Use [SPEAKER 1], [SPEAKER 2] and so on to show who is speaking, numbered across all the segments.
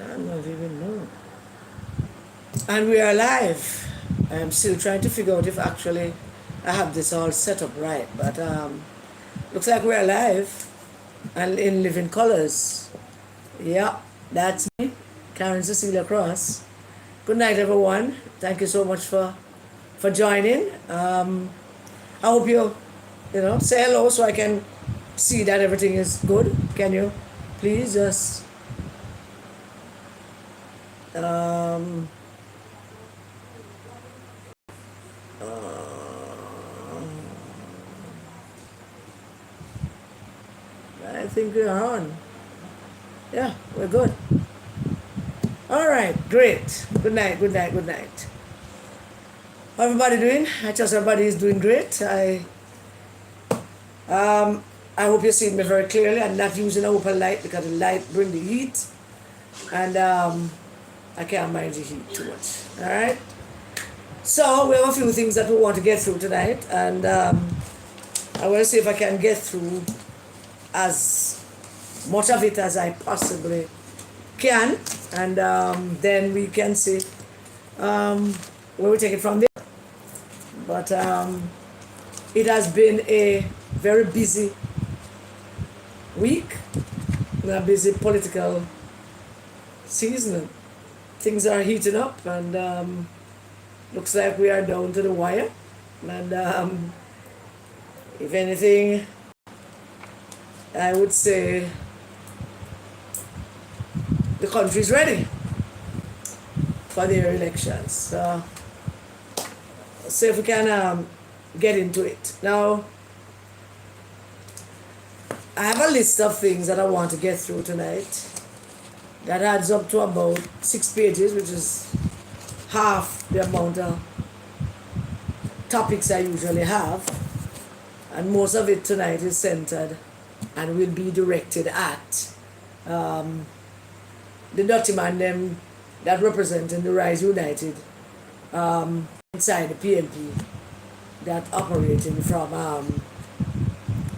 [SPEAKER 1] I don't even know. And we are live. I'm still trying to figure out if actually I have this all set up right. But looks like we're live and in living colors. Yeah, that's me, Karen Cecilia Cross. Good night, everyone. Thank you so much for joining. I hope you say hello so I can see that everything is good. Can you please just um, I think we are on. Yeah, we're good. All right, great. Good night, good night, good night. How everybody doing? I trust everybody is doing great. I hope you're seeing me very clearly. I'm not using a open light because the light bring the heat, and I can't mind the heat too much. All right. So we have a few things that we want to get through tonight, and I want to see if I can get through as much of it as I possibly can, and then we can see where we take it from there. But it has been a very busy week, a busy political season. Things are heating up, and looks like we are down to the wire. And if anything, I would say the country is ready for their elections. So if we can get into it. Now, I have a list of things that I want to get through tonight that adds up to about 6 pages, which is half the amount of topics I usually have. And most of it tonight is centered and will be directed at the Dutty man them that representing the Rise United inside the PNP that operating from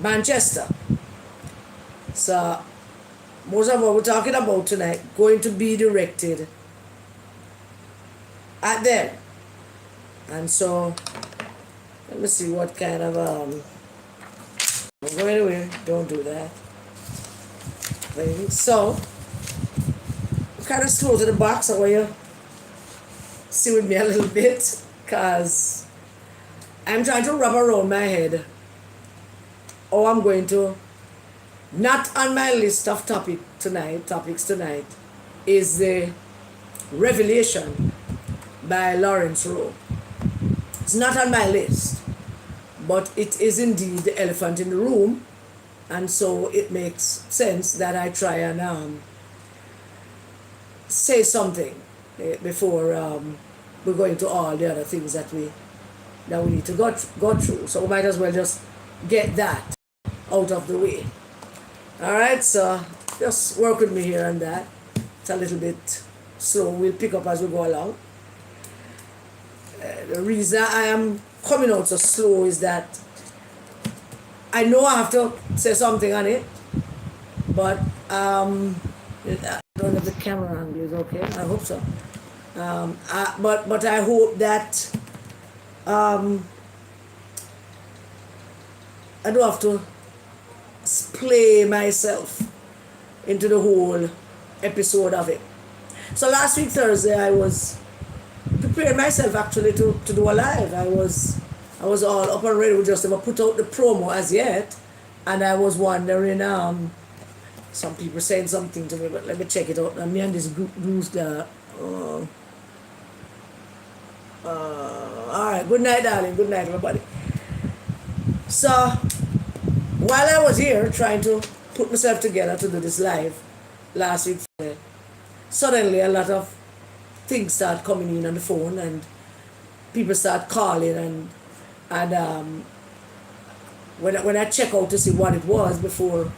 [SPEAKER 1] Manchester. So most of what we're talking about tonight going to be directed at them. And so let me see what kind of don't go anywhere, don't do that. So kind of slow to the box. I want you see with me a little bit because I'm trying to wrap around my head how I'm going to, not on my list of topics tonight, is the Revelation by Lawrence Rowe. It's not on my list, but it is indeed the elephant in the room, and so it makes sense that I try and say something before we go into all the other things that we need to go through. So we might as well just get that out of the way. All right, so just work with me here and that. It's a little bit slow. We'll pick up as we go along. The reason I am coming out so slow is that I know I have to say something on it, but I don't know if the camera angle is okay. I hope so. But I hope that I don't have to play myself into the whole episode of it. So last week Thursday I was preparing myself actually to do a live. I was all up and ready. We just never put out the promo as yet, and I was wondering some people saying something to me, but let me check it out. And me and this Bruce guy. All right, good night, darling. Good night, everybody. So while I was here trying to put myself together to do this live last week, suddenly a lot of things start coming in on the phone, and people start calling, and when I check out to see what it was before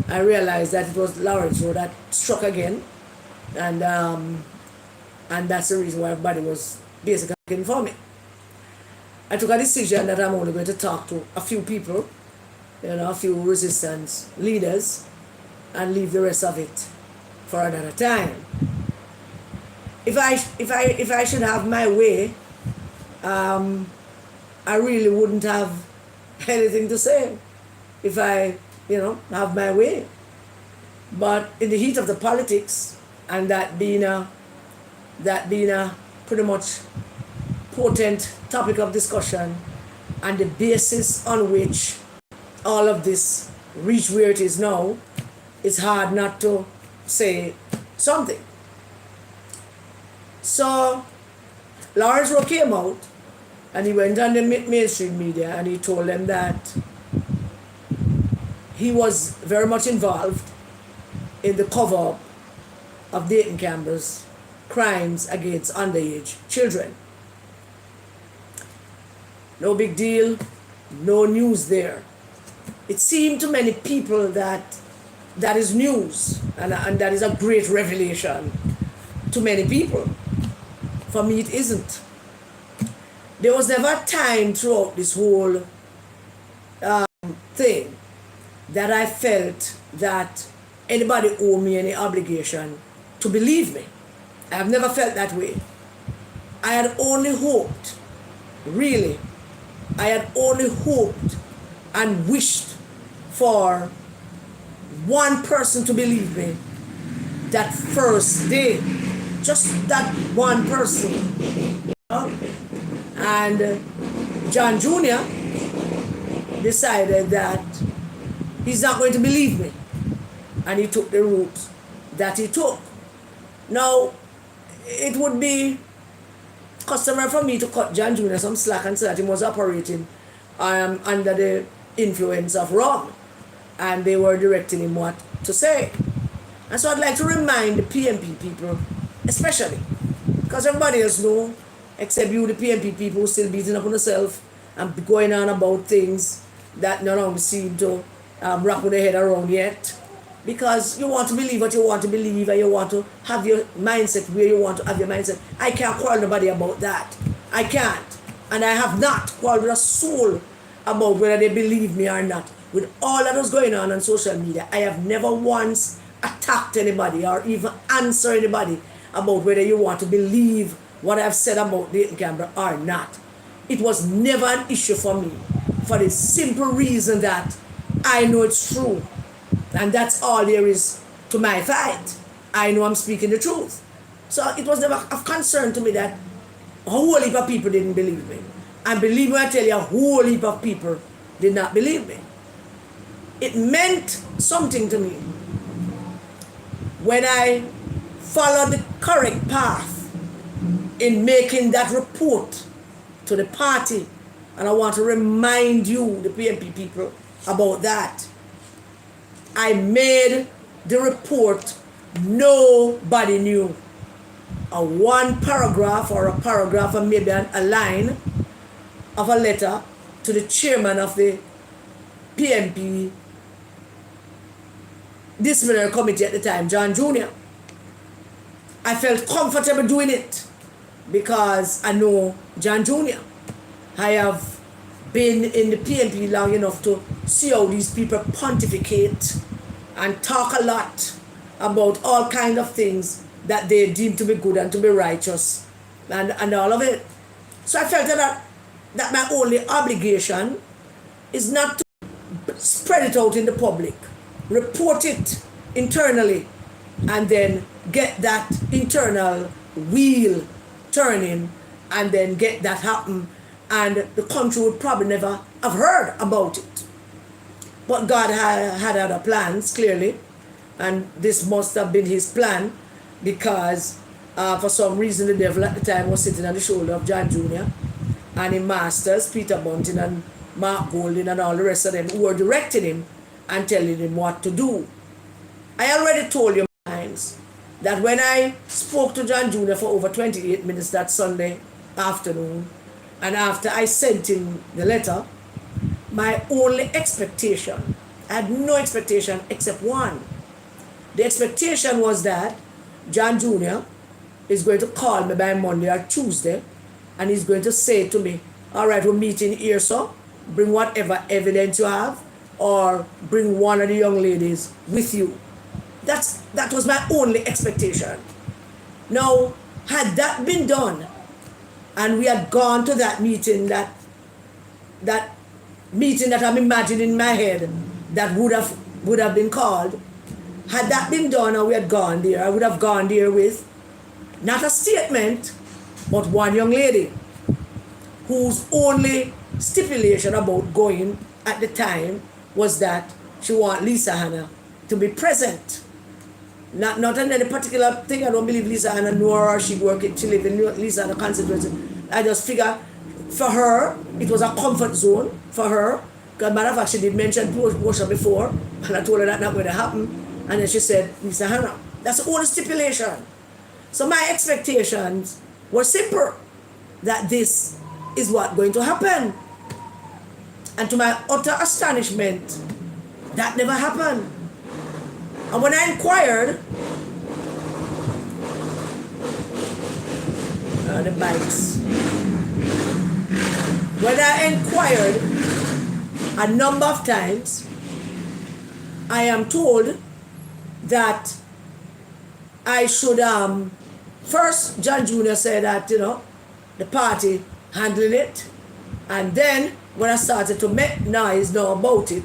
[SPEAKER 1] I realized that it was Lawrence Rowe that struck again, and that's the reason why everybody was basically looking for me. I took a decision that I'm only going to talk to a few people, a few resistance leaders, and leave the rest of it for another time. if I should have my way, I really wouldn't have anything to say if I, have my way. But in the heat of the politics, and that being a pretty much potent topic of discussion, and the basis on which all of this reached where it is now, it's hard not to say something. So Lawrence Rowe came out and he went on the mainstream media and he told them that he was very much involved in the cover-up of Dayton Campbell's crimes against underage children. No big deal, no news there. It seemed to many people that that is news and that is a great revelation to many people. For me, it isn't. There was never a time throughout this whole thing that I felt that anybody owed me any obligation to believe me. I have never felt that way. I had only hoped, really, I had only hoped and wished for one person to believe me that first day. Just that one person. And John Jr. decided that he's not going to believe me. And he took the route that he took. Now, it would be customary for me to cut John Jr. some slack and say that he was operating under the influence of rum. And they were directing him what to say. And so I'd like to remind the PNP people, especially, because everybody else know, except you, the PNP people, who still beating up on themselves and going on about things that none of them seem to wrap their head around yet. Because you want to believe what you want to believe and you want to have your mindset where you want to have your mindset. I can't quarrel nobody about that. I can't. And I have not quarreled with a soul about whether they believe me or not. With all that was going on social media, I have never once attacked anybody or even answered anybody about whether you want to believe what I've said about Dayton Campbell or not. It was never an issue for me, for the simple reason that I know it's true. And that's all there is to my fight. I know I'm speaking the truth. So it was never of concern to me that a whole heap of people didn't believe me. And believe me, I tell you, a whole heap of people did not believe me. It meant something to me when I followed the correct path in making that report to the party. And I want to remind you, the PNP people, about that. I made the report nobody knew. A one paragraph or a paragraph or maybe a line of a letter to the chairman of the PNP disciplinary committee at the time, John Jr. I felt comfortable doing it because I know John Jr. I have been in the PNP long enough to see how these people pontificate and talk a lot about all kinds of things that they deem to be good and to be righteous and all of it. So I felt that my only obligation is not to spread it out in the public, report it internally, and then get that internal wheel turning and then get that happen, and the country would probably never have heard about it. But God had other plans, clearly, and this must have been his plan because for some reason the devil at the time was sitting on the shoulder of John Jr. and his masters, Peter Bunting and Mark Golding and all the rest of them, who were directing him and telling him what to do. I already told you times that when I spoke to John Jr. for over 28 minutes that Sunday afternoon, and after I sent him the letter, my only expectation, I had no expectation except one. The expectation was that John Jr. is going to call me by Monday or Tuesday and he's going to say to me, all right, we're meeting here, so bring whatever evidence you have or bring one of the young ladies with you. That was my only expectation. Now, Had that been done, and we had gone to that meeting, that meeting that I'm imagining in my head that would have been called, had that been done and we had gone there, I would have gone there with not a statement, but one young lady whose only stipulation about going at the time was that she want Lisa Hannah to be present. Not in any particular thing. I don't believe Lisa Hannah nor she live in Lisa Hannah constituency. I just figure for her it was a comfort zone for her. Because matter of fact, she did mention Portia before, and I told her that not going to happen. And then she said Lisa Hannah. That's the only stipulation. So my expectations were simple, that this is what going to happen. And to my utter astonishment, that never happened. And when I inquired, the bikes. When I inquired a number of times, I am told that I should first John Jr. said that the party handling it, and then when I started to make noise now about it,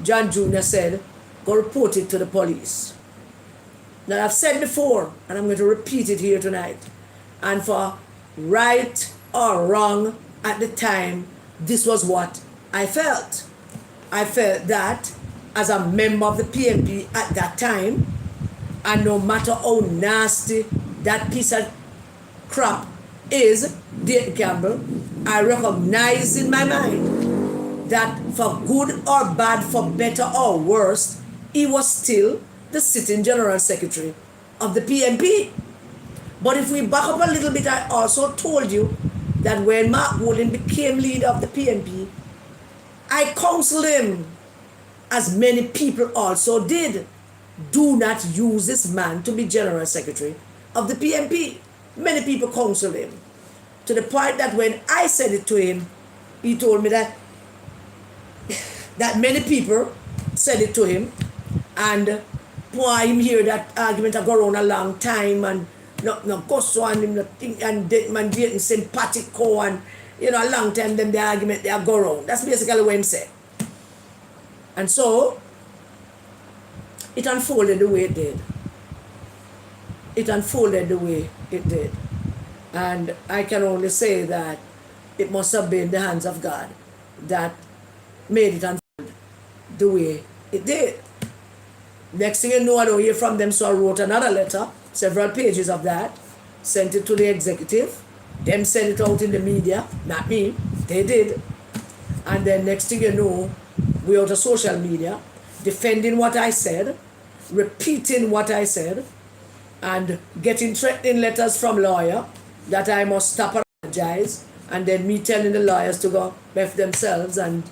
[SPEAKER 1] John Jr. said go report it to the police. Now I've said before, and I'm going to repeat it here tonight, and for right or wrong at the time, this was what I felt. I felt that as a member of the PNP at that time, and no matter how nasty that piece of crap is, Dayton Campbell, I recognize in my mind that for good or bad, for better or worse, he was still the sitting general secretary of the PNP. But if we back up a little bit, I also told you that when Mark Woolen became leader of the PNP, I counseled him, as many people also did, do not use this man to be general secretary of the PNP. Many people counseled him, to the point that when I said it to him, he told me that many people said it to him, and why him hear that argument I go around a long time, and no go so and him think and Dayton sympathico, and a long time them the argument they go around. That's basically what him said. And so it unfolded the way it did. It unfolded the way it did. And I can only say that it must have been the hands of God that made it unfold the way it did. Next thing you know, I don't hear from them, so I wrote another letter, several pages of that, sent it to the executive. Them sent it out in the media, not me, they did. And then next thing you know, we out of social media, defending what I said, repeating what I said, and getting threatening letters from lawyer that I must stop and apologize, and then me telling the lawyers to go left themselves, and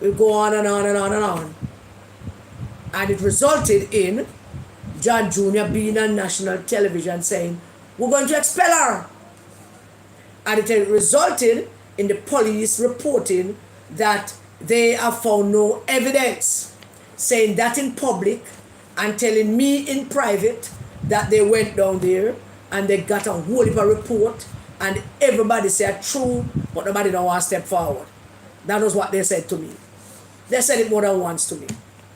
[SPEAKER 1] we go on and on and on and on. And it resulted in John Jr. being on national television saying, we're going to expel her. And it resulted in the police reporting that they have found no evidence, saying that in public and telling me in private that they went down there and they got a whole heap of report, and everybody said true, but nobody don't want to step forward. That was what they said to me. They said it more than once to me.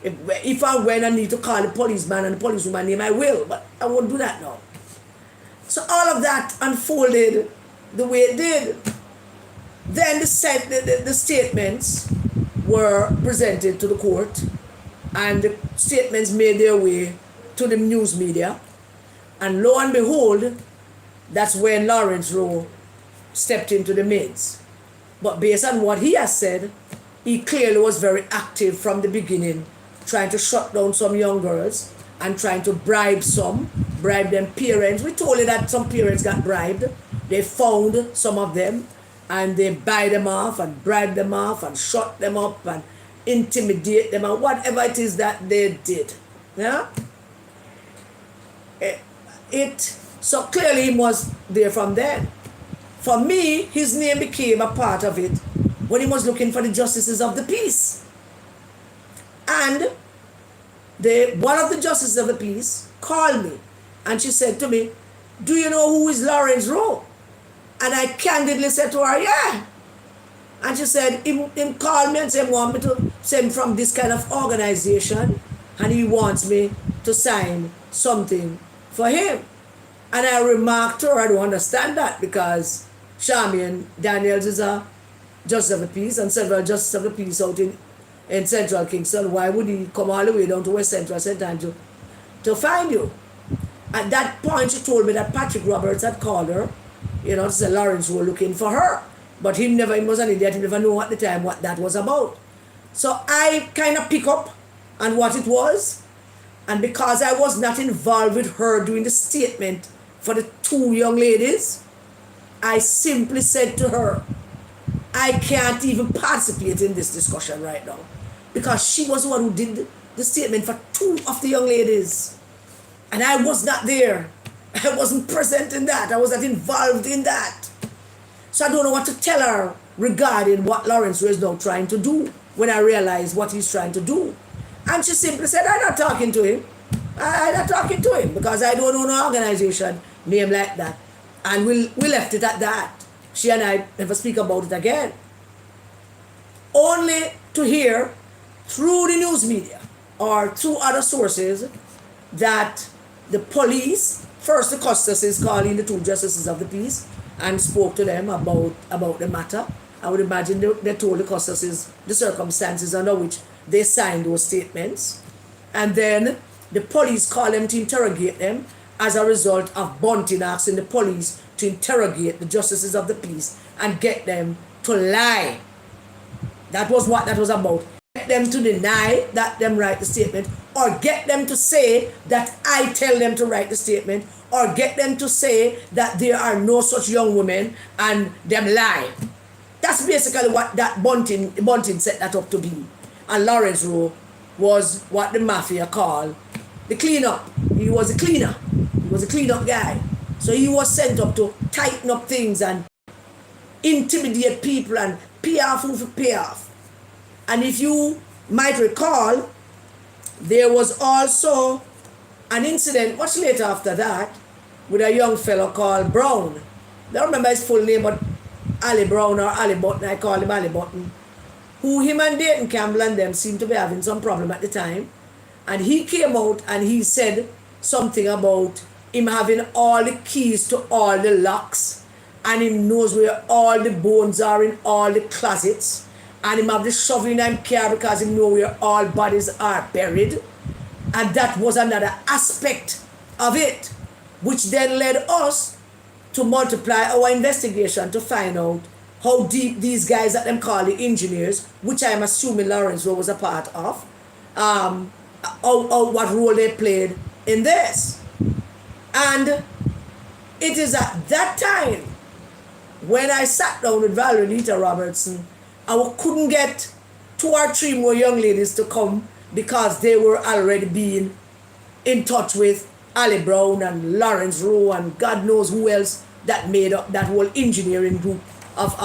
[SPEAKER 1] If I went and need to call the policeman and the policewoman name, I will, but I won't do that now. So all of that unfolded the way it did. Then the statements were presented to the court, and the statements made their way to the news media, and lo and behold, that's when Lawrence Rowe stepped into the midst. But based on what he has said, he clearly was very active from the beginning, trying to shut down some young girls and trying to bribe them parents. We told you that some parents got bribed. They found some of them, and they buy them off and bribe them off and shut them up and intimidate them and whatever it is that they did. Yeah? So clearly he was there from then. For me, his name became a part of it when he was looking for the justices of the peace. And one of the justices of the peace called me, and she said to me, do you know who is Lawrence Rowe? And I candidly said to her, yeah. And she said, him called me and said, want me to send from this kind of organization, and he wants me to sign something for him. And I remarked to her, I don't understand that, because Charmian Daniels is a justice of the peace and several justices of the peace out in Central Kingston. Why would he come all the way down to West Central St. Andrew to find you? At that point, she told me that Patrick Roberts had called her, to say Lawrence were looking for her. But he was an idiot, he never knew at the time what that was about. So I kind of pick up on what it was. And because I was not involved with her doing the statement for the two young ladies, I simply said to her, I can't even participate in this discussion right now. Because she was the one who did the statement for two of the young ladies. And I was not there. I wasn't present in that. I was not involved in that. So I don't know what to tell her regarding what Lawrence Rowe is now trying to do when I realize what he's trying to do. And she simply said, I'm not talking to him. I'm not talking to him because I don't know no organization name like that. And we left it at that. She and I never speak about it again. Only to hear through the news media or through other sources that the police, first the custodies called in the two justices of the peace and spoke to them about the matter. I would imagine they told the custodies the circumstances under which they signed those statements. And then the police called them to interrogate them as a result of Bunting asking the police to interrogate the justices of the peace and get them to lie. That was what that was about. Get them to deny that them write the statement, or get them to say that I tell them to write the statement, or get them to say that there are no such young women and them lie. That's basically what that Bunting set that up to be. And Lawrence Rowe was what the mafia call the cleanup. He was a cleaner. He was a cleanup guy. So he was sent up to tighten up things and intimidate people and pay off who for pay off. And if you might recall, there was also an incident much later after that with a young fellow called Brown. I don't remember his full name, but Ali Brown or Ali Button, I call him Ali Button, who him and Dayton Campbell and them seemed to be having some problem at the time. And he came out and he said something about him having all the keys to all the locks, and he knows where all the bones are in all the closets, and him have the shovel in him car because he know where all bodies are buried. And that was another aspect of it, which then led us to multiply our investigation to find out how deep these guys that them call the engineers, which I'm assuming Lawrence Rowe was a part of, what role they played in this. And it is at that time when I sat down with Valerie Lita Robertson, I couldn't get 2 or 3 more young ladies to come because they were already being in touch with Ali Brown and Lawrence Rowe and God knows who else that made up that whole engineering group of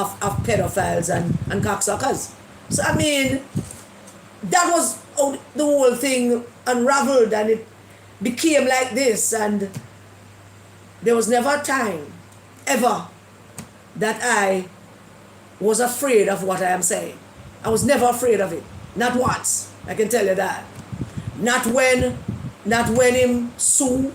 [SPEAKER 1] pedophiles and cocksuckers. So I mean, that was how the whole thing unraveled, and it became like this. And there was never a time ever that I was afraid of what I am saying. I was never afraid of it. Not once. I can tell you that. Not when him sue,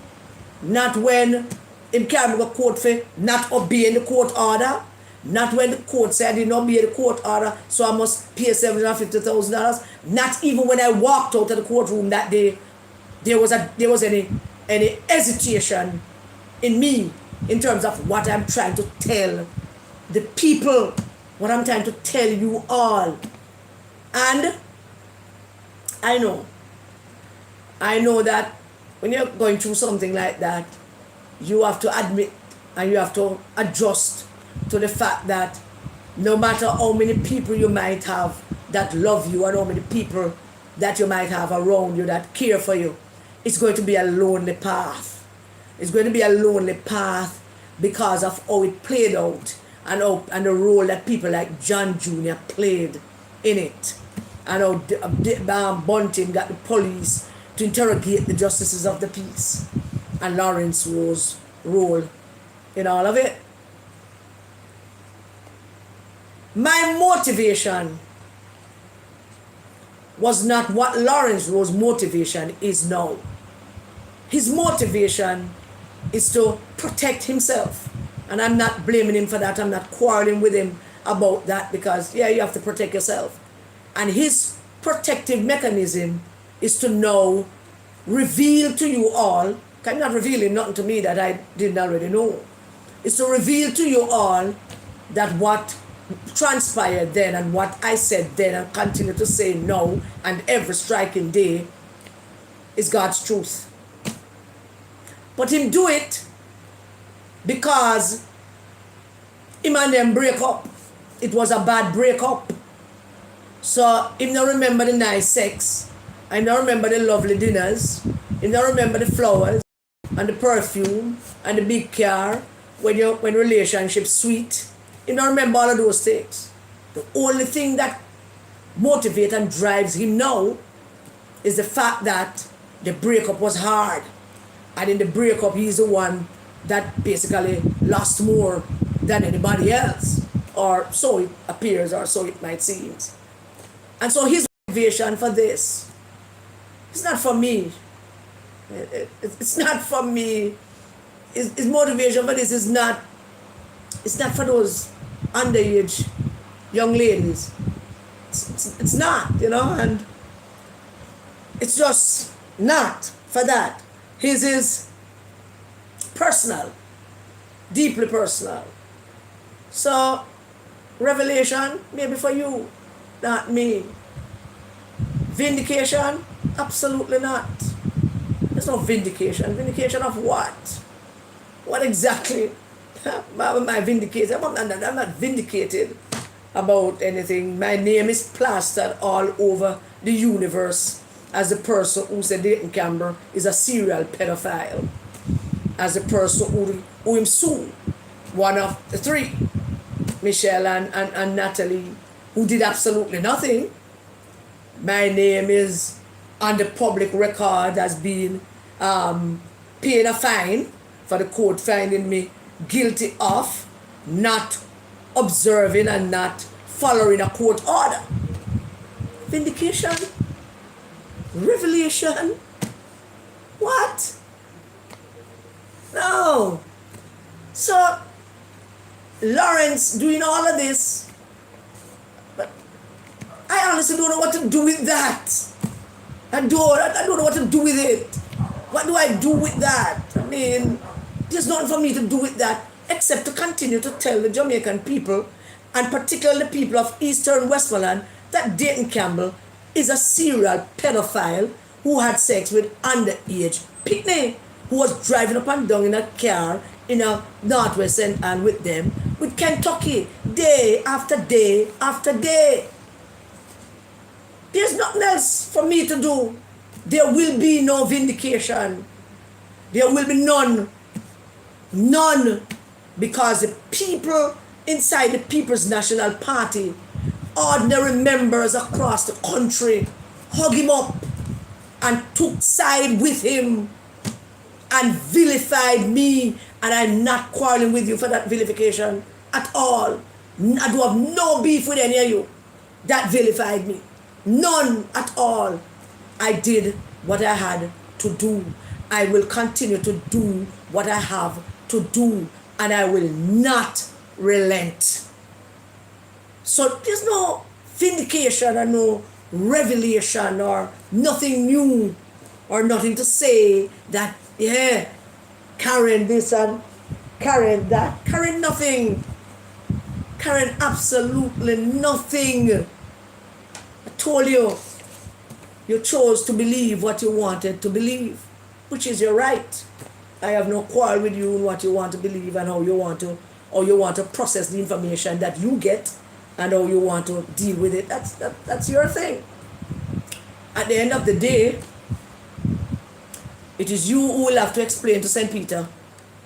[SPEAKER 1] not when him carry me to court for not obeying the court order, not when the court said I didn't obey the court order, so I must pay $750,000. Not even when I walked out of the courtroom that day, there was any hesitation in me in terms of what I'm trying to tell the people, what I'm trying to tell you all. And I know that when you're going through something like that, you have to admit and you have to adjust to the fact that no matter how many people you might have that love you and how many people that you might have around you that care for you, it's going to be a lonely path. It's going to be a lonely path because of how it played out and the role that people like John Jr. played in it. And how Bunting got the police to interrogate the justices of the peace. And Lawrence role in all of it. My motivation was not what Lawrence Rowe's motivation is now. His motivation is to protect himself. And I'm not blaming him for that. I'm not quarreling with him about that, because, yeah, you have to protect yourself. And his protective mechanism is to now reveal to you all, I'm not revealing nothing to me that I didn't already know. It's to reveal to you all that what transpired then and what I said then and continue to say now and every striking day is God's truth. But him do it because him and them break up. It was a bad breakup. So him not remember the nice sex. I don't remember the lovely dinners. Him not remember the flowers and the perfume and the big car when relationships sweet. He don't remember all of those things. The only thing that motivates and drives him now is the fact that the breakup was hard. And in the breakup, he's the one that basically lost more than anybody else. Or so it appears, or so it might seem. And so his motivation for this, it's not for me. It's not for me. His motivation for this is not, it's not for those underage young ladies. It's not, and it's just not for that. His is personal, deeply personal. So, revelation, maybe for you, not me. Vindication, absolutely not. There's no vindication. Vindication of what? What exactly? Am I vindicated? I'm not vindicated about anything. My name is plastered all over the universe as a person who said Dayton Campbell is a serial pedophile. As a person who him sue one of the three, Michelle and Natalie, who did absolutely nothing. My name is on the public record as being paying a fine for the court finding me guilty of not observing and not following a court order. Vindication? Revelation? What? No. So, Lawrence doing all of this, but I honestly don't know what to do with that. I don't know what to do with it. What do I do with that? I mean, there's nothing for me to do with that except to continue to tell the Jamaican people, and particularly the people of Eastern Westmoreland, that Dayton Campbell is a serial pedophile who had sex with underage picnic, who was driving up and down in a car in a Northwest and with them, with Kentucky, day after day after day. There's nothing else for me to do. There will be no vindication. There will be none. None. Because the people inside the People's National Party, ordinary members across the country, hug him up and took side with him and vilified me. And I'm not quarreling with you for that vilification at all. I do have no beef with any of you that vilified me. None at all. I did what I had to do. I will continue to do what I have to do, and I will not relent. So there's no vindication or no revelation or nothing new or nothing to say that, yeah, Karen this and Karen that. Karen nothing. Karen absolutely nothing. I told you, you chose to believe what you wanted to believe, which is your right. I have no quarrel with you in what you want to believe and how you want to process the information that you get and how you want to deal with it. That's your thing. At the end of the day, it is you who will have to explain to St. Peter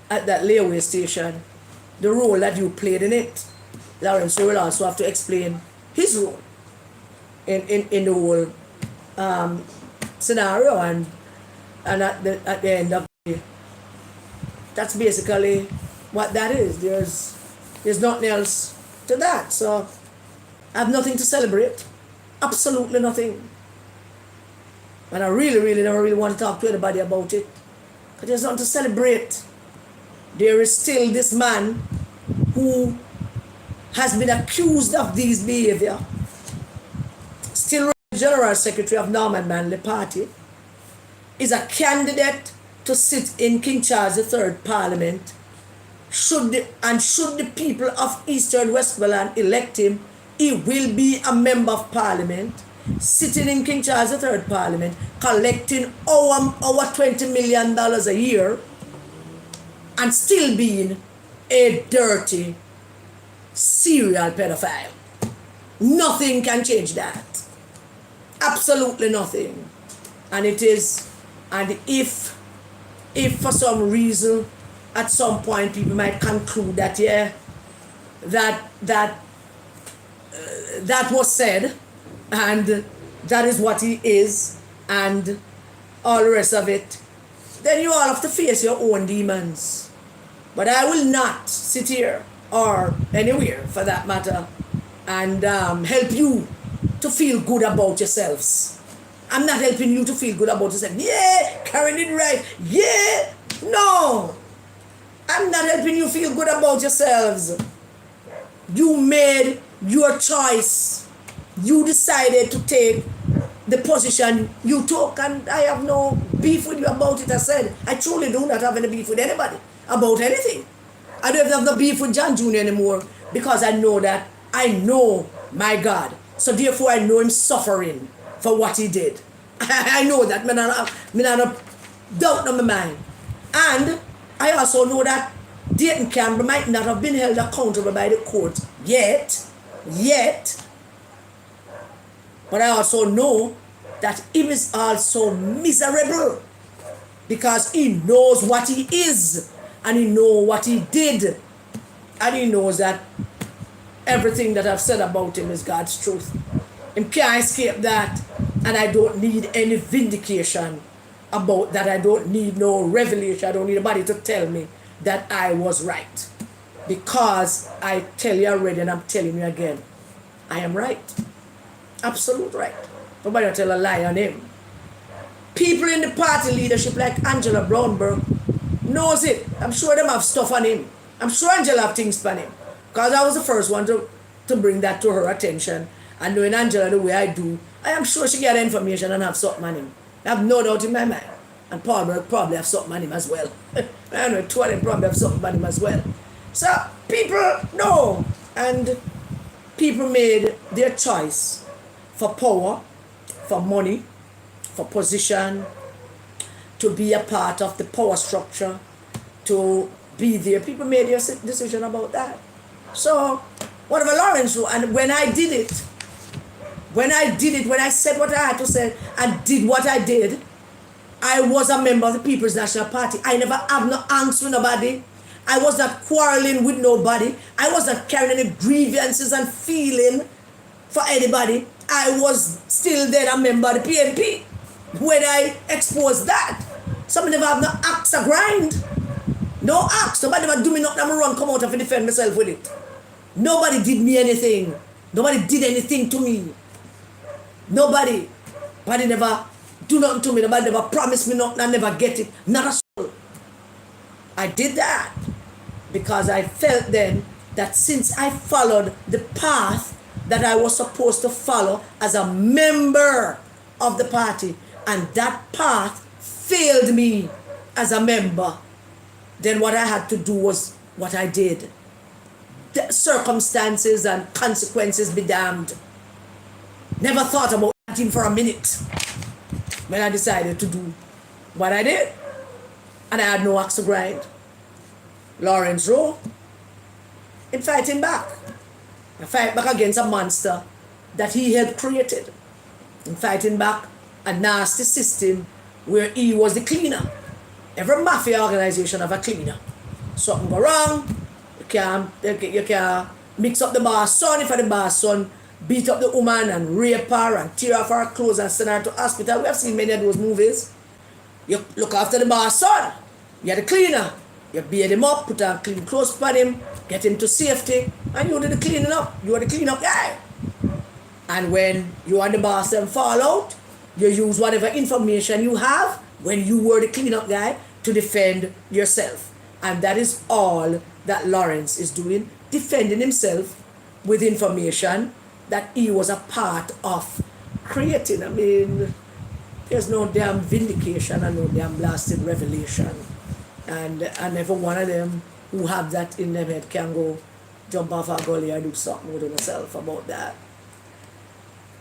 [SPEAKER 1] at that layaway station the role that you played in it. Lawrence will also have to explain his role in the whole scenario, and at the end of the day, that's basically what that is. There's nothing else to that. So I have nothing to celebrate. Absolutely nothing. And I really never really want to talk to anybody about it. Because there's nothing to celebrate. There is still this man who has been accused of these behavior. Still General Secretary of Norman Manley Party. Is a candidate to sit in King Charles III Parliament. Should the people of Eastern Westmoreland elect him, he will be a member of Parliament, sitting in King Charles III Parliament, collecting our $20 million a year, and still being a dirty serial pedophile. Nothing can change that. Absolutely nothing. And if for some reason at some point people might conclude that that was said and that is what he is and all the rest of it, then you all have to face your own demons. But I will not sit here or anywhere for that matter and help you to feel good about yourselves. I'm not helping you to feel good about yourself. Yeah, Karen did right. Yeah, no. I'm not helping you feel good about yourselves. You made your choice. You decided to take the position you took, and I have no beef with you about it. I said, I truly do not have any beef with anybody about anything. I don't have no beef with John Jr. anymore because I know that I know my God. So therefore I know him suffering for what he did. I know that. I not doubt in my mind. And I also know that Dayton Campbell might not have been held accountable by the court yet. But I also know that he is also miserable because he knows what he is and he knows what he did. And he knows that everything that I've said about him is God's truth. Him can't escape that. And I don't need any vindication about that. I don't need no revelation. I don't need anybody to tell me that I was right. Because I tell you already and I'm telling you again, I am right. Absolute right. Nobody will tell a lie on him. People in the party leadership like Angela Brownberg knows it. I'm sure them have stuff on him. I'm sure Angela have things on him. Because I was the first one to bring that to her attention. And knowing Angela the way I do, I am sure she get information and have something on him. I have no doubt in my mind. And Paul Berg probably have something on him as well. I know two of them probably have something on him as well. So people know. And people made their choice for power, for money, for position, to be a part of the power structure, to be there. People made their decision about that. So, whatever Lawrence Rowe, and when I did it, when I said what I had to say and did what I did, I was a member of the People's National Party. I never have no angst with nobody. I was not quarreling with nobody. I was not carrying any grievances and feeling for anybody. I was still then a member of the PNP when I exposed that. Some never have no axe to grind. No axe. Nobody never do me nothing. I'm run come out and defend myself with it. Nobody did me anything. Nobody did anything to me. Nobody. Nobody never do nothing to me. Nobody never promised me nothing. I never get it. Not a soul. I did that because I felt then that since I followed the path that I was supposed to follow as a member of the party, and that path failed me as a member, then what I had to do was what I did. The circumstances and consequences be damned. Never thought about that thing for a minute when I decided to do what I did. And I had no axe to grind. Lawrence Rowe, in fighting back. I fight back against a monster that he had created. In fighting back a nasty system where he was the cleaner. Every mafia organization have a cleaner. Something go wrong, you can mix up the boss son. If the boss son beat up the woman and rape her and tear off her clothes and send her to hospital. We have seen many of those movies. You look after the boss son. You're the cleaner. You beat him up, put on clean clothes on him, get him to safety, and you do the cleaning up. You are the cleanup guy. And when you and the boss then fall out, you use whatever information you have when you were the cleanup guy to defend yourself. And that is all that Lawrence is doing, defending himself with information that he was a part of creating. I mean, there's no damn vindication and no damn blasted revelation. And every one of them who have that in their head can go jump off a gully and do something with themselves about that.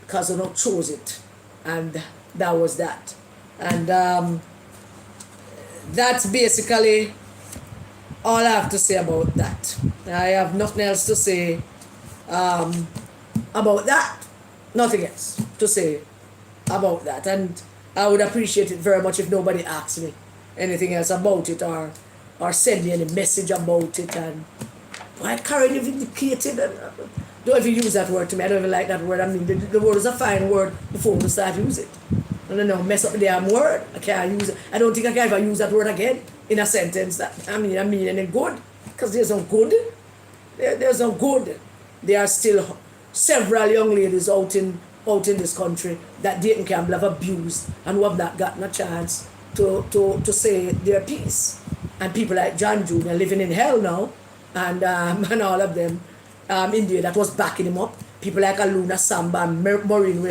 [SPEAKER 1] Because they don't chose it. And that was that. And that's basically all I have to say about that. I have nothing else to say about that. Nothing else to say about that. And I would appreciate it very much if nobody asks me anything else about it or send me any message about it. And why Karen, you vindicated? Don't even use that word to me. I don't even like that word. I mean, the word is a fine word before we start using it. I don't know, mess up the damn word. I can't use it. I don't think I can ever use that word again in a sentence that I mean any good. Because there's no good. There's no good. There are still several young ladies out in this country that Dayton Campbell have abused and who have not gotten a chance to say their piece. And people like John Jr. living in hell now, and all of them in there that was backing him up. People like Aluna Samba, Maureen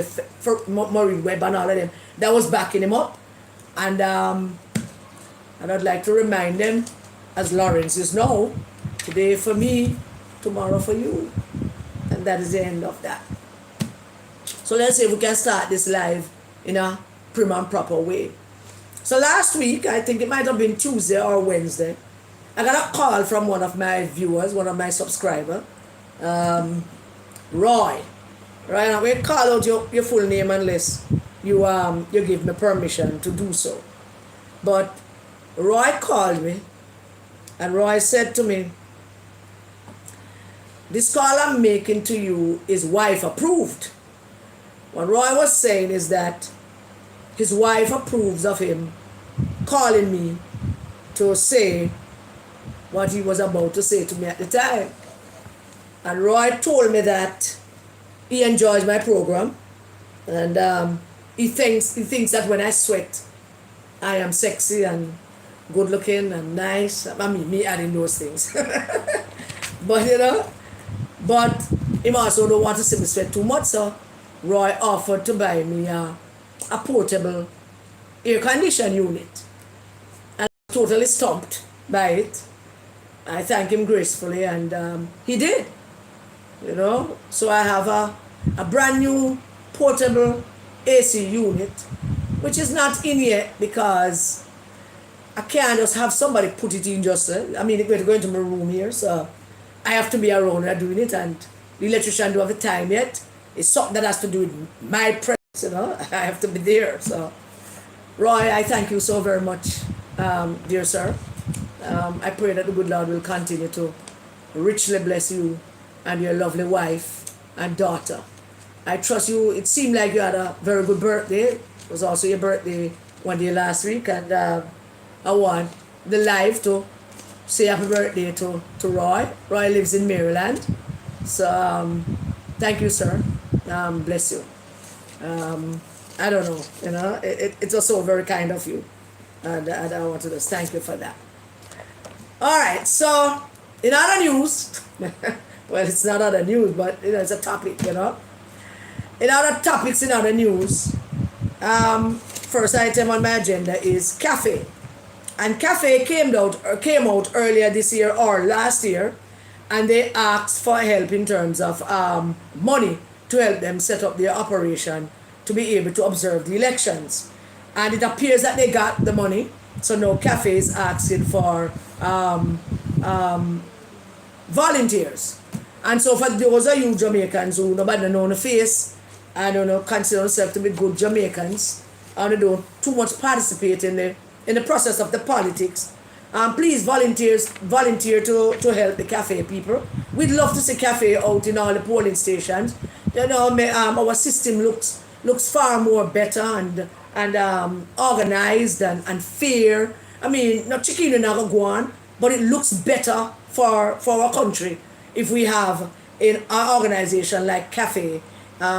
[SPEAKER 1] Webb and all of them that was backing him up. And I'd like to remind them, as Lawrence is now, today for me, tomorrow for you. And that is the end of that. So let's see if we can start this live in a prim and proper way. So last week, I think it might have been Tuesday or Wednesday, I got a call from one of my viewers, one of my subscribers, Roy. Right now, we call out your full name unless you give me permission to do so. But Roy called me, and Roy said to me, "This call I'm making to you is wife approved." What Roy was saying is that his wife approves of him calling me to say what he was about to say to me at the time. And Roy told me that he enjoys my program, and he thinks that when I sweat, I am sexy and good looking and nice. I mean, me adding those things. But but he also don't want to see me sweat too much, so Roy offered to buy me a portable air condition unit. And I'm totally stumped by it. I thank him gracefully, and he did. So I have a brand new portable AC unit, which is not in yet because I can't just have somebody put it in just, I mean, we're going to my room here, so I have to be around there doing it, and the electrician don't have the time yet. It's something that has to do with my presence, I have to be there. So, Roy, I thank you so very much, dear sir. I pray that the good Lord will continue to richly bless you and your lovely wife and daughter. I trust you. It seemed like you had a very good birthday. It was also your birthday one day last week, and I want the live to say happy birthday to Roy. Roy lives in Maryland. So thank you, sir. Bless you. I don't know, it's also very kind of you. And I want to just thank you for that. All right, so in other news, well, it's not other news, but it's a topic, In other topics, in other news, first item on my agenda is cafe. And cafe came out earlier this year or last year, and they asked for help in terms of money to help them set up their operation to be able to observe the elections. And it appears that they got the money, so now cafe is asking for volunteers. And so for those of you Jamaicans who nobody know the face, I don't know, consider themselves to be good Jamaicans, and they don't too much participate in the process of the politics, please volunteer to help the cafe people. We'd love to see cafe out in all the polling stations. Our system looks far more better and organized and fair. I mean, not chicken and go on, but it looks better for our country if we have in our organization like CAFE,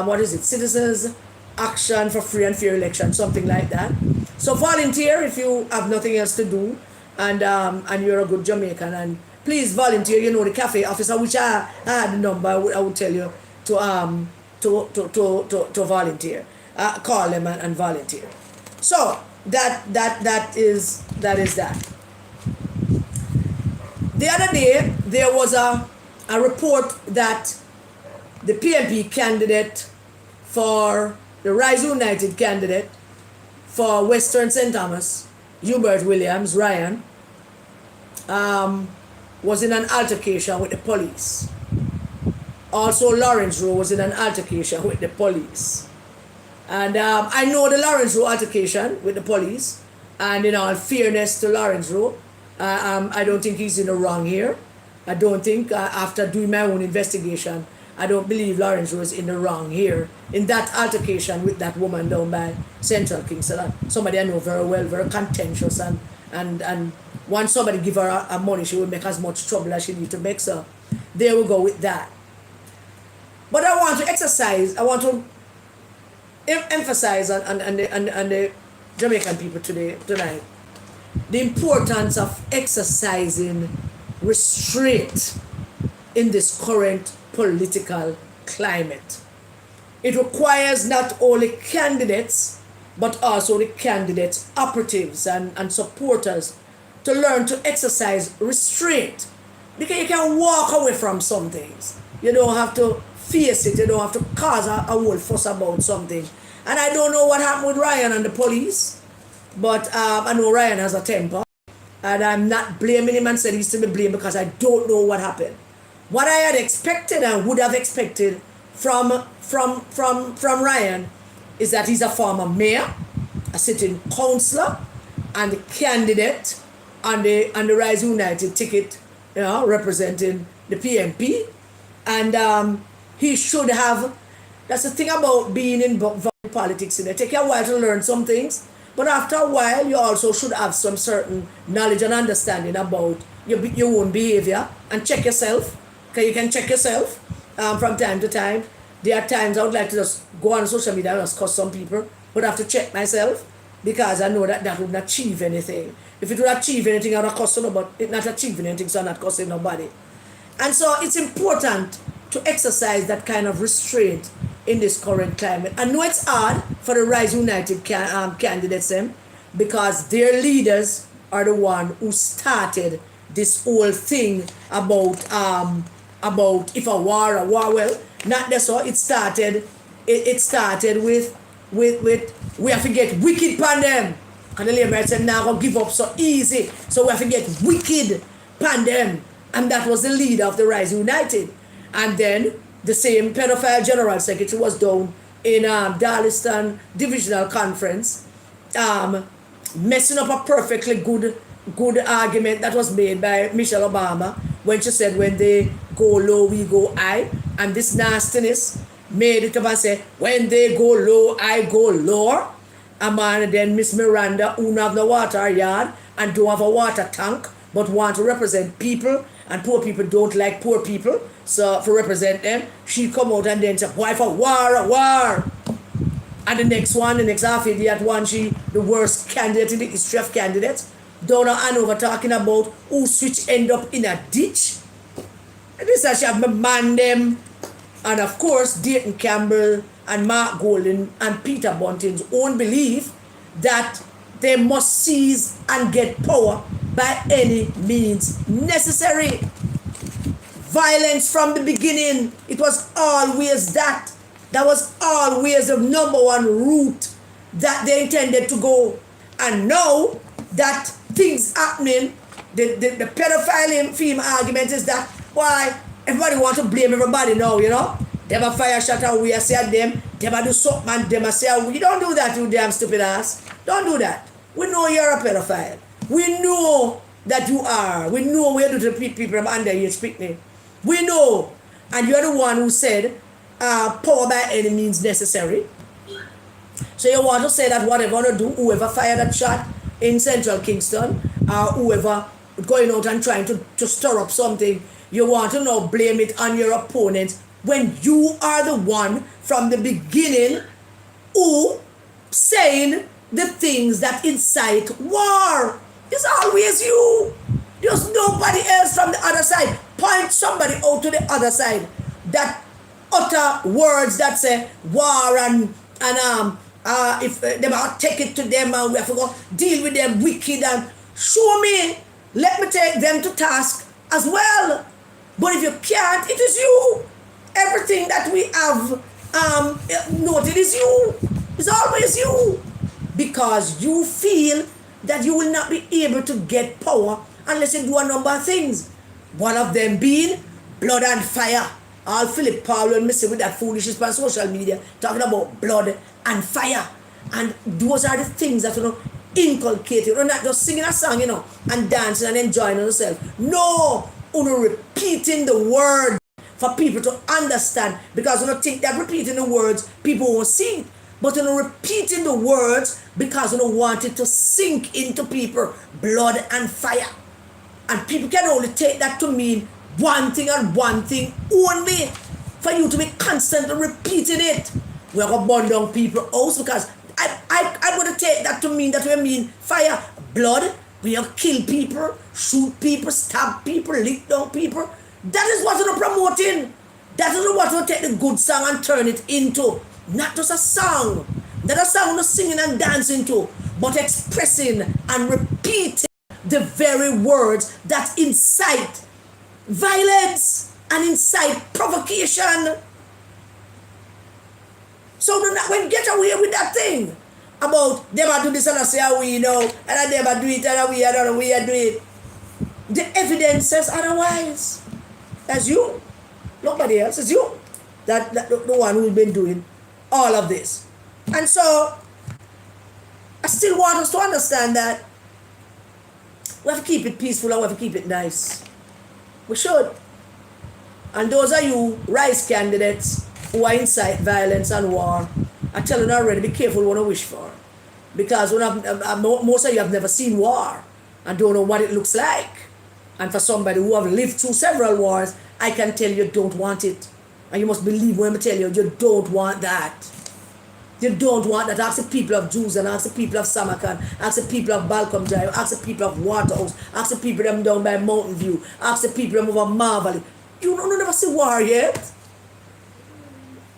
[SPEAKER 1] what is it, Citizens Action for Free and Fair Election, something like that. So volunteer if you have nothing else to do, and you're a good Jamaican, and please volunteer. You know, the CAFE officer, which I had the number, I would tell you to volunteer. Call them and volunteer. So that is that. The other day there was a report that the PNP candidate for the Rise United candidate for Western St. Thomas, Hubert Williams, Ryan, was in an altercation with the police. Also, Lawrence Rowe was in an altercation with the police. And I know the Lawrence Rowe altercation with the police, and in all fairness to Lawrence Rowe, I don't think he's in the wrong here. I don't think, after doing my own investigation, I don't believe Lawrence Rowe is in the wrong here in that altercation with that woman down by Central Kingston. Somebody I know very well, very contentious, and once somebody give her a money, she will make as much trouble as she need to make. So there we go with that. But I want to emphasize on the Jamaican people tonight the importance of exercising restraint in this current political climate. It requires not only candidates but also the candidates' operatives and supporters to learn to exercise restraint, because you can walk away from some things. You don't have to face it. You don't have to cause a whole fuss about something. And I don't know what happened with Ryan and the police, but I know Ryan has a temper, and I'm not blaming him and said he's to be blamed because I don't know what happened. What I had expected and would have expected from Ryan is that he's a former mayor, a sitting councillor, and the candidate on the Rise United ticket, representing the PNP, and he should have. That's the thing about being in politics. It takes a while to learn some things, but after a while, you also should have some certain knowledge and understanding about your own behavior, and check yourself. Okay, you can check yourself from time to time. There are times I would like to just go on social media and just cuss some people, but I have to check myself because I know that wouldn't achieve anything. If it would achieve anything, I would have cussed them, but it's not achieving anything, so I'm not cussing nobody. And so it's important to exercise that kind of restraint in this current climate. I know it's hard for the Rise United candidates, because their leaders are the one who started this whole thing about if a war. Well, not that's all. It started with we have to get wicked pan them. And the Labour said now gonna give up so easy. So we have to get wicked pan them. And that was the leader of the Rise United. And then the same pedophile general secretary was down in Darliston Divisional Conference, messing up a perfectly good argument that was made by Michelle Obama when she said, when they go low, we go high. And this nastiness made it up and say, when they go low, I go lower. And then Miss Miranda, who have no water yard and don't have a water tank, but want to represent people, and poor people don't like poor people, so for represent them, she come out and then say, why for war? And the next half idiot one, she the worst candidate in the history of candidates, down her hand over talking about who switch end up in a ditch. And this is she have my man them, and of course Dayton Campbell and Mark Golden and Peter Bunting's own belief that they must seize and get power by any means necessary. Violence from the beginning. It was always that. That was always the number one route that they intended to go. And now that things happening, the pedophile theme argument is that, why, everybody want to blame everybody now, Them a fire shot and we say them, them a do something and them a say, you don't do that, you damn stupid ass. Don't do that. We know you're a pedophile. We know that you are. We know where to treat people from underage picnic. We know. And you're the one who said power by any means necessary. So you want to say that whatever you do, whoever fired that shot in Central Kingston, or whoever going out and trying to stir up something. You want to now blame it on your opponent when you are the one from the beginning who saying the things that incite war. It's always you. There's nobody else from the other side. Point somebody out to the other side that utter words that say war and if they might take it to them and we have to go deal with them wicked and show me. Let me take them to task as well. But if you can't, it is you. Everything that we have noted is you. It's always you. Because you feel that you will not be able to get power unless you do a number of things. One of them being blood and fire. All Philip Paul and Missy with that foolishness on social media talking about blood and fire. And those are the things that inculcate you. You're not just singing a song, and dancing and enjoying yourself. No, you're repeating the word for people to understand. Because you don't think that repeating the words, people won't see it. But you're repeating the words because you don't want it to sink into people. Blood and fire. And people can only take that to mean one thing and one thing only. For you to be constantly repeating it. We're going to burn down people's house because I'm going to take that to mean that we mean fire, blood. We have killed people, shoot people, stab people, lick down people. That is what we're promoting. That is what we'll take the good song and turn it into. Not just a song. Not a song we're singing and dancing to, but expressing and repeating the very words that incite violence and incite provocation. So do not when get away with that thing about them do this and I say we know and I never do it and we don't know we do it. The evidence says otherwise. That's you. Nobody else. It's you. That the one who's been doing all of this. And so I still want us to understand that we have to keep it peaceful and we have to keep it nice. We should. And those are you rice candidates who are incite violence and war. I tell you already, be careful what you wish for. Because most of you have never seen war and don't know what it looks like. And for somebody who have lived through several wars, I can tell you don't want it. And you must believe when I tell you, you don't want that. You don't want that. Ask the people of Jews and ask the people of Samarkand, ask the people of Balcom Drive, ask the people of Waterhouse, ask the people them down by Mountain View, ask the people them over Marvel. You don't never see war yet.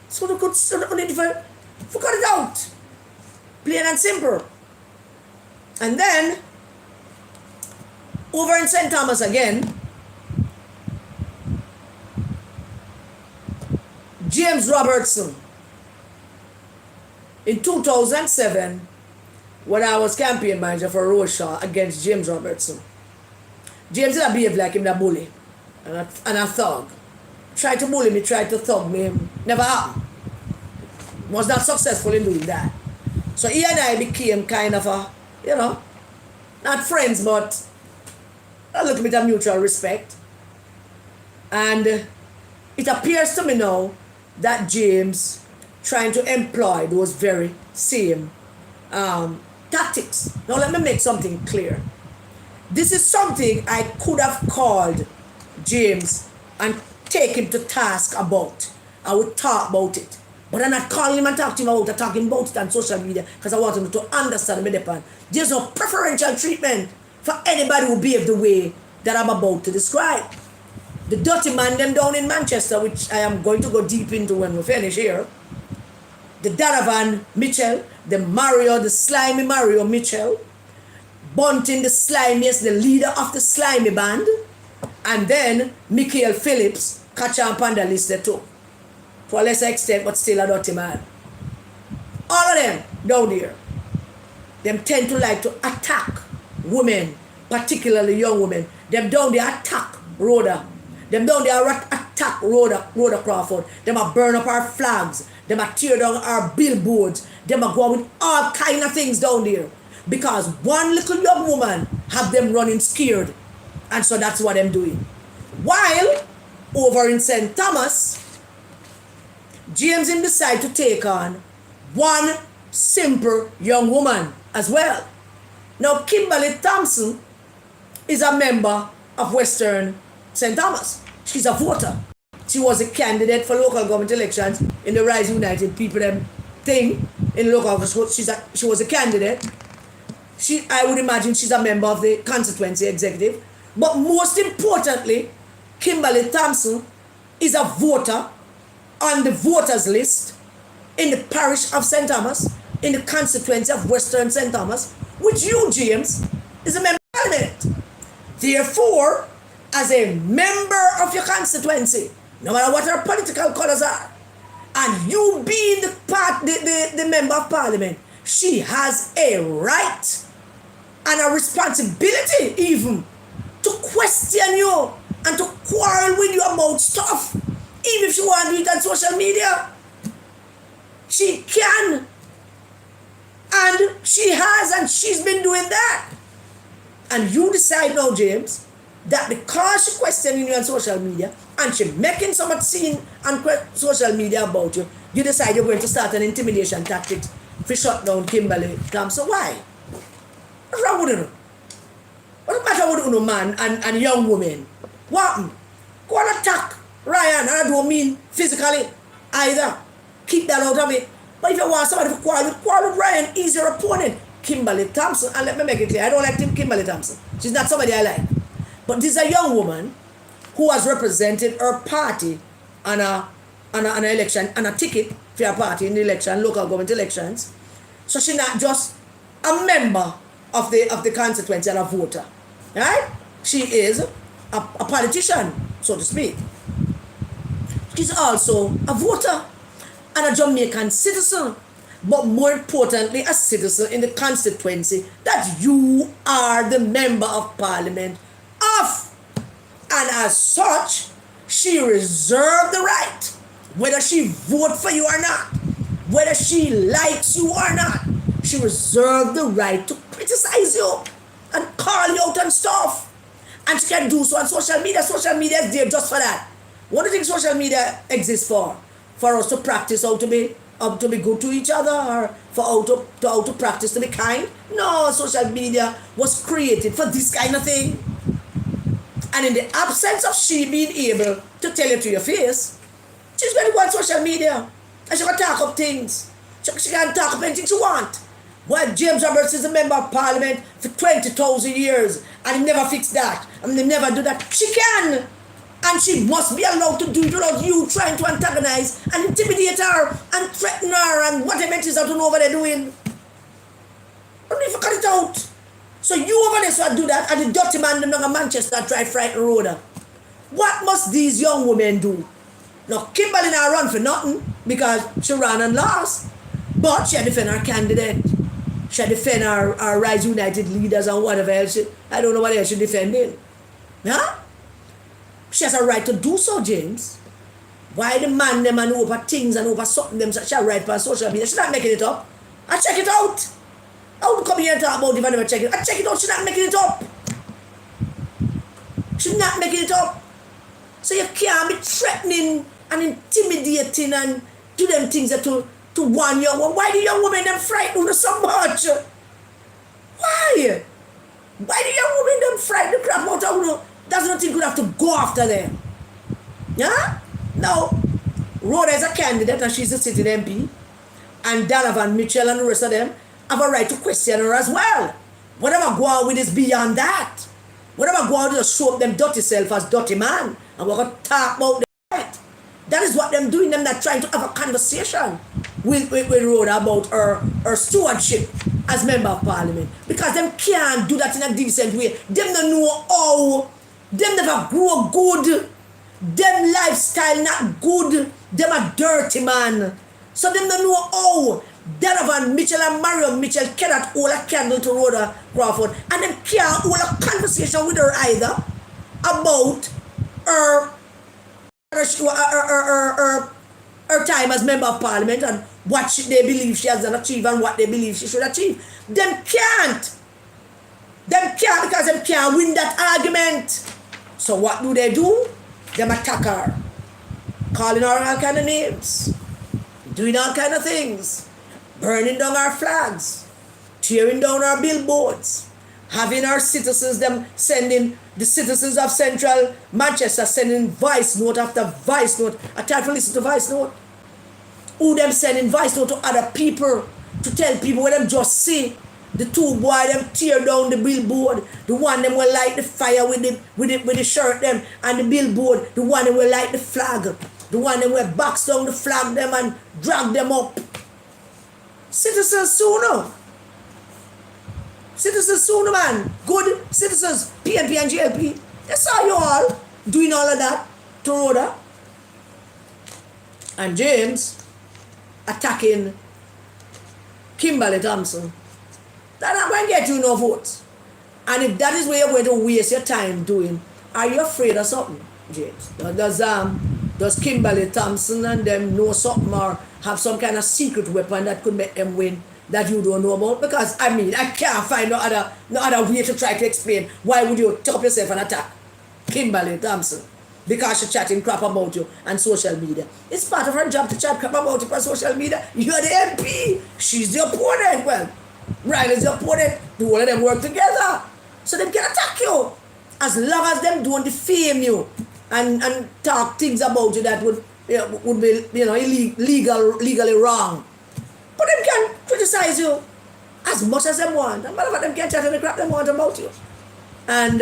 [SPEAKER 1] So they could forget it out. Plain and simple. And then over in St. Thomas again, James Robertson. In 2007, when I was campaign manager for Roshaw against James Robertson, James did behave like him a bully and a thug. Tried to bully me, tried to thug me, never happened. Was not successful in doing that. So he and I became kind of a, not friends, but a little bit of mutual respect. And it appears to me now that James trying to employ those very same tactics. Now let me make something clear. This is something I could have called James and take him to task about. I would talk about it. But I'm not calling him and talking about it. I'm talking about it on social media because I want him to understand me. There's no preferential treatment for anybody who behave the way that I'm about to describe. The Dutty man them down in Manchester, which I am going to go deep into when we finish here. The Donovan Mitchell, the slimy Mario Mitchell, Bunting the slimiest, the leader of the slimy band, and then Michael Phillips, catch on the list there too. To a lesser extent, but still a dirty man. All of them down there, them tend to like to attack women, particularly young women. Them down there attack Rhoda. Them down there attack Rhoda Crawford. Them a burn up our flags. Them a tear down our billboards. Them a go with all kind of things down there. Because one little young woman have them running scared. And so that's what them doing. While over in St. Thomas, James decide to take on one simple young woman as well. Now Kimberly Thompson is a member of Western St. Thomas. She's a voter. She was a candidate for local government elections in the Rise United People them thing in local office. She was a candidate. I would imagine she's a member of the Consequential executive. But most importantly, Kimberly Thompson is a voter on the voters list in the parish of St. Thomas, in the constituency of Western St. Thomas, which you, James, is a member of parliament. Therefore, as a member of your constituency, no matter what our political colours are, and you being the member of parliament, she has a right and a responsibility even to question you and to quarrel with you about stuff. Even if she want to do it on social media, she can. And she has, and she's been doing that. And you decide now, James, that because she's questioning you on social media and she's making so much scene on social media about you, you decide you're going to start an intimidation tactic to shut down Kimberly Thompson. Why? What's wrong with you? What's the matter with you, man and young women? What? Go and attack Ryan, and I don't mean physically either. Keep that out of it. But if you want somebody to quarrel with Ryan, he's your opponent. Kimberly Thompson, and let me make it clear, I don't like Kimberly Thompson. She's not somebody I like. But this is a young woman who has represented her party on an election, on a ticket for her party in the election, local government elections. So she's not just a member of the constituency and a voter. Right? She is a politician, so to speak. She's also a voter and a Jamaican citizen, but more importantly, a citizen in the constituency that you are the member of parliament of. And as such, she reserved the right, whether she vote for you or not, whether she likes you or not, she reserved the right to criticize you and call you out and stuff. And she can do so on social media. Social media is there just for that. What do you think social media exists for? For us to practice how to be good to each other, or for how to practice to be kind? No, social media was created for this kind of thing. And in the absence of she being able to tell it to your face, she's going to go on social media and she's going to talk up things. She can talk up anything she wants. Well, James Roberts is a member of parliament for 20,000 years and he never fixed that and they never do that. She can. And she must be allowed to do it without you trying to antagonize and intimidate her and threaten her and whatever it is, I don't know what they're doing. Don't even cut it out. So you over there so do that, and the dirty man them down in Manchester try frighten road. What must these young women do? Now Kimberly not run for nothing because she ran and lost. But she defend her candidate. She defend our Rise United leaders and whatever else. I don't know what else she's defending. Huh? She has a right to do so, James. Why the man them and over things and over something them she have right on social media? She's not making it up. I check it out. I would come here and talk about it if I never check it. I check it out. She's not making it up. She's not making it up. So you can't be threatening and intimidating and do them things that to one young woman. Why the young women them frightened so much? Why? Why the young women them frightened the crap out of you? That's nothing good have to go after them. Yeah? Now, Rhoda is a candidate and she's a sitting MP. And Donovan, Mitchell and the rest of them have a right to question her as well. Whatever go on with is beyond that. Whatever go on with is show up them dirty self as dirty man. And we're going to talk about the right. That is what them doing. Them not trying to have a conversation with Rhoda about her stewardship as member of parliament. Because them can't do that in a decent way. Them don't know how. Them never grow good. Them lifestyle not good. Them a dirty man. So them don't know how. Donovan Mitchell and Marion Mitchell cannot hold a candle to Rhoda Crawford. And them can't hold a conversation with her either about her time as member of parliament and what they believe she has achieved and what they believe she should achieve. Them can't. Them can't because them can't win that argument. So what do? Them attack her. Calling her all kind of names. Doing all kind of things. Burning down our flags. Tearing down our billboards. having our citizens, them sending the citizens of Central Manchester sending voice note after voice note. I try to listen to voice note. Who them sending voice note to other people to tell people what them just see. The two boy them tear down the billboard. The one them will light the fire with the shirt them, and the billboard. The one them will light the flag. The one them will box down the flag them and drag them up. Citizens sooner. Citizens sooner, man. Good citizens. PNP and GLP. They saw you all doing all of that to Rhoda. And James attacking Kimberly Thompson. That not going to get you no votes. And if that is where you're going to waste your time doing, are you afraid of something, James? Does Kimberly Thompson and them know something or have some kind of secret weapon that could make them win that you don't know about? Because I mean, I can't find no other way to try to explain why would you top yourself and attack Kimberly Thompson because she's chatting crap about you on social media. It's part of her job to chat crap about you on social media. You're the MP. She's the opponent. Well, Riley's the opponent. The whole of them work together. So they can attack you. As long as them don't defame you and talk things about you that would be legally wrong. But them can criticize you as much as they want. And matter of fact, them can chat any crap they want about you. And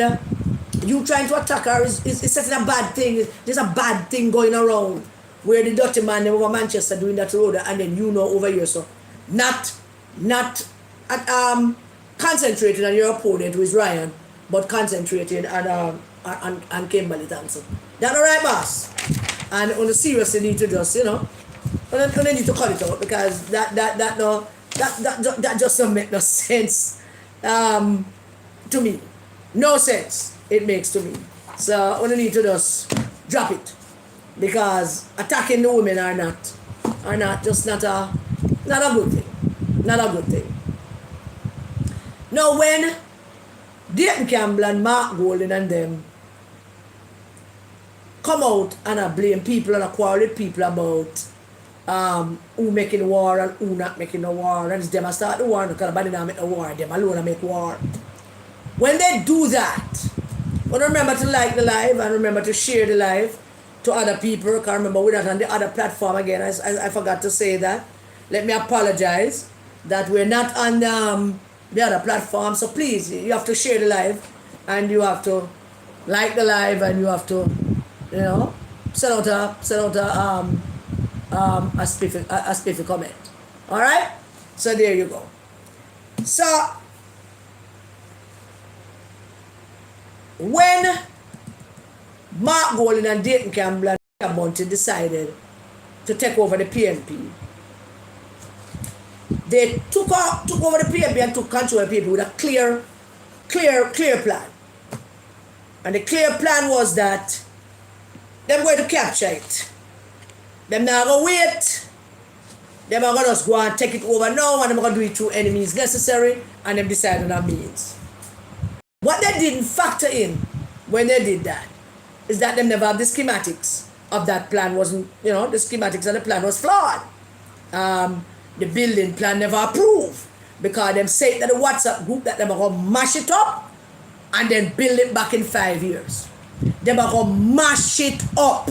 [SPEAKER 1] you trying to attack her is setting a bad thing. There's a bad thing going around where the Dutty man over Manchester doing that road, and then over here. So not concentrating on your opponent who is Ryan, but concentrating on Kimberly Thompson. That alright, boss? And on the seriously need to just, you need to cut it out because that just don't make no sense to me. No sense it makes to me. So we need to just drop it because attacking the women are not a good thing. Not a good thing. Now when Dayton Campbell and Mark Golden and them come out and blame people and quarrel with people about who making war and who not making no war, and it's them that start the war because nobody not make no war, them alone make war. When they do that, but remember to like the live and remember to share the live to other people. Can't remember we're not on the other platform again. I forgot to say that. Let me apologize that we're not on the other platform. So please, you have to share the live and you have to like the live and you have to, send out a spiffy comment. All right. So there you go. So when Mark Golden and Dayton Campbell and Bunting decided to take over the PNP, they took over the PNP and took control of the PNP with a clear plan. And the clear plan was that they're going to capture it. They're not going to wait. They're going to just go and take it over now, and they're going to do it through any means necessary, and they've decided on means. What they didn't factor in when they did that is that they never have the schematics of that plan. Wasn't, the schematics of the plan was flawed. The building plan never approved because them say that the WhatsApp group that they were going to mash it up and then build it back in 5 years. They were going to mash it up.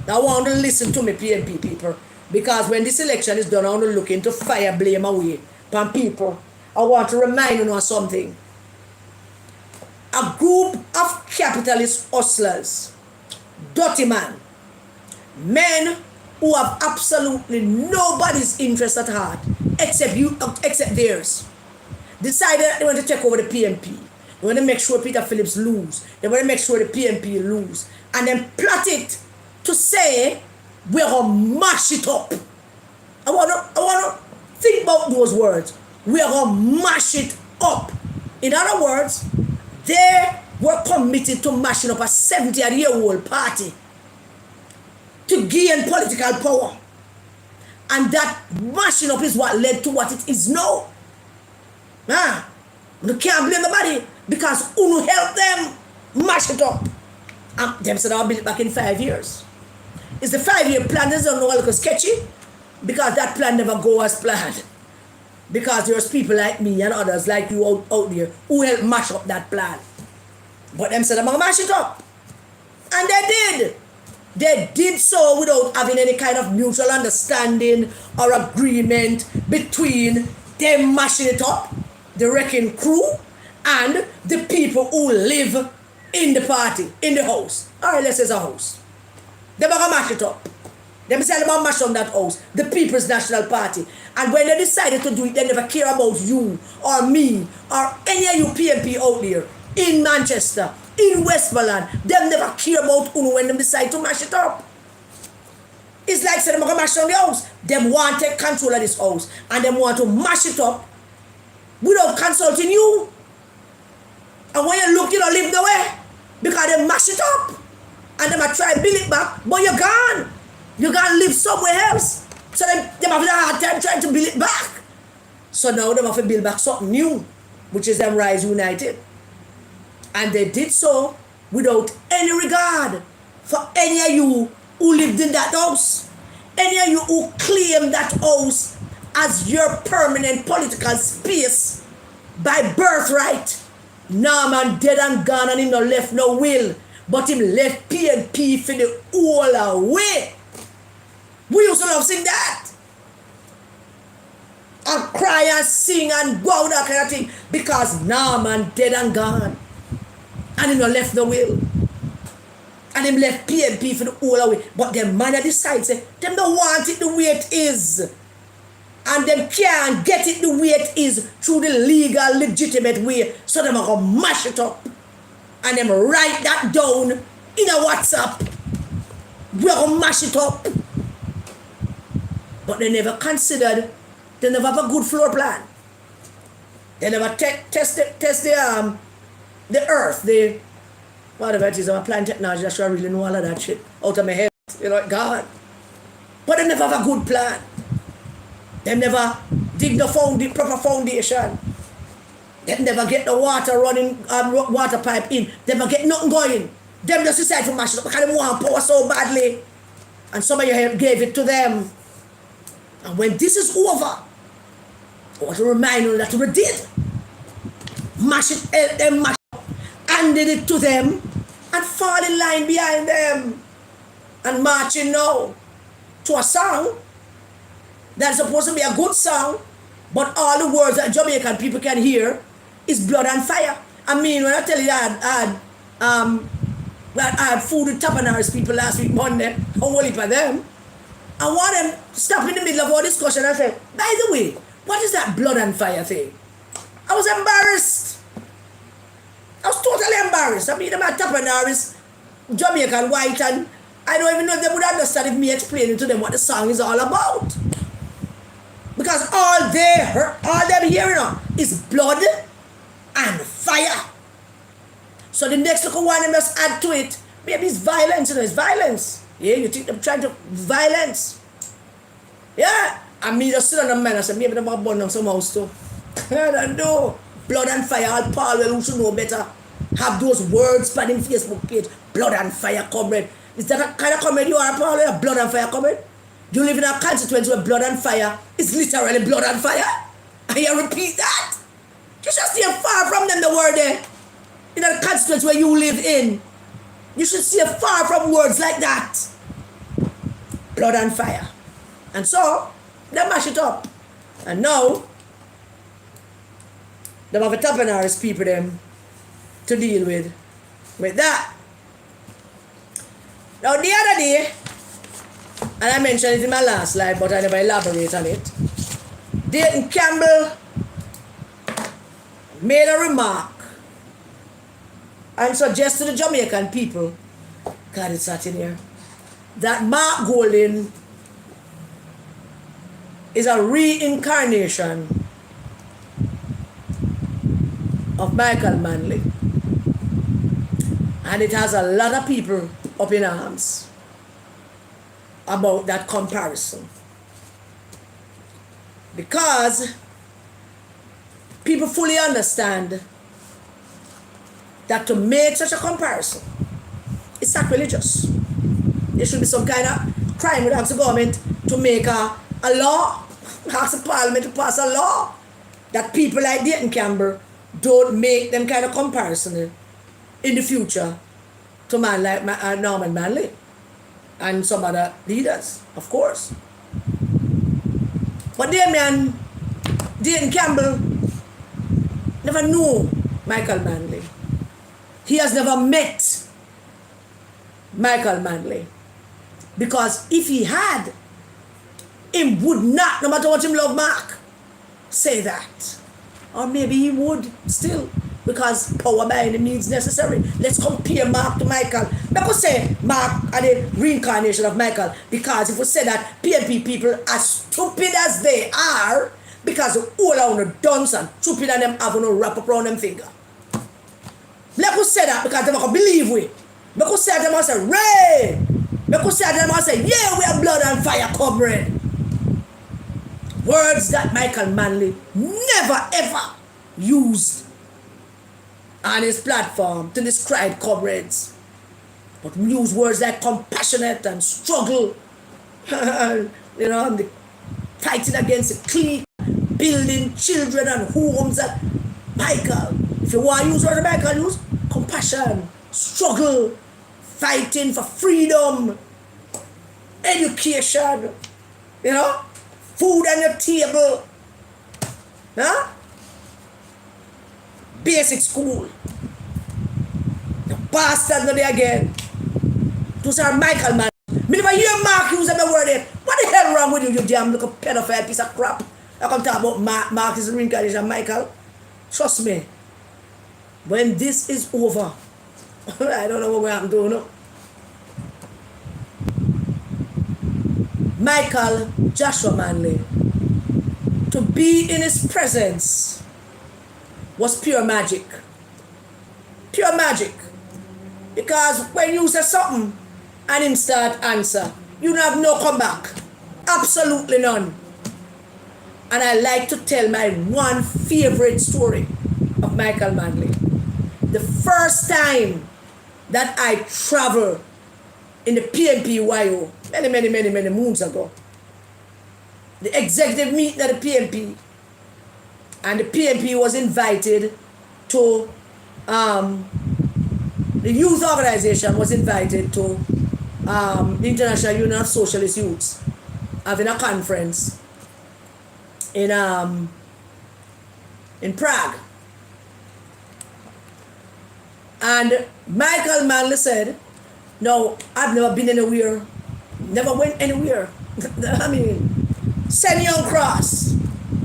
[SPEAKER 1] Now I want to listen to me, PNP people, because when this election is done, I want to look into fire blame away from people. I want to remind you of something. A group of capitalist hustlers, dirty men who have absolutely nobody's interest at heart except theirs, decided that they want to take over the PNP. They want to make sure Peter Phillips lose. They want to make sure the PNP lose. And then plot it to say, we're going to mash it up. I want to think about those words. We're going to mash it up. In other words, they were committed to mashing up a 70-year-old party to gain political power. And that mashing up is what led to what it is now. You can't blame nobody because Unu helped them mash it up. And them said I'll build it back in 5 years. Is the 5-year plan doesn't know a little sketchy? Because that plan never go as planned. because there's people like me and others like you out there who help mash up that plan. But them said I'm going to mash it up. And they did. They did so without having any kind of mutual understanding or agreement between them mashing it up, the wrecking crew, and the people who live in the party, in the house. Alright, let's say it's a house. They're going to mash it up. They said they're going to mash on that house, the People's National Party. And when they decided to do it, they never care about you or me or any of you PMP out there in Manchester, in Westmoreland. They never care about you when they decide to mash it up. It's like saying they're going to mash on the house. They want to take control of this house and they want to mash it up without consulting you. And when you look, you don't live the way because they mash it up and they might try to build it back, but you're gone. You're going to live somewhere else. So they have a hard time trying to build it back. So now they have to build back something new, which is them Rise United. And they did so without any regard for any of you who lived in that house. Any of you who claim that house as your permanent political space by birthright. Norman dead and gone and him no left no will. But him left PNP for the whole away. We used to love sing that. And cry and sing and wow, that kind of thing. Because Norman dead and gone. And him no left no will. And him left PNP for the whole away. But them man decide say, them don't want it the way it is. And them can't get it the way it is through the legal, legitimate way. So them are going to mash it up. And them write that down in a WhatsApp. We're going to mash it up. But they never considered, they never have a good floor plan. They never test the earth, the whatever it is, I'm applying technology, that's why I really know all of that shit out of my head, you know, God. But they never have a good plan. They never dig the proper foundation. They never get the water running, water pipe in. They never get nothing going. Them just decide to mash it up because they want power so badly. And some of you gave it to them. And when this is over, I want to remind you that we did. Mash it, help them mash it up, handed it to them, and fall in line behind them. And marching now to a song that's supposed to be a good song, but all the words that Jamaican people can hear is blood and fire. I mean, when I tell you that I had food with Tapanars people last week, Monday, how only for them. I want them to stop in the middle of our discussion and say, by the way, what is that blood and fire thing? I was embarrassed. I was totally embarrassed. I mean, them at Tapanars, Jamaican, white, and I don't even know if they would understand if me explaining to them what the song is all about. Because all them hearing is blood and fire. So the next little one they must add to it, maybe it's violence, you know, it's violence. Yeah, you think they're trying to violence. Yeah. And me just sit on the man and say, maybe they're going to burn down some house too. I don't know. Blood and fire, all Paul well, who should know better. Have those words on him Facebook page. Blood and fire comrade. Is that a kind of comrade you are, Paul? A blood and fire comrade? You live in a constituency where blood and fire is literally blood and fire? And you repeat that? You should stay far from them, the word there. In a constituency where you live in. You should stay far from words like that. Blood and fire. And so, they mash it up. And now, they have a Tapanars people them to deal with that. Now the other day, and I mentioned it in my last slide, but I never elaborate on it. Dayton Campbell made a remark and suggested to the Jamaican people, God, it's hot in here, that Mark Golding is a reincarnation of Michael Manley. And it has a lot of people up in arms about that comparison. Because people fully understand that to make such a comparison is sacrilegious. There should be some kind of crime with the government to make a law, ask the parliament to pass a law that people like Dayton Campbell don't make them kind of comparison in the future to man like Norman Manley and some other leaders, of course. But Dayton Campbell never knew Michael Manley. He has never met Michael Manley. Because if he had, he would not, no matter what him love Mark, say that. Or maybe he would still, because power by any means necessary. Let's compare Mark to Michael. We could say Mark are the reincarnation of Michael, because if we say that PNP people, as stupid as they are, because all of them dunce and stupid and them have no wrap up around them finger. We could say that because they don't believe we. We could say them and say, Ray! We could say them and say, yeah, we have blood and fire covering. Words that Michael Manley never ever used on his platform to describe comrades, but use words like compassionate and struggle, and the fighting against the clique, building children and homes. And Michael, if you want to use words Michael use, compassion, struggle, fighting for freedom, education, food on your table, basic school. The bastard not there again. Those are Michael man. Me never hear Mark use the word there. What the hell wrong with you, you damn little pedophile piece of crap? I come talk about Mark is the reincarnation of Michael. Trust me. When this is over, I don't know what we're going to do, no? Michael Joshua Manley, to be in his presence was pure magic. Pure magic. Because when you say something and him start answer, you don't have no comeback. Absolutely none. And I like to tell my one favorite story of Michael Manley. The first time that I traveled in the PNP many moons ago. The executive meeting at the PNP, and the PNP was invited to, the youth organization was invited to the International Union of Socialist Youths having a conference in Prague. And Michael Manley said, no, I've never been anywhere, never went anywhere. I mean, send young cross.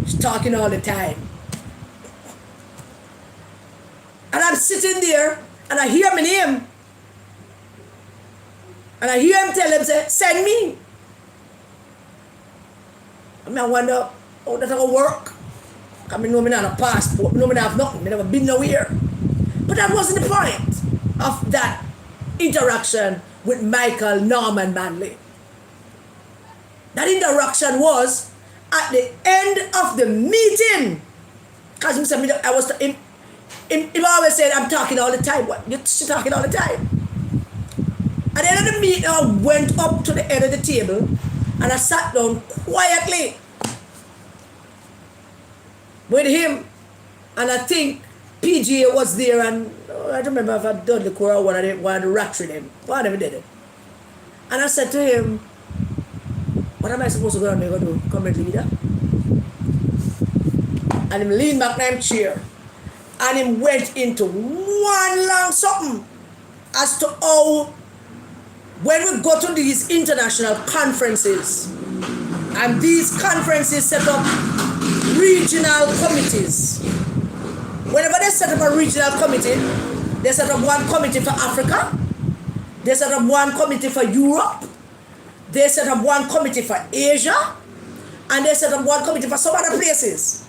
[SPEAKER 1] He's talking all the time. And I'm sitting there and I hear my name. And I hear him tell him, say, send me. I mean, I wonder how that's going to work. I mean, no, I don't have a passport. No, I don't have nothing. I never been nowhere. But that wasn't the point of that interaction with Michael Norman Manley. That interaction was at the end of the meeting. Because I was, he always said, I'm talking all the time. What? You're talking all the time. At the end of the meeting, I went up to the end of the table and I sat down quietly with him. And I think PGA was there, and I don't remember if I done the core or one of the rats with him. Whatever did it. And I said to him, what am I supposed to go and do? Comrade leader? And him leaned back in his chair. And him went into one long something as to how when we go to these international conferences, and these conferences set up regional committees. Whenever they set up a regional committee, they set up one committee for Africa, they set up one committee for Europe, they set up one committee for Asia, and they set up one committee for some other places.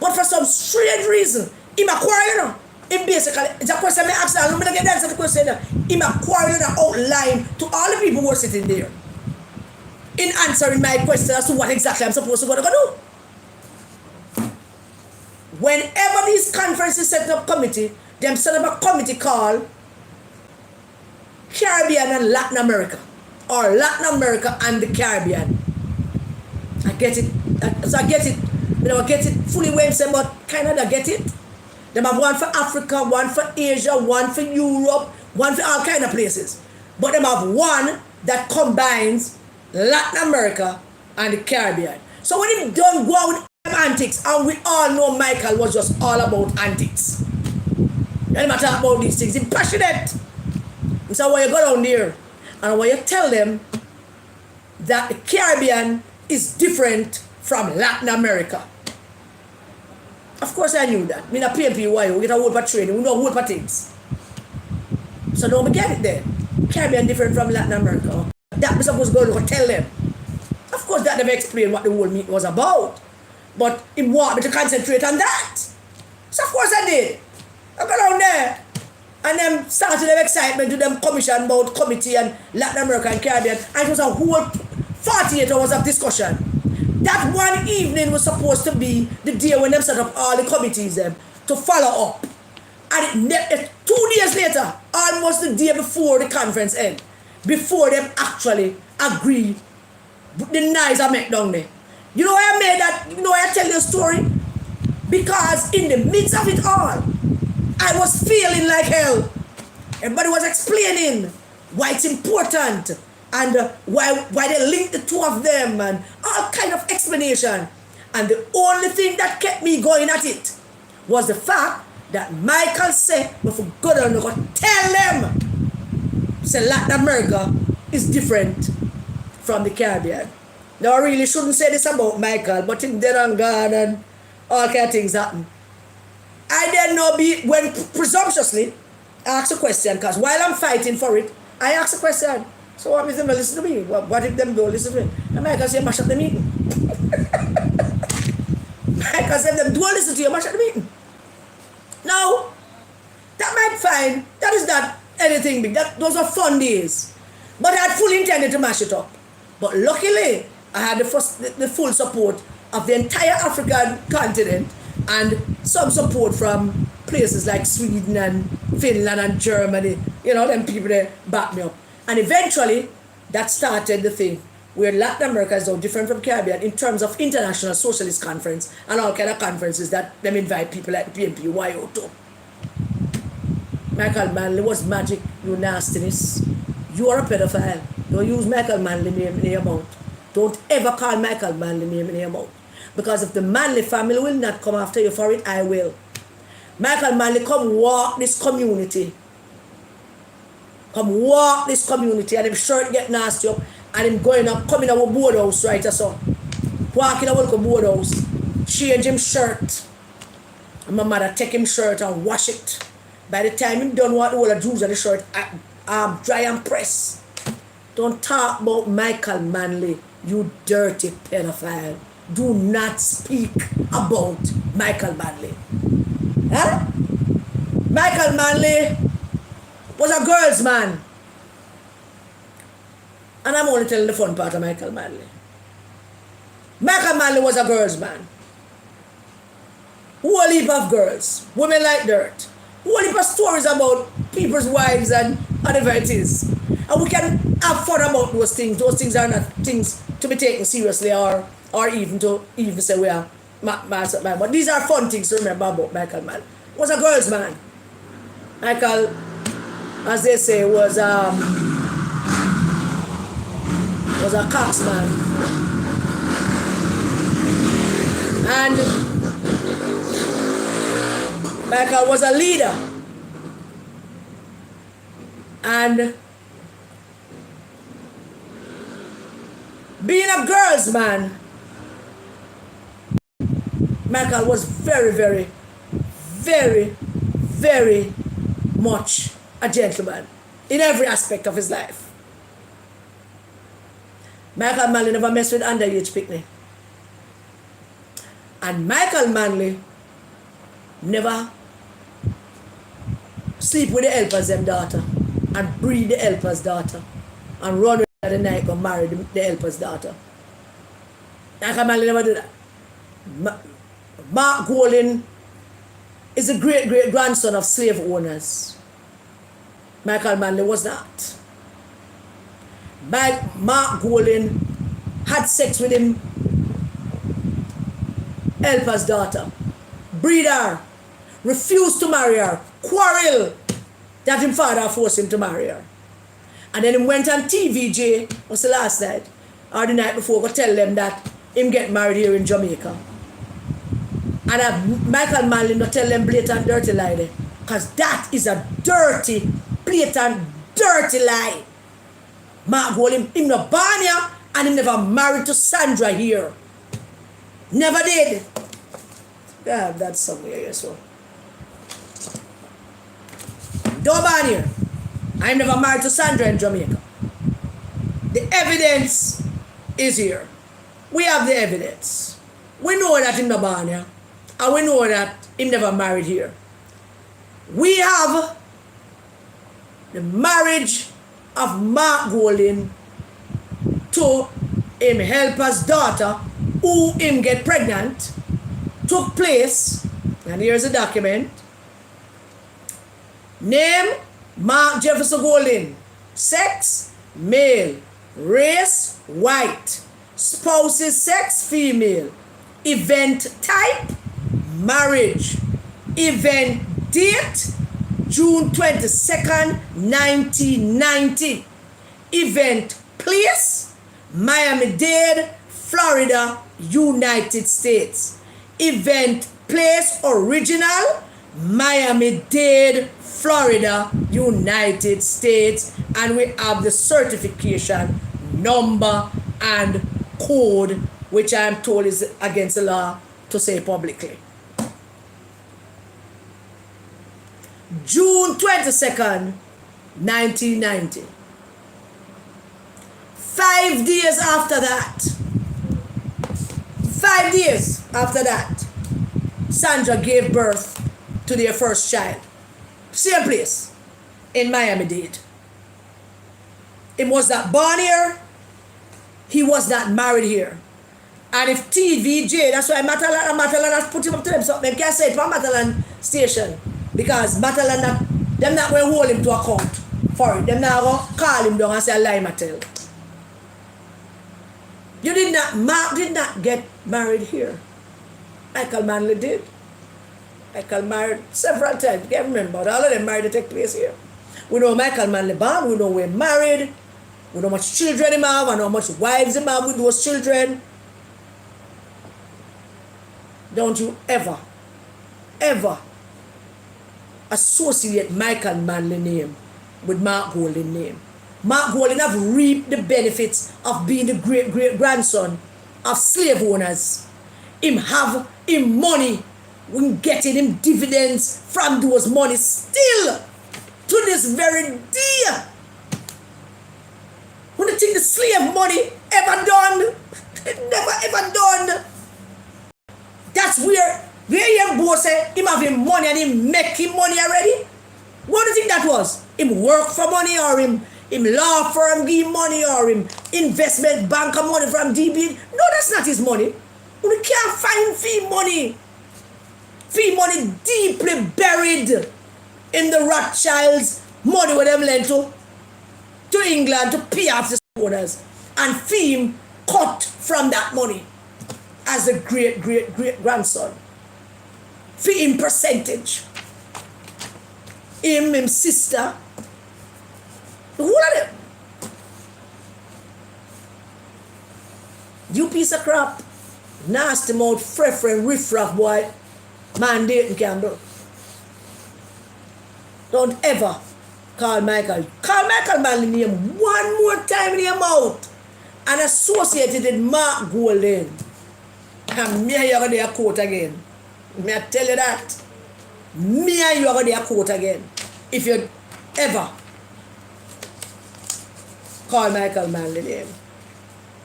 [SPEAKER 1] But for some strange reason, him a quarrel, him basically, it's a question I asked, I'm going to get the answer to the question, him a quarrel and outline to all the people who are sitting there in answering my question as to what exactly I'm supposed to go to do. Whenever these conferences set up committee, them set up a committee called Caribbean and Latin America, or Latin America and the Caribbean. I get it. So I get it They don't get it fully where himself, but Canada get it. They have one for Africa, one for Asia, one for Europe, one for all kind of places. But they have one that combines Latin America and the Caribbean. So when he don't go out with antics, and we all know Michael was just all about antics. And him talk about these things, he's passionate. So when you go down there and when you tell them that the Caribbean is different from Latin America. Of course I knew that. Me not PMP why we get a whole for training, we know a whole for things. So don't get it there. Caribbean different from Latin America. That was supposed to go and tell them. Of course that never explained what the whole meeting was about. But he wanted me to concentrate on that. So of course I did. I got down there and them started their excitement to them commission about committee and Latin America and Caribbean, and it was a whole 48 hours of discussion. That one evening was supposed to be the day when them set up all the committees to follow up. And 2 days later, almost the day before the conference end, before them actually agree, the nice I met down there. You know why I made that? You know why I tell you a story? Because in the midst of it all, I was feeling like hell. Everybody was explaining why it's important and why they linked the two of them and all kind of explanation. And the only thing that kept me going at it was the fact that Michael said, "We for God and go tell them, say Latin America is different from the Caribbean." Now I really shouldn't say this about Michael, but him dead and gone and all kind of things happen. I then know when presumptuously ask a question, because while I'm fighting for it, I ask a question. So what if them don't listen to me? What if them don't listen to me? And Michael say, mash up the meeting. Michael said, them don't listen to you, mash up the meeting. Now, that might find, that is not anything big. Those are fun days. But I had fully intended to mash it up. But luckily, I had the full support of the entire African continent and some support from places like Sweden and Finland and Germany. You know, them people there back me up. And eventually, that started the thing where Latin America is so different from Caribbean in terms of international socialist conference and all kind of conferences that them invite people like the PNP, YO to. Michael Manley was magic, you nastiness. You are a pedophile. Don't use Michael Manley name in your mouth. Don't ever call Michael Manley name in your mouth. Because if the Manley family will not come after you for it, I will. Michael Manley, come walk this community. Come walk this community and him shirt get nasty up and him going up, coming our board house right so. Walking our board house, change him shirt. And my mother take him shirt and wash it. By the time him done what all the Jews on the shirt, dry and press. Don't talk about Michael Manley, you dirty pedophile. Do not speak about Michael Manley. Huh? Michael Manley was a girl's man. And I'm only telling the fun part of Michael Manley. Michael Manley was a girl's man. Whole heap of girls. Women like dirt. Whole heap of stories about people's wives and whatever it is. And we can have fun about those things. Those things are not things to be taken seriously or even to say we are mad. But these are fun things to remember about Michael Manley. He was a girl's man. Michael, as they say, was a cox man. And Michael was a leader. And being a girl's man, Michael was very, very, very, very much a gentleman in every aspect of his life. Michael Manley never messed with underage picnic. And Michael Manley never sleep with the helper's them daughter and breed the helper's daughter and run with her the night and marry the helper's daughter. Michael Manley never do that. Mark Golding is a great-great-grandson of slave owners. Michael Manley was not. Mark Golding had sex with him helper's daughter, breed her, refuse to marry her, quarrel that him father forced him to marry her. And then he went on TVJ, was the last night, or the night before, go tell them that him get married here in Jamaica. And Michael Manley not tell them blatant dirty lie there. Because that is a dirty, blatant, dirty lie. Mark Gold, him not born here, and him never married to Sandra here. Never did. Yeah, that's somewhere here, so. Don't born here. I'm never married to Sandra in Jamaica. The evidence is here. We have the evidence. We know that him not born here. And we know that him never married here. We have the marriage of Mark Golding to him helper's daughter, who him get pregnant, took place, and here's a document. Name, Mark Jefferson Golding. Sex, male. Race, white. Spouses, sex, female. Event type, marriage. Event date, June 22nd, 1990. Event place, Miami-Dade, Florida, United States. Event place original, Miami-Dade, Florida, United States. And we have the certification number and code, which I am told is against the law to say publicly. June 22nd, 1990. 5 days after that, 5 days after that, Sandra gave birth to their first child. Same place, in Miami-Dade. He was not born here. He was not married here. And if TVJ, that's why Matalan has put him up to them, so they can't say it for Matalan station. Because Matalan, them not going to hold him to account for it. Them not going to call him down and say, lie, Mattel. Mark did not get married here. Michael Manley did. Michael married several times. You can't remember, but all of them married to take place here. We know Michael Manley born, we know we're married, we know how much children he have, and how much wives he have with those children. Don't you ever associate Michael Manley name with Mark Golding name. Mark Golding have reaped the benefits of being the great-great-grandson of slave owners. Him have him money, we getting him dividends from those money still to this very day. When you think the slave money ever done, it never ever done. That's where your boss say him have him money and him make him money already. What do you think that was? Him work for money, or him law firm give him money, or him investment banker money from DB? No, that's not his money. We can't find fee money. Fee money deeply buried in the Rothschilds' money where them lent to England to pay off the owners, and fee cut from that money as a great-great-great-grandson. Fee him percentage. Him sister. The whole of them. You piece of crap. Nasty mouth, friend, riff-raff boy. Man, Dayton, Campbell. Don't ever call Michael Manley name one more time in your mouth and associate it with Mark Golding. And me and you are going to quote again. May I tell you that? Me and you are going to quote again. If you ever call Michael Manley name.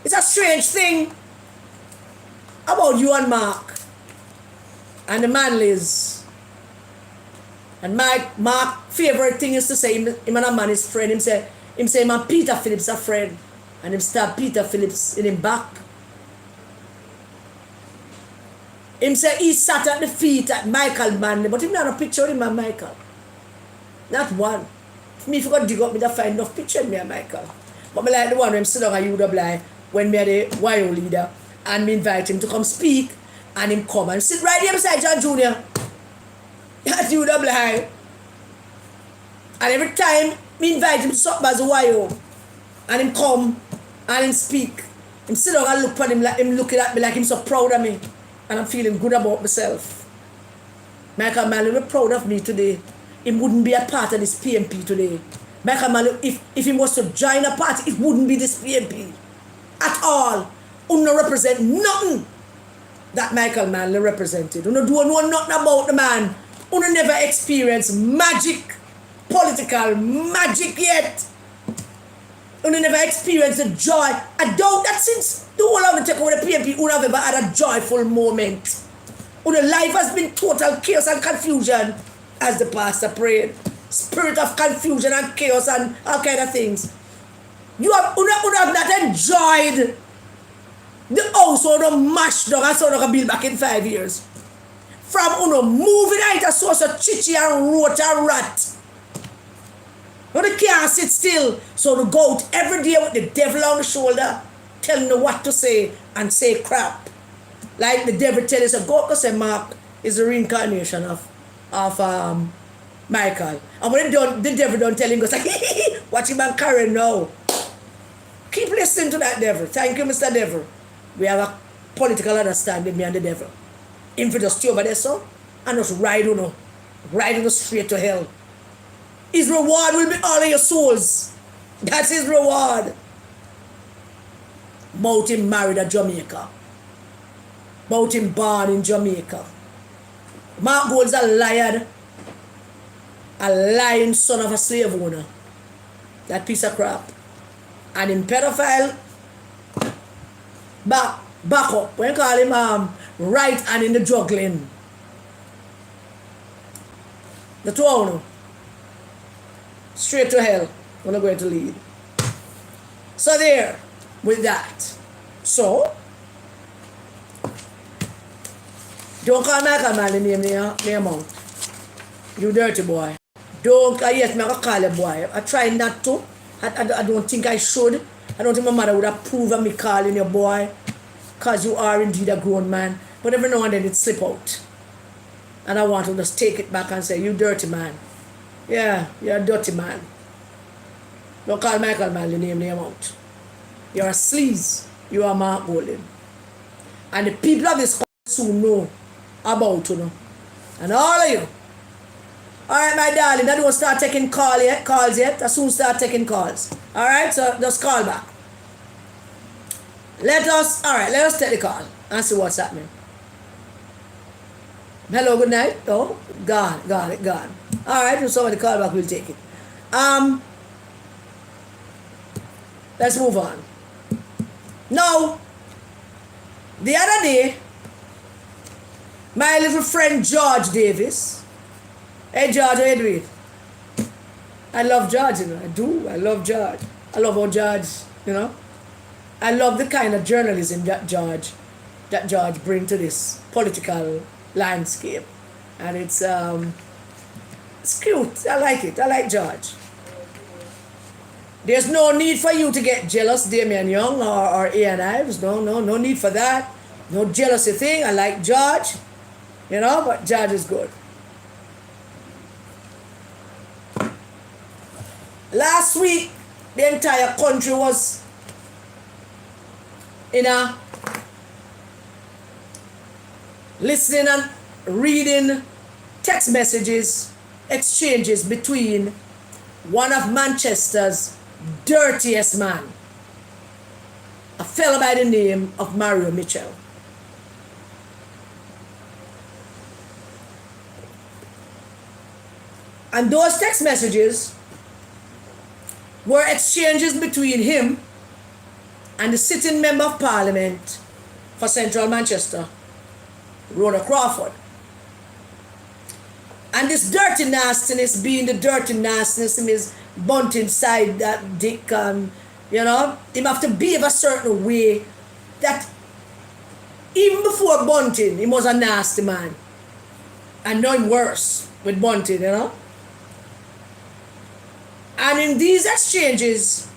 [SPEAKER 1] It's a strange thing about you and Mark and the Manleys. And Mark favorite thing is to say him and a man is friend. Him say man Peter Phillips a friend. And him stab Peter Phillips in him back. Him say he sat at the feet at Michael Manley, but him not a picture of him and Michael. Not one. Me if you go dig up me to find enough picture of me and Michael. But me like the one when him sit down at UWI when me are the YO leader and me invite him to come speak And him come and sit right there beside John Jr. That you double high. And every time me invite him to something as a YO, and him come and him speak, him sit down and look at him like him looking at me like him so proud of me. And I'm feeling good about myself. Michael Manley was proud of me today. He wouldn't be a part of this PMP today. Michael Manley, if he was to join a party, it wouldn't be this PMP. At all. Uno represent nothing that Michael Manley represented. Uno don't know nothing about the man. Uno never experienced magic, political magic yet. Uno never experienced the joy. I doubt that since the whole of the take over the PMP, Uno have ever had a joyful moment. Uno life has been total chaos and confusion, as the pastor prayed. Spirit of confusion and chaos and all kind of things. Uno have not enjoyed the house Uno mashed down and so Uno can build back in 5 years. From Uno moving out a source of chichi and roach and rat. Uno can't sit still. So Uno go out every day with the devil on the shoulder, telling you what to say and say crap. Like the devil tell us, go to say Mark is the reincarnation of Michael. And when the devil don't tell him, goes like, watch him and Karen now. Keep listening to that devil. Thank you, Mr. Devil. We have a political understanding, me and the devil. Him for just stay over there, so, and just ride on straight to hell. His reward will be all of your souls. That's his reward. About him married a Jamaica. About him born in Jamaica. Mark Gold's a liar. A lying son of a slave owner. That piece of crap. And him pedophile. Back up. When you call him right hand in the juggling. The two of them. Straight to hell. We're not going to lead. So there. With that. So. Don't call Michael Manley name near mouth. You dirty boy. Don't, yes, I'm call you boy. I try not to. I don't think I should. I don't think my mother would approve of me calling you boy. Because you are indeed a grown man. But every now and then it slip out. And I want to just take it back and say, you dirty man. Yeah, you're a dirty man. Don't call Michael Manley name near mouth. You're a sleaze. You are Mark Golden. And the people of this country soon know about you. And all of you. Alright, my darling, I don't start taking calls yet. I soon start taking calls. Alright, so just call back. Let us take the call and see what's happening. Hello, good night. Oh, gone. Alright, if somebody call back, we'll take it. Let's move on. Now, the other day, my little friend George Davis. Hey George, how you doing? I love George, you know. I do. I love George. I love how George, you know. I love the kind of journalism that George brings to this political landscape. And it's cute. I like it. I like George. There's no need for you to get jealous, Damian Young or Ian Ives. No need for that. No jealousy thing. I like George. You know, but George is good. Last week, the entire country was in a listening and reading text messages, exchanges between one of Manchester's dirtiest man, a fellow by the name of Mario Mitchell. And those text messages were exchanges between him and the sitting member of parliament for Central Manchester, Rhoda Crawford. And this dirty nastiness being the dirty nastiness in his Bunting side, that dick, you know, him have to behave a certain way that even before Bunting, he was a nasty man. And now him worse with Bunting, you know. And in these exchanges,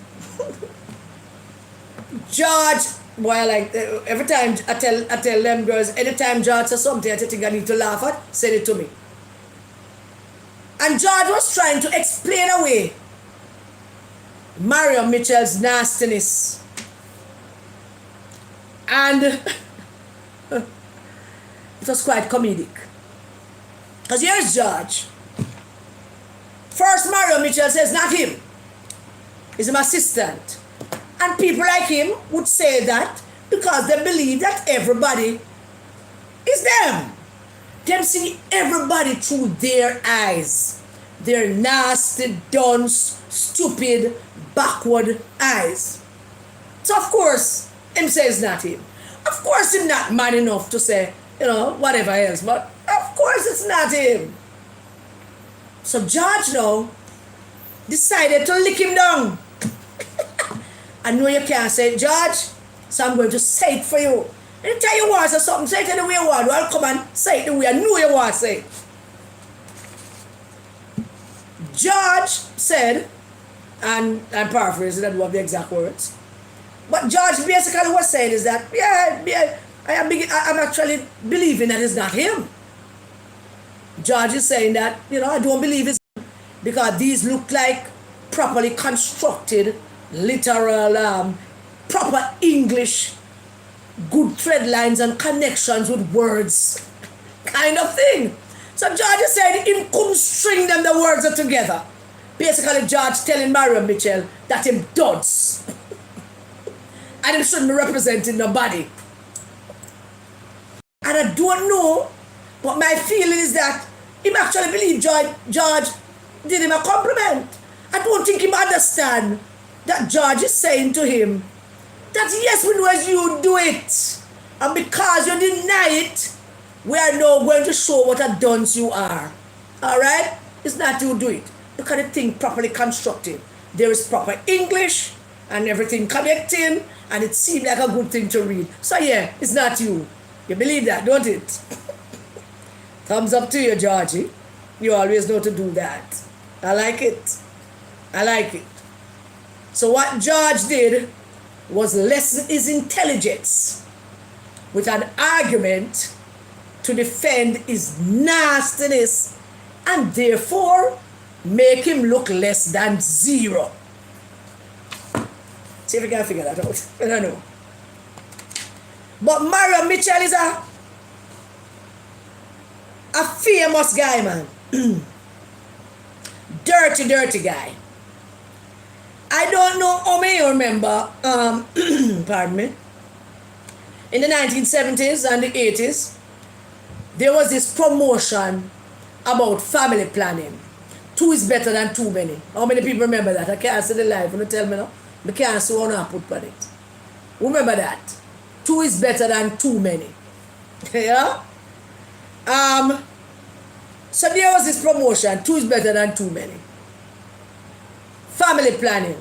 [SPEAKER 1] George Boy, like every time I tell them girls, anytime George says something I think I need to laugh at, send it to me. And George was trying to explain away Marion Mitchell's nastiness. And it was quite comedic. Because here's George. First, Marion Mitchell says, not him. He's my assistant. And people like him would say that because they believe that everybody is them. Them see everybody through their eyes. Their nasty, dunce, stupid, backward eyes. So of course, him says not him. Of course he's not man enough to say, whatever else. But of course it's not him. So George now decided to lick him down. I know you can't say it, George, so I'm going to say it for you. Anytime you want to say something, say it the way you want. Well, come and say it the way I know you want to say it. George said, and I'm paraphrasing, I don't have the exact words, but George basically was saying is that, I'm actually believing that it's not him. George is saying that, I don't believe it's him because these look like properly constructed, literal, proper English, good thread lines and connections with words kind of thing. So George said him couldn't string them the words together. Basically George telling Marion Mitchell that him duds. And him shouldn't be representing nobody. And I don't know, but my feeling is that him actually believe George did him a compliment. I don't think him understand that George is saying to him that yes, we know as you do it. And because you deny it, we are now going to show what a dunce you are. Alright? It's not you do it. Look at the thing properly constructed. There is proper English and everything connecting, and it seemed like a good thing to read. So yeah, it's not you. You believe that, don't it? Thumbs up to you, Georgie. You always know to do that. I like it. I like it. So what George did was lessen his intelligence with an argument to defend his nastiness and therefore make him look less than zero. See if you can figure that out. I don't know. But Marion Mitchell is a famous guy, man. Dirty guy. I don't know how many you remember, pardon me, in the 1970s and the 80s, there was this promotion about family planning. Two is better than too many. How many people remember that? I can't see the live. You tell me now. I can't see one I put on it. Remember that. Two is better than too many. Yeah? So there was this promotion. Two is better than too many. Family planning.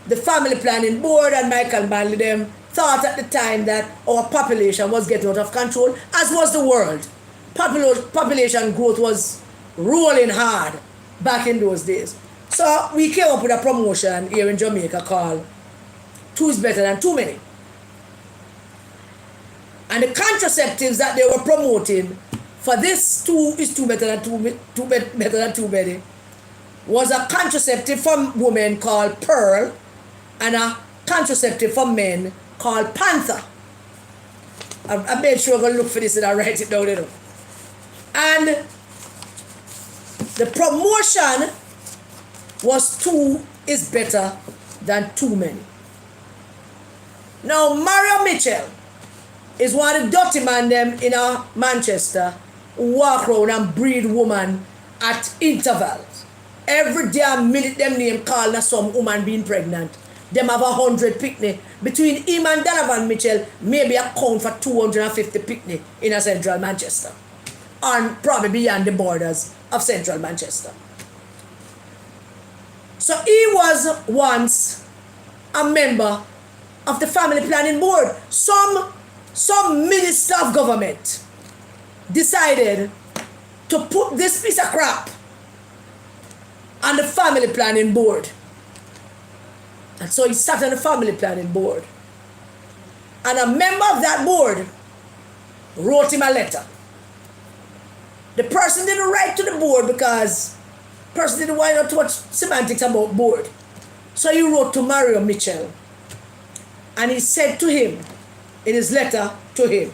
[SPEAKER 1] The family planning board and Michael Manley them thought at the time that our population was getting out of control, as was the world. Population growth was rolling hard back in those days. So we came up with a promotion here in Jamaica called Two is better than too many. And the contraceptives that they were promoting for this two is better than too many was a contraceptive for women called Pearl and a contraceptive for men called Panther. I made sure I'm going to look for this and I write it down. And the promotion was two is better than too many. Now, Marion Mitchell is one of the dirty man them in Manchester who walk around and breed woman at intervals. Every damn minute them name call na some woman being pregnant. Them have 100 picnic. Between him and Donovan Mitchell, maybe account for 250 picnic in a central Manchester. And probably beyond the borders of central Manchester. So he was once a member of the family planning board. Some minister of government decided to put this piece of crap on the family planning board. And so he sat on the family planning board. And a member of that board wrote him a letter. The person didn't write to the board because the person didn't want to know too much semantics about board. So he wrote to Mario Mitchell. And he said to him, in his letter to him,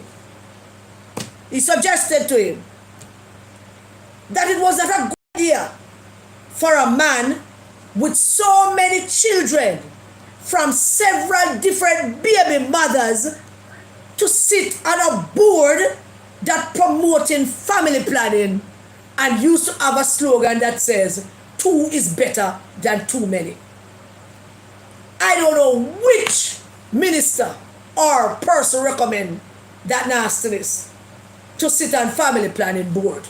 [SPEAKER 1] he suggested to him that it was not a good idea for a man with so many children from several different baby mothers to sit on a board that promoting family planning and used to have a slogan that says, 2 is better than too many. I don't know which minister or person recommend that nastiness to sit on family planning board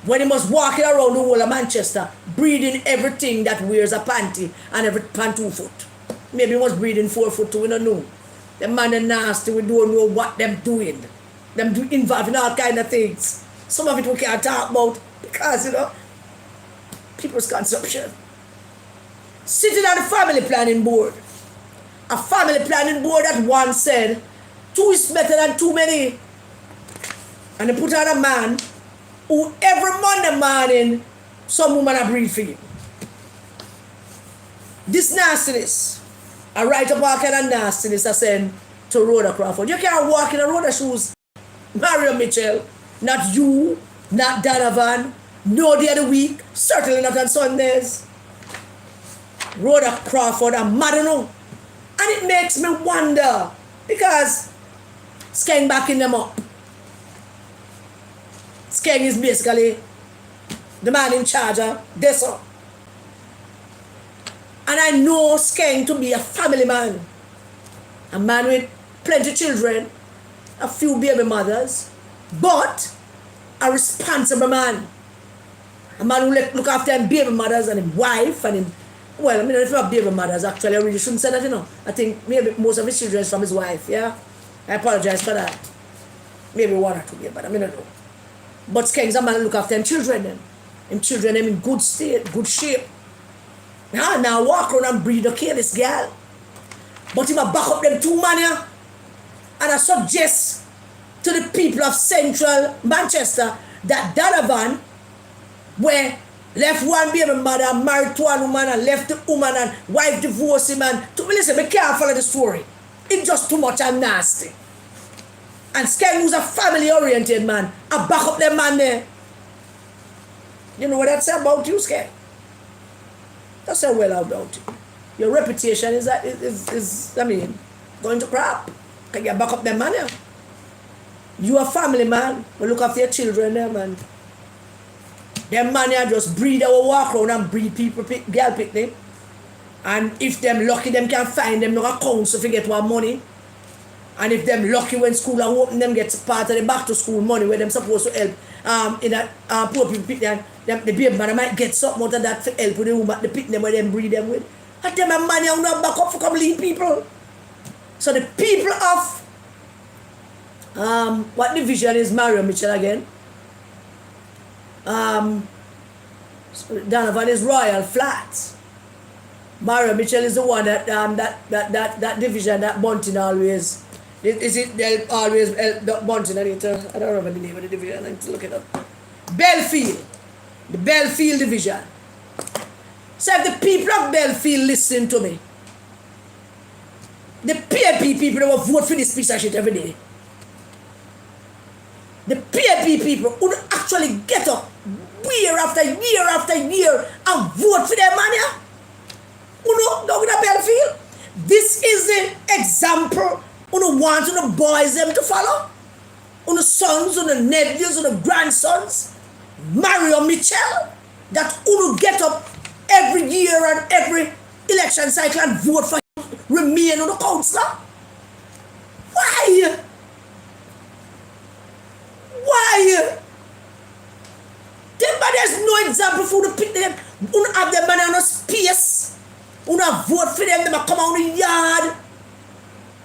[SPEAKER 1] when he must walking around the whole of Manchester breeding everything that wears a panty and every panty foot. Maybe he was breeding 4 foot too, we don't know. The man is nasty, we don't know what them doing. Them involved in all kind of things. Some of it we can't talk about because, you know, people's consumption. Sitting on the family planning board. A family planning board that once said 2 is better than too many. And they put on a man who every Monday morning some woman a breed for him. This nastiness, I write up all kind of nastiness I send to Rhoda Crawford. You can't walk in a Rhoda shoes. Mario Mitchell, not you, not Donovan, no day of the week, certainly not on Sundays. Rhoda Crawford, I'm mad enough. And it makes me wonder, because Skeng backing them up. Skeng is basically the man in charge of this. And I know Skeng to be a family man. A man with plenty of children, a few baby mothers, but a responsible man. A man who look after his baby mothers and his wife and him. Well, I mean, if you have baby mothers, actually, I really shouldn't say that, you know. I think maybe most of his children is from his wife, yeah? I apologize for that. Maybe 1 or 2, yeah, but I mean, I don't know. But Skeng's a man who look after him children, then. Him children, them in good state, good shape. Now walk around and breed a careless girl. But him a back up them 2 man, yeah? And I suggest to the people of central Manchester that Donovan, where left one baby mother, married to one woman, and left the woman, and wife divorced him, and listen, we can't follow the story. It's just too much and nasty. And Skeng, who's a family-oriented man, I back up them man there. You know what that say about you, Skeng? That's say well about you. Your reputation is I mean, going to crap. Can you back up them man there? You a family man, we look after your children there, man. Them man here just breed our walk around and breed people, girl picnic. And if them lucky, them can find them no accounts to get one money. And if them lucky when school are open, them get part of the back to school money where them supposed to help in that poor people picnic. The baby man might get something out of that to help with the woman, the picnic where them breed them with. And them a man here not back up for come lead people. So the people of what division is Mario Mitchell again? Donovan is Royal Flats. Mario Mitchell is the one that division that Bunting always is it they'll always Bunting. I don't remember the name of the division. I need to look it up. Belfield, the Belfield division. So if the people of Belfield listen to me, the PAP people will vote for this piece of shit every day. The PAP people who actually get up year after year after year and vote for their money. You know, down in the Belfield. This is the example you want the boys them to follow. The sons, the nephews, the grandsons. Mario Mitchell, that you get up every year and every election cycle and vote for him, remain on the council. Why? Why? There's no example for the people. You have them money on a space. You vote for them. They come out in the yard.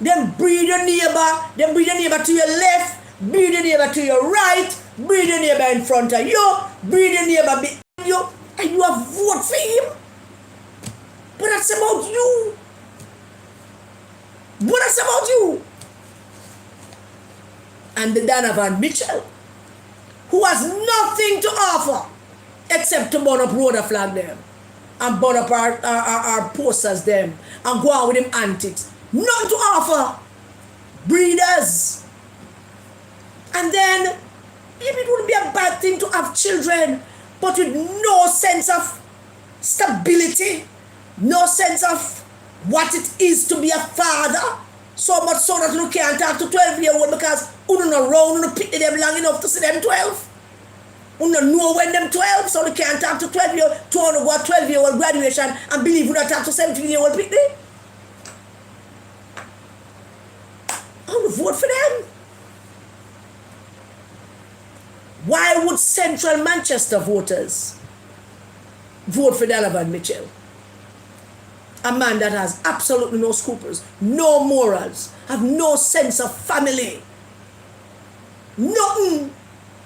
[SPEAKER 1] Then breed your neighbor. Then breed your neighbor to your left. Breed your neighbor to your right. Breed your neighbor in front of you. Breed your neighbor behind you. And you have vote for him. But that's about you. But that's about you. and the Donovan Mitchell, who has nothing to offer except to burn up road flag them and burn up our posters them and go on with them antics. Nothing to offer. Breeders. And then maybe it wouldn't be a bad thing to have children, but with no sense of stability, no sense of what it is to be a father. So much so that you can't talk to 12-year-old because you don't know around, you don't pick them long enough to see them 12. You don't know when them 12, so you can't talk to 12-year-old, to go 12-year-old graduation and believe you don't talk to 17-year-old pick them. I want to vote for them. Why would Central Manchester voters vote for Donovan Mitchell? A man that has absolutely no scruples, no morals, have no sense of family. Nothing.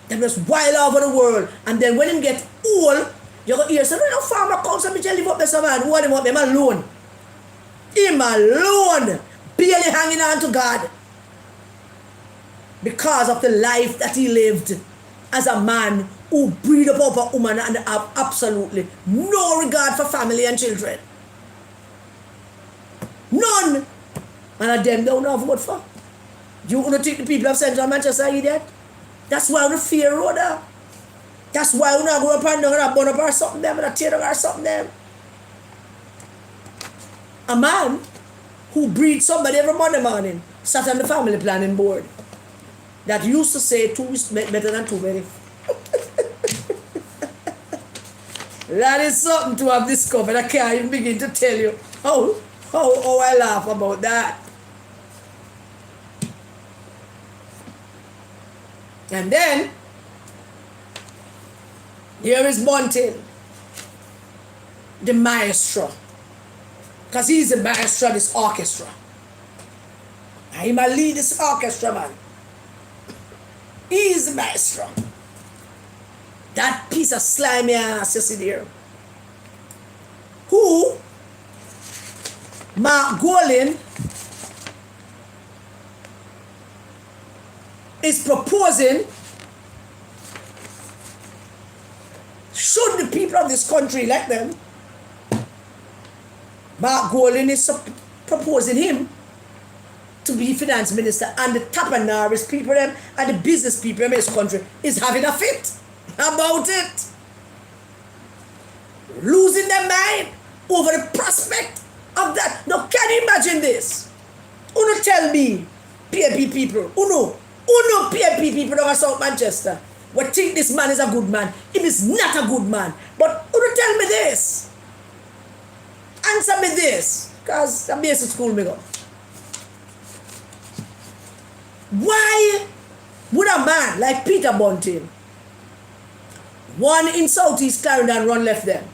[SPEAKER 1] They just wild over the world. And then when him get old, you go hear say, no farmer comes and Mitchell live up there some man, want him up, him alone. Him alone. Barely hanging on to God. Because of the life that he lived as a man who breed up over a woman and have absolutely no regard for family and children. None. And them don't know vote for. You want to take the people of Central Manchester idiot? That's why we fear road. That's why we not go up and down and burn up or something them and tear down or something them. A man who breeds somebody every Monday morning sat on the family planning board that used to say 2 is better than 2 many. That is something to have discovered. I can't even begin to tell you how I laugh about that. And then here is Bunting, the maestro, because he's the maestro of this orchestra. And he might lead this orchestra, man. He's the maestro. That piece of slimy ass you see there. Who Mark Golin is proposing, should the people of this country elect them, Mark Golin is proposing him to be finance minister, and the Tapanarist people them and the business people in this country is having a fit about it. Losing their mind over the prospect of that. Now, can you imagine this? Uno tell me, PNP people, Uno PNP people over South Manchester, we think this man is a good man. He is not a good man. But Uno tell me this. Answer me this. Because I'm basic school me go. Why would a man like Peter Bunting, one in Southeast Clarendon, run left them?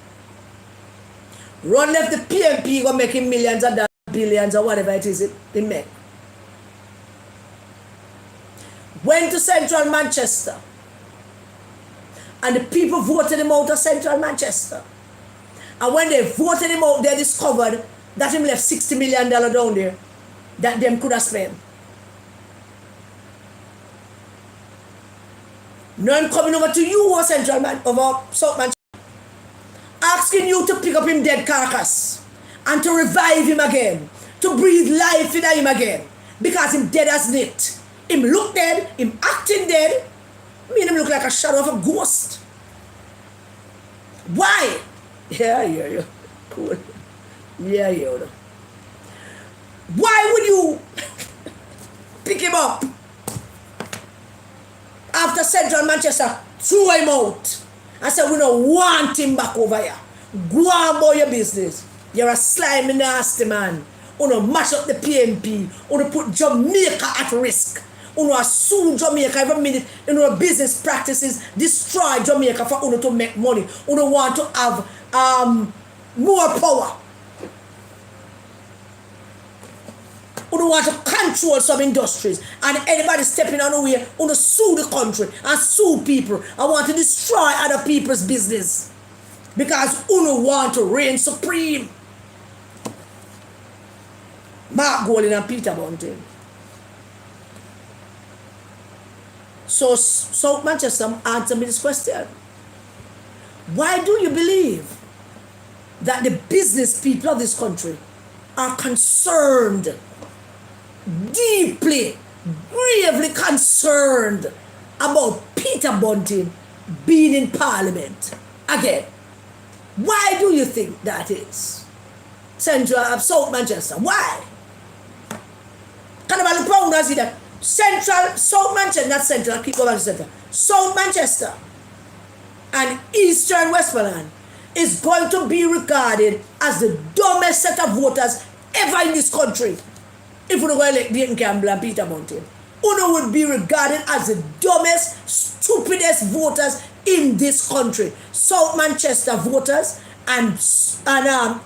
[SPEAKER 1] Run left the PMP, go make him millions of dollars, billions or whatever it is they make. Went to Central Manchester. And the people voted him out of Central Manchester. And when they voted him out, they discovered that him left $60 million down there that them could have spent. Now I'm coming over to you, over South Manchester, asking you to pick up him dead carcass and to revive him again, to breathe life in him again, because him dead as knit. Him look dead, him acting dead. I mean, him look like a shadow of a ghost. Why? Yeah, I hear you. Cool. Yeah, I hear you. Why would you pick him up after Central Manchester threw him out and said, we don't want him back over here? Go on about your business. You're a slimy, nasty man. You know, mash up the PNP. You know, put Jamaica at risk. You know, sue Jamaica every minute. You know, business practices destroy Jamaica for you to make money. You don't want to have more power. You don't want to control some industries. And anybody stepping on the way, you know, sue the country and sue people and want to destroy other people's business. Because you don't want to reign supreme. Mark Golin and Peter Bunting. So South Manchester, answer me this question. Why do you believe that the business people of this country are concerned, deeply, gravely concerned about Peter Bunting being in Parliament again? Why do you think that is? Central of South Manchester. Why? Cannibal Pound has that Central, South Manchester, not Central, I keep going back to Central. South Manchester and Eastern Westmoreland is going to be regarded as the dumbest set of voters ever in this country. If we don't go elect Dayton, Campbell and Peter Bunting, Uno would be regarded as the dumbest, stupidest voters in this country. South Manchester voters and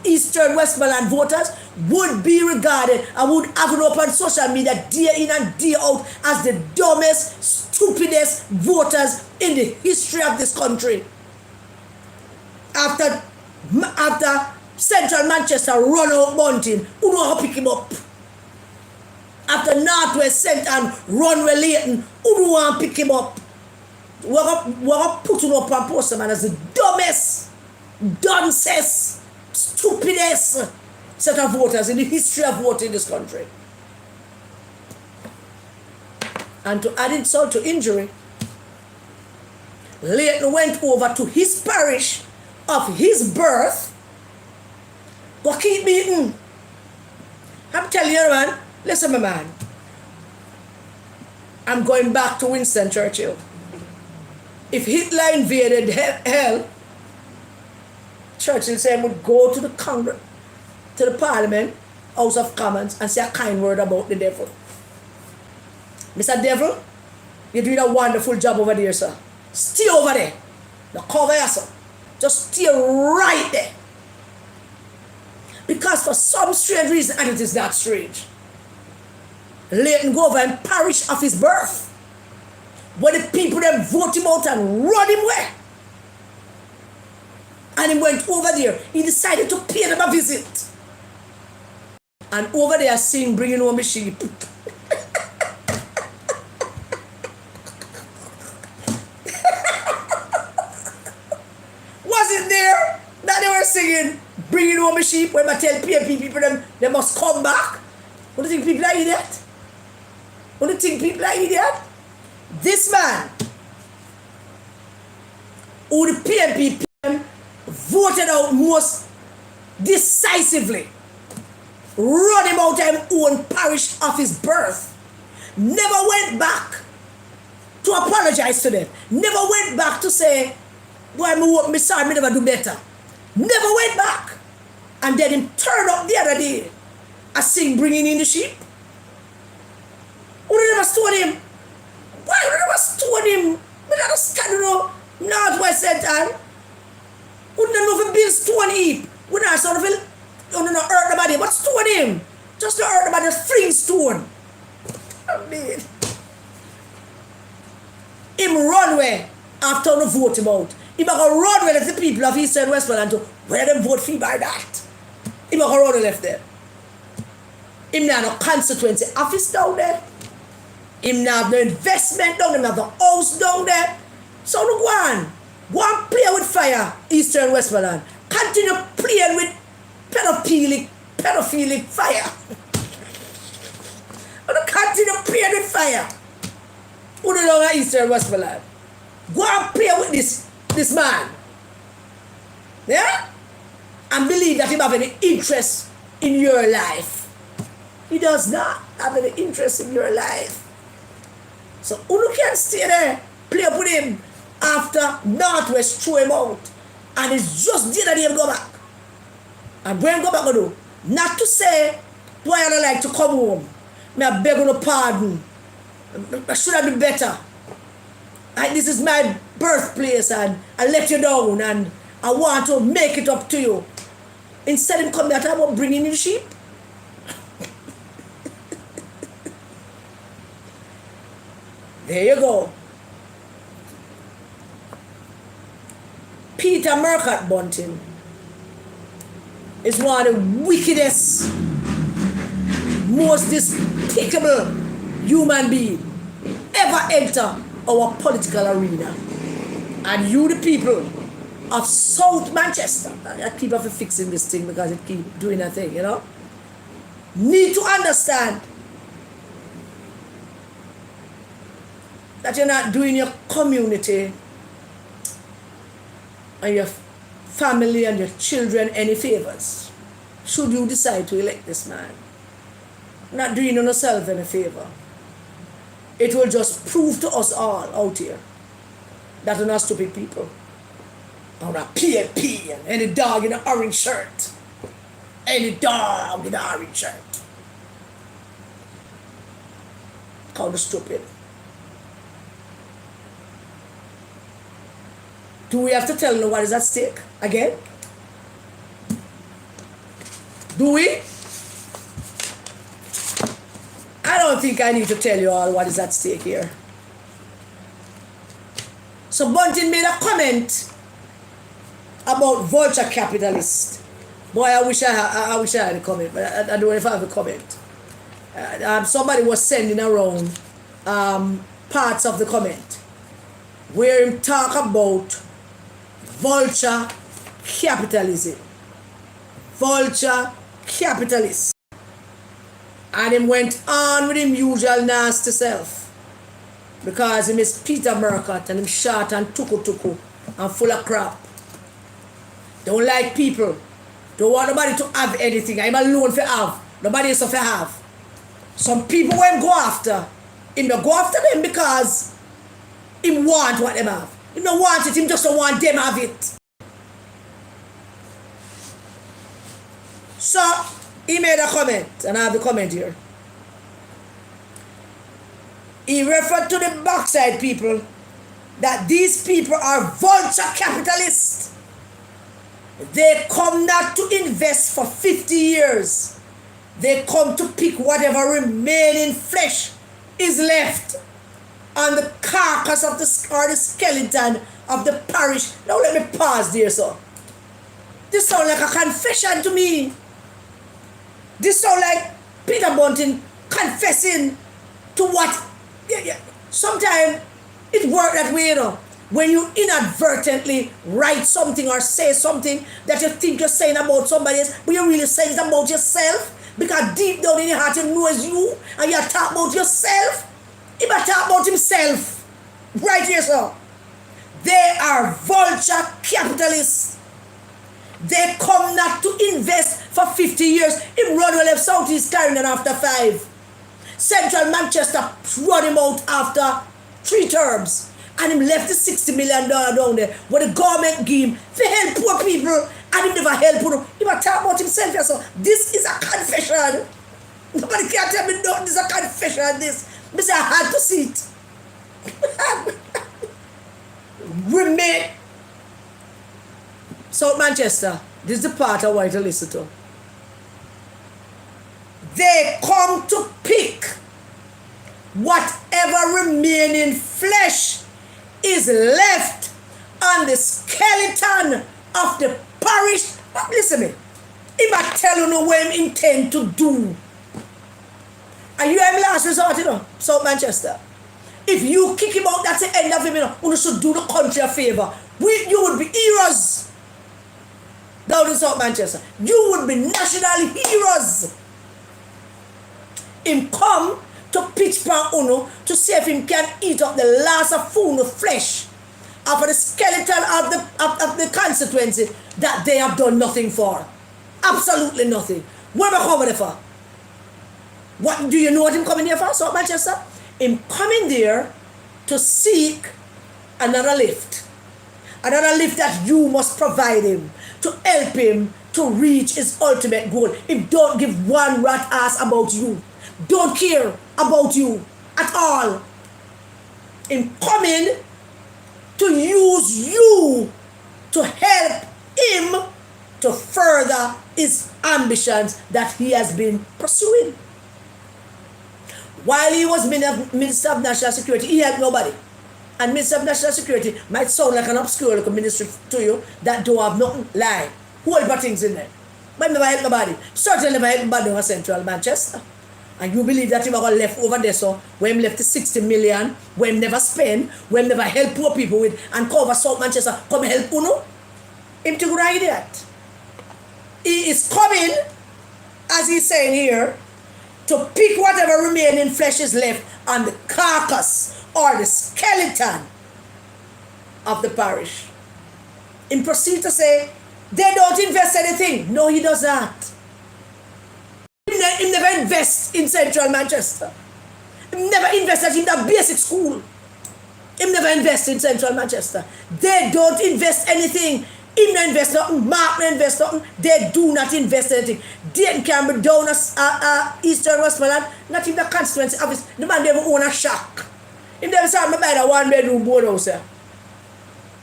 [SPEAKER 1] Eastern Westmoreland voters would be regarded and would have it up on social media day in and day out as the dumbest, stupidest voters in the history of this country. After Central Manchester run out Bunting, who know how to pick him up? After Northwest sent and run with Dayton, who do want to pick him up? We're going to put him up and post him as the dumbest, dumbest, stupidest set of voters in the history of voting in this country. And to add insult to injury, Dayton went over to his parish of his birth. Go keep beating. I'm telling you, man. Listen, my man. I'm going back to Winston Churchill. If Hitler invaded hell, Churchill said he would go to the Congress, to the Parliament, House of Commons, and say a kind word about the devil. Mr. Devil, you're doing a wonderful job over there, sir. Stay over there. Now cover yourself. Just stay right there. Because for some strange reason, and it is not strange, Dayton go over and parish of his birth, where the people then vote him out and run him away. And he went over there. He decided to pay them a visit. And over there, seeing bringing home a sheep. Was it there that they were singing bringing home a sheep when I tell PMP people they must come back? What do you think people are idiot? What do you think people are idiot? This man, who the PMP voted out most decisively, run him out of his own parish of his birth, never went back to apologize to them, never went back to say, boy, me sorry, me never do better. Never went back. And then him turned up the other day, I sing bringing in the sheep. Who never stone him? Why would never stone him? Me not stand no Northwest Central. Who don't know if build stone heap. We not sort of not hurt nobody, but stone him. Just to hurt nobody, fling stone. I mean, him run away after the vote him out. He might go run away left the people of Eastern Westmoreland to where them vote fee by that. He might go run away left there. Him not no consequence office down there. Him not have no investment down there. Him not have the house down there. So look one. Go and play with fire, Eastern Westmoreland. Continue playing with pedophilic fire. And continue playing with fire. Who no longer Eastern Westmoreland. Go and play with this man. Yeah? And believe that he have any interest in your life. He does not have any interest in your life. So Unu can stay there, play up with him after Northwest threw him out. And it's just the other day go back. And when go back go do, not to say, why I don't like to come home. Me I beg no pardon. I should have been better. This is my birthplace and I let you down and I want to make it up to you. Instead of coming out, I'm about bringing in the sheep. There you go. Peter Murcutt Bunting is one of the wickedest, most despicable human being ever enter our political arena. And you, the people of South Manchester, I keep on fixing this thing because it keep doing a thing, need to understand that you're not doing your community and your family and your children any favors should you decide to elect this man. Not doing yourself any favor. It will just prove to us all out here that we're not stupid people. Or a PFP and any dog in an orange shirt. Any dog in an orange shirt. Call the stupid. Do we have to tell them what is at stake again? Do we? I don't think I need to tell you all what is at stake here. So Bunting made a comment about vulture capitalist. Boy, I wish I had a comment, but I don't know if I have a comment. Somebody was sending around parts of the comment where him talk about vulture capitalism. Vulture capitalist. And him went on with him usual nasty self. Because him is Peter Murcott and him short and tuku and full of crap. Don't like people. Don't want nobody to have anything. I'm alone for have. Nobody else to have. Some people when go after, him don't go after them because him want what them have. Him don't want it, him just don't want them have it. So, he made a comment, and I have the comment here. He referred to the backside people that these people are vulture capitalists. They come not to invest for 50 years. They come to pick whatever remaining flesh is left on the carcass of or the skeleton of the parish. Now let me pause there, sir. This sounds like a confession to me. This sounds like Peter Bunting confessing to what. Sometimes it works that way, When you inadvertently write something or say something that you think you're saying about somebody else, but you're really saying it about yourself, because deep down in your heart you know it's you, and you talk about yourself. He might talk about himself. Right here, sir. They are vulture capitalists. They come not to invest for 50 years. Him run well left Southeast Clarendon after 5. Central Manchester run him out after 3 terms. And him left the $60 million down there where the government give him to help poor people, and him never help them. He might talk about himself here, so this is a confession. Nobody can tell me no, this is a confession, this. I say I had to see it. Remain. South Manchester, this is the part I want you to listen to. They come to pick whatever remaining flesh is left on the skeleton of the parish. But listen to me. If I tell you no what I intend to do, and you have last resort, South Manchester. If you kick him out, that's the end of him, you should do the country a favor. You would be heroes down in South Manchester. You would be national heroes. Him come to pitch pan uno to see if him can eat up the last of food of flesh of the skeleton of the constituency that they have done nothing for. Absolutely nothing. What am I coming there for? What do you know what him coming there for, South Manchester? Him coming there to seek another lift. Another lift that you must provide him to help him to reach his ultimate goal. Him don't give one rat ass about you. Don't care about you at all. Him coming to use you to help him to further his ambitions that he has been pursuing. While he was Minister of National Security, he helped nobody. And Minister of National Security might sound like an obscure like a ministry to you that don't have nothing. Lie. Whole lot of things in there. But never help nobody. Certainly never help nobody in Central Manchester. And you believe that him are going left over there, so when him left the 60 million, when him never spend, when him never help poor people with, and cover South Manchester, come help Uno? Him to go idiot. He is coming, as he's saying here, to pick whatever remaining flesh is left on the carcass or the skeleton of the parish. Him proceed to say, they don't invest anything. No, he does not. He never invest in Central Manchester. He never invested in the basic school. He never invest in Central Manchester. They don't invest anything. He no invest nothing. Mark no invest nothing. They do not invest anything. Dayton, Campbell, down Eastern Westmoreland, not in the constituency office. The man never own a shack. He never saw me buy a 1-bedroom board house here.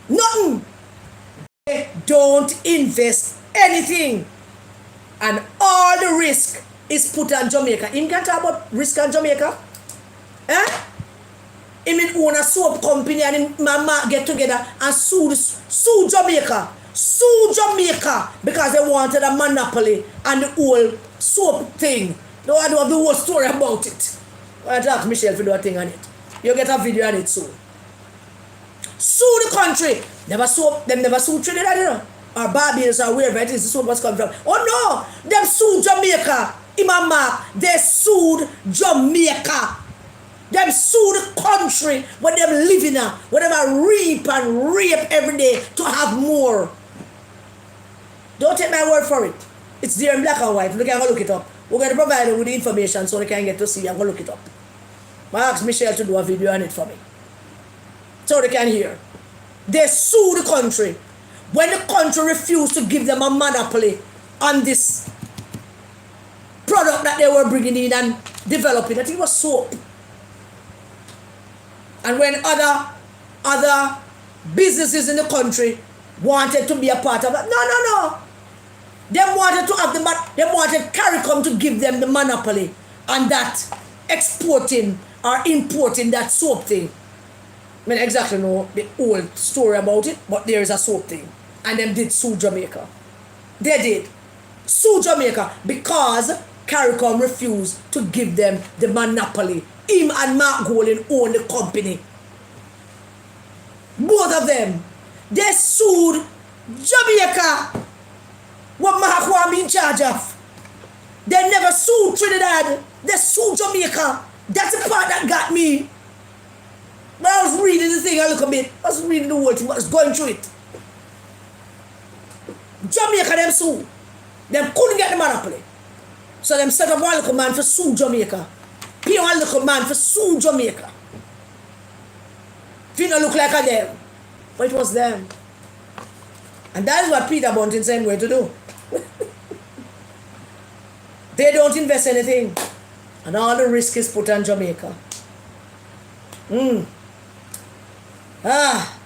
[SPEAKER 1] Nothing. They don't invest anything. And all the risk is put on Jamaica. Him can talk about risk on Jamaica? Eh? Him own a soap company and him mama get together and sue Jamaica. Sue Jamaica because they wanted a monopoly on the whole soap thing. Though I don't have the whole story about it. I talk to Michelle to do a thing on it. You get a video on it soon. Sue the country. Them never sue Trinidad, you know. Or Barbados or wherever it is the soap was coming from. Oh no! Them sued Jamaica. Imama, they sued Jamaica. Them sue the country where them live in, where them reap and rape every day to have more. Don't take my word for it. It's there in black and white. Look, I'm going to look it up. We're going to provide them with the information so they can get to see. I'm going to look it up. I asked Michelle to do a video on it for me, so they can hear. They sue the country when the country refused to give them a monopoly on this product that they were bringing in and developing. I think it was soap. And when other businesses in the country wanted to be a part of it, no. They wanted to have they wanted CARICOM to give them the monopoly on that exporting or importing that soap thing. I mean, exactly know the old story about it, but there is a soap thing. And them did sue Jamaica. They did. Sue Jamaica because CARICOM refused to give them the monopoly. Him and Mark Golding own the company. Both of them. They sued Jamaica. What Mark was in charge of. They never sued Trinidad. They sued Jamaica. That's the part that got me. When I was reading the thing a little bit, I was reading the whole thing, I was going through it. Jamaica them sue. Them couldn't get the monopoly. So them set up one little man for sue Jamaica. Pay one little man for sue Jamaica. It didn't look like a them. But it was them. And that is what Peter Bunting said going to do. They don't invest anything. And all the risk is put on Jamaica.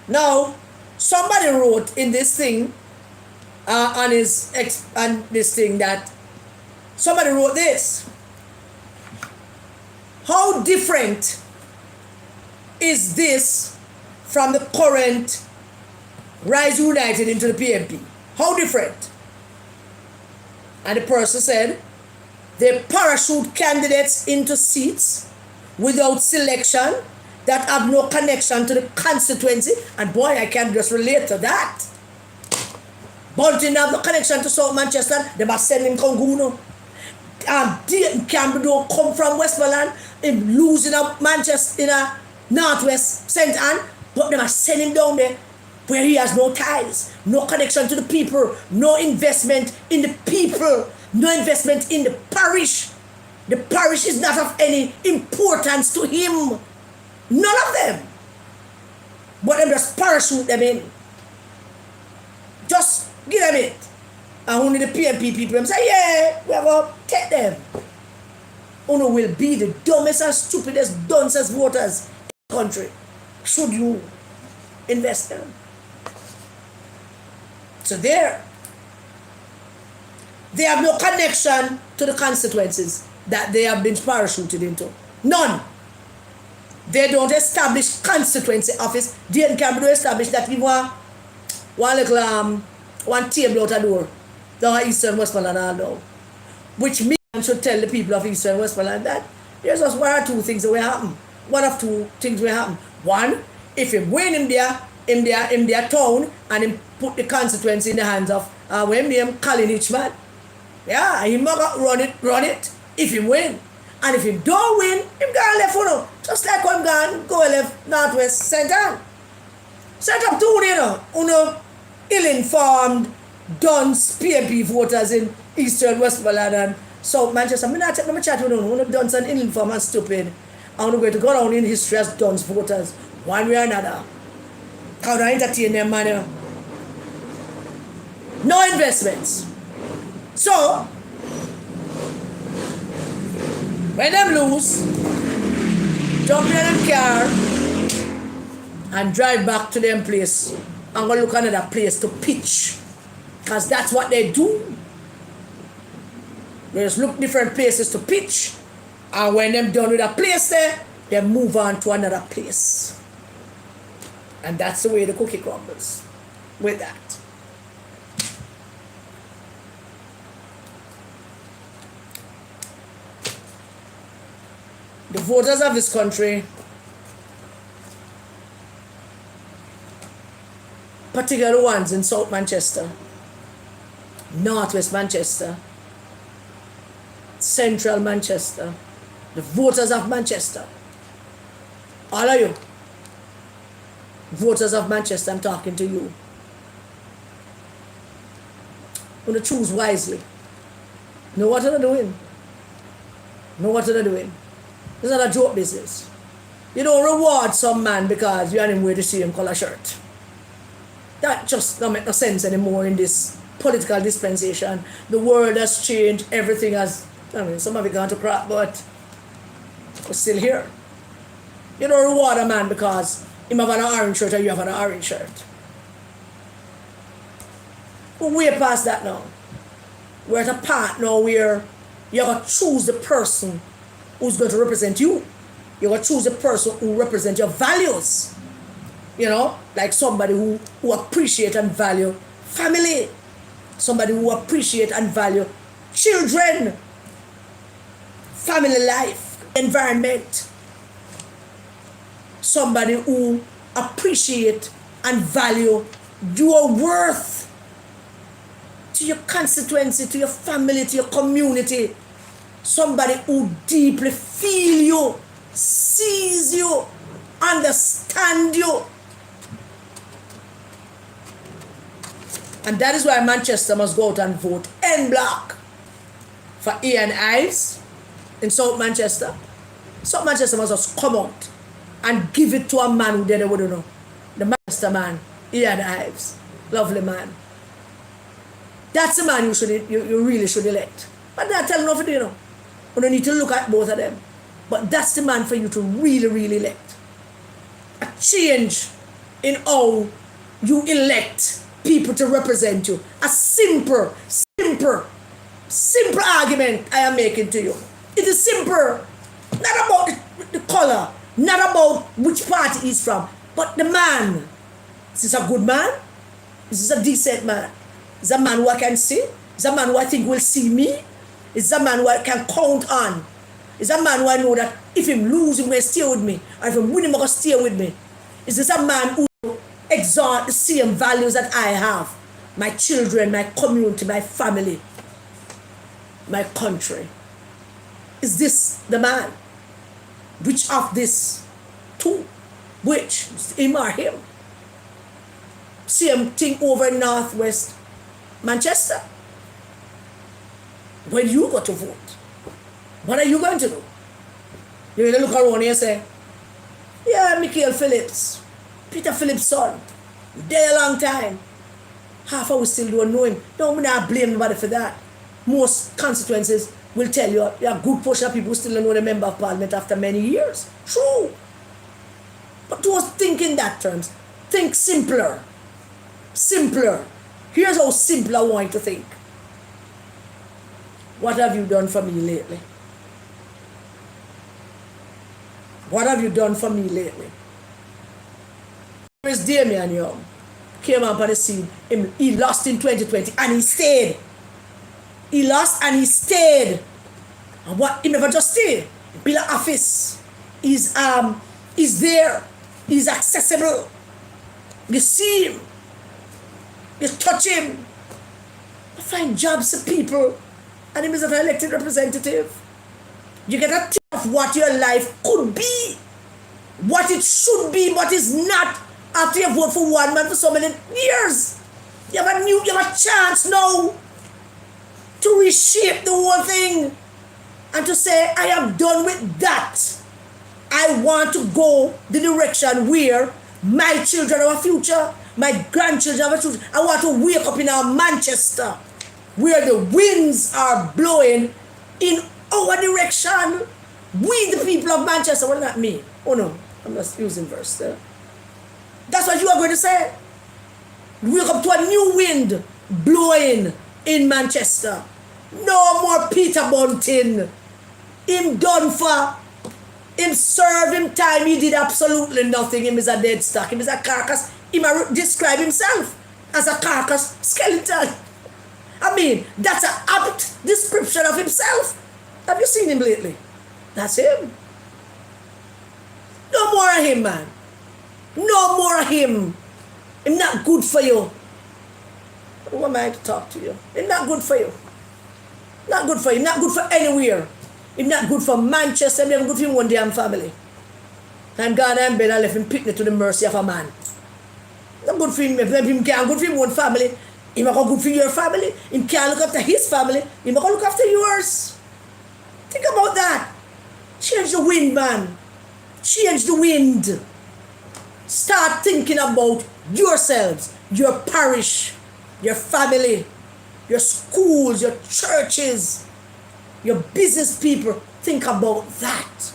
[SPEAKER 1] Now, somebody wrote in this thing, on this thing that somebody wrote this. How different is this from the current Rise United into the PMP? How different? And the person said, they parachute candidates into seats without selection that have no connection to the constituency. And boy, I can just relate to that. Bunting have no connection to South Manchester. They must send him Conguno. Dayton Campbell don't come from Westmoreland. Him losing up Manchester in a Northwest St. Anne. But they must send him down there where he has no ties, no connection to the people, no investment in the people, no investment in the parish. The parish is not of any importance to him. None of them. But them just parachute them in. Just give them it. And only the PMP people them say, yeah, we are going to take them. Uno will be the dumbest and stupidest, duncest voters in the country. Should you invest in them? So there. They have no connection to the constituencies that they have been parachuted into. None. They don't establish constituency office. Dayton Campbell don't establish that we want one table out the door down Eastern Westmoreland and all now. Which means should tell the people of East and Westmoreland that there's just one or two things that will happen. One of two things will happen. One, if him win in their town and him put the consequence in the hands of when him calling each man. Yeah, he might run it if he win. And if he don't win, him gonna left for just like when gone go left Northwest Center. Set up two, ill-informed, dunce PMP voters in Eastern Westmoreland and South Manchester. I'm not taking my chat with them. Dunce and ill-informed and stupid. I'm going to go down in history as dunce voters, one way or another. How do I entertain them, man? No investments. So, when them lose, jump in them car and drive back to them place and go look another place to pitch. Because that's what they do. They just look different places to pitch. And when them done with a place there, they move on to another place. And that's the way the cookie crumbles with that. The voters of this country, particularly ones in South Manchester, Northwest Manchester, Central Manchester, the voters of Manchester, all of you, voters of Manchester, I'm talking to you. I'm going to choose wisely. Know what they're doing. Know what they're doing. It's not a joke business. You don't reward some man because you and him wear the same color shirt. That just don't make no sense anymore in this political dispensation. The world has changed. Everything has, some of it gone to crap, but we're still here. You don't reward a man because him have an orange shirt and you have an orange shirt. We're way past that now. We're at a part now where you have to choose the person who's going to represent you. You're going to choose a person who represents your values. Like somebody who appreciate and value family. Somebody who appreciate and value children. Family life, environment. Somebody who appreciate and value your worth to your constituency, to your family, to your community. Somebody who deeply feel you, sees you, understand you. And that is why Manchester must go out and vote en bloc for Ian Ives in South Manchester. South Manchester must just come out and give it to a man who they wouldn't know. The Manchester man, Ian Ives. Lovely man. That's the man you really should elect. But they're telling nothing, You don't need to look at both of them. But that's the man for you to really, really elect. A change in how you elect people to represent you. A simple argument I am making to you. It is simple. Not about the color. Not about which party he's from. But the man. Is this a good man? Is this a decent man? Is a man who I can see? Is a man who I think will see me? Is a man who I can count on? Is a man who I know that if him lose, he will stay with me? Or if him win, he will stay with me? Is this a man who exalt the same values that I have? My children, my community, my family, my country. Is this the man? Which of this two? Which? Him or him? Same thing over in Northwest Manchester. When you go to vote, what are you going to do? You're going to look around here and say, yeah, Michael Phillips, Peter Phillips' son, there a long time. Half of us still don't know him. No, we not blame nobody for that. Most constituencies will tell you, a good portion of people still don't know the member of parliament after many years. True. But don't think in that terms. Think simpler. Simpler. Here's how simple I want you to think. What have you done for me lately? What have you done for me lately? Where's Damian Young? Came up on the scene. He lost in 2020 and he stayed. He lost and he stayed. And what he never just stay. Bill office is there, is accessible. You see him, you touch him, you find jobs for people, and him is an elected representative. You get a tip of what your life could be, what it should be, what is not, after you vote for one man for so many years. You have a chance now to reshape the whole thing and to say, I am done with that. I want to go the direction where my children have a future, my grandchildren have a future. I want to wake up in our Manchester where the winds are blowing in our direction. We, the people of Manchester, well, not me. Oh no, I'm just using verse there. That's what you are going to say. Wake up to a new wind blowing in Manchester. No more Peter Bunting. Him done for. Him served him time. He did absolutely nothing. Him is a dead stock. Him is a carcass. He might describe himself as a carcass skeleton. I mean, that's an apt description of himself. Have you seen him lately? That's him. No more of him, man. No more of him. Him not good for you. Who am I to talk to you? Him not good for you. Not good for you. Not good for anywhere. Him not good for Manchester. Him never good for him one damn family. I'm gone and bed and left him picnic to the mercy of a man. Not good for him. If him can't good for him one family, him not good for your family. Him can't look after his family. Him not look after yours. Think about that. Change the wind, man. Change the wind. Start thinking about yourselves, your parish, your family, your schools, your churches, your business people. Think about that.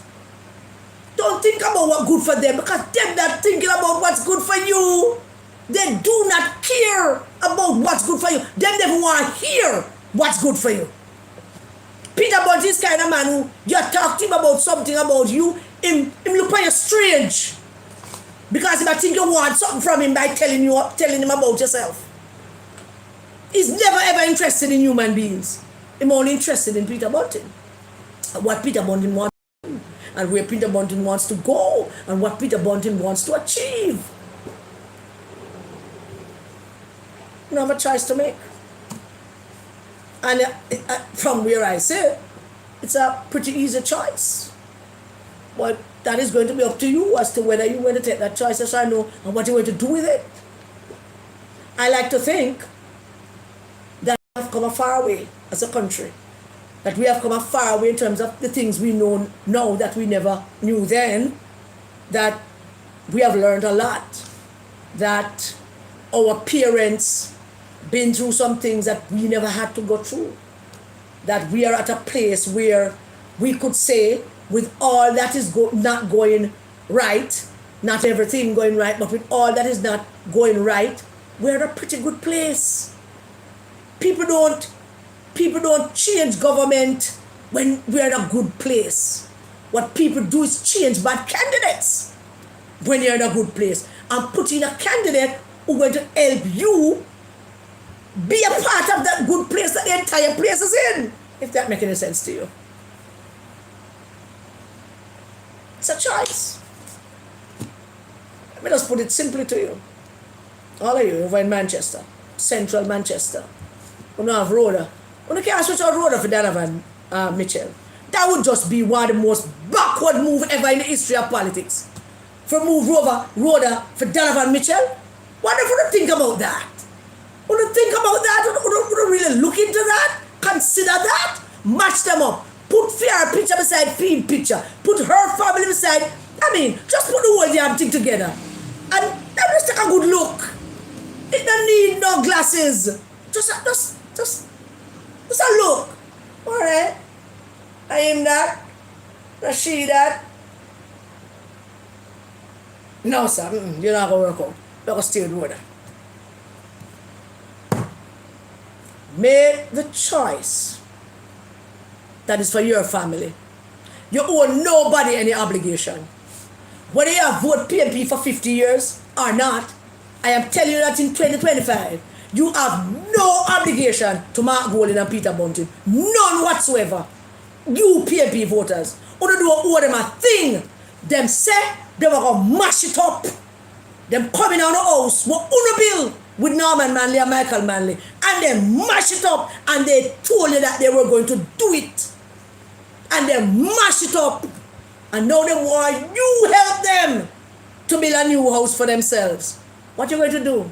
[SPEAKER 1] Don't think about what's good for them, because they're not thinking about what's good for you. They do not care about what's good for you. They never want to hear what's good for you. Peter Bunting is kind of man who you talk to him about something about you, him look at you strange. Because if I think you want something from him by telling him about yourself. He's never ever interested in human beings. He's only interested in Peter Bunting. What Peter Bunting wants to do, and where Peter Bunting wants to go, and what Peter Bunting wants to achieve. You have a choice to make. And from where I sit, it's a pretty easy choice. But that is going to be up to you as to whether you're going to take that choice, as I know, and what you're going to do with it. I like to think that we have come a far way as a country. That we have come a far way in terms of the things we know now that we never knew then. That we have learned a lot. That our parents been through some things that we never had to go through. That we are at a place where we could say, with all that is not going right, not everything going right, but with all that is not going right, we're at a pretty good place. People don't change government when we're in a good place. What people do is change bad candidates when you're in a good place, and put in a candidate who's going to help you be a part of that good place that the entire place is in, if that makes any sense to you. It's a choice. Let me just put it simply to you. All of you over in Manchester, central Manchester, you don't have roader. You can't switch out roader for Donovan Mitchell. That would just be one of the most backward move ever in the history of politics. For move roader for Donovan Mitchell. What if you think about that? Would you think about that? Would you really look into that? Consider that? Match them up. Put Fear picture beside Fiend picture. Put her family beside. I mean, just put the whole damn thing together. And that just take a good look. It don't need no glasses. Just a look. Alright. I am that. Does she that? No, sir. You're not going to work out. You're going to stay with water. Make the choice that is for your family. You owe nobody any obligation. Whether you have voted PMP for 50 years or not, I am telling you that in 2025, you have no obligation to Mark Golding and Peter Bunting. None whatsoever. You PNP voters, you do owe them a thing. Them say they were going to mash it up. Them coming on the house, what uno bill with Norman Manley and Michael Manley, and they mash it up, and they told you that they were going to do it. And they mash it up. And now they want you help them to build a new house for themselves. What you going to do?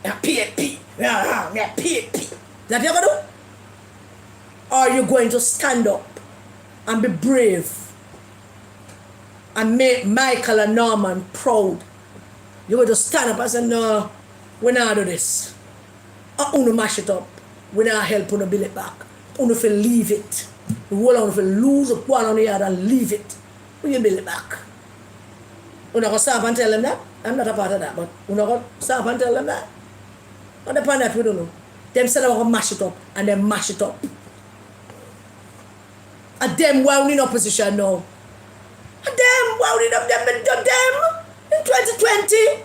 [SPEAKER 1] PNP. PNP. That you going to do? Or are you going to stand up and be brave and make Michael and Norman proud? You're going to stand up and say, no, we're not do this. Uno mash it up. We're not help Uno build it back. Uno feel leave it. The whole of Uno lose one on the other and leave it. When you build it back. Uno going to stop and tell them that? I'm not a part of that, but Uno going to stop and tell them that? What the point that we don't know? Them said they were going to mash it up, and they mash it up. And them while in opposition now. And them while in up them in 2020.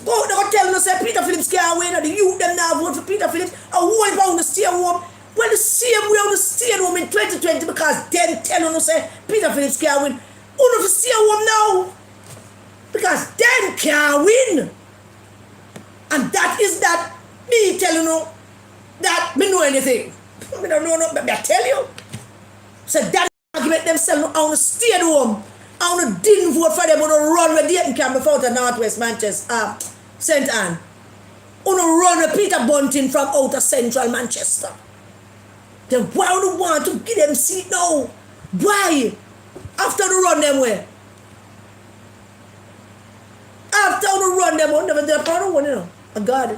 [SPEAKER 1] Go they're gonna tell us say Peter Phillips can't win, or the youth them now vote for Peter Phillips, and whole pound to stay home. Well, the same way on the stay home in 2020 because them tell us say Peter Phillips can't win. Who to stay home now? Because them can't win. And that is that me telling you that me know anything. I don't know nothing, I tell you. So that argument themselves, I want to stay at home. I want to didn't vote for them. I want to run with Dayton Campbell out of Northwest Manchester, St. Anne. I want to run with Peter Bunting from out of Central Manchester. Then why would you want to give them seat now? Why? After you run them way. After you run them, never did a part of one, you know. And God.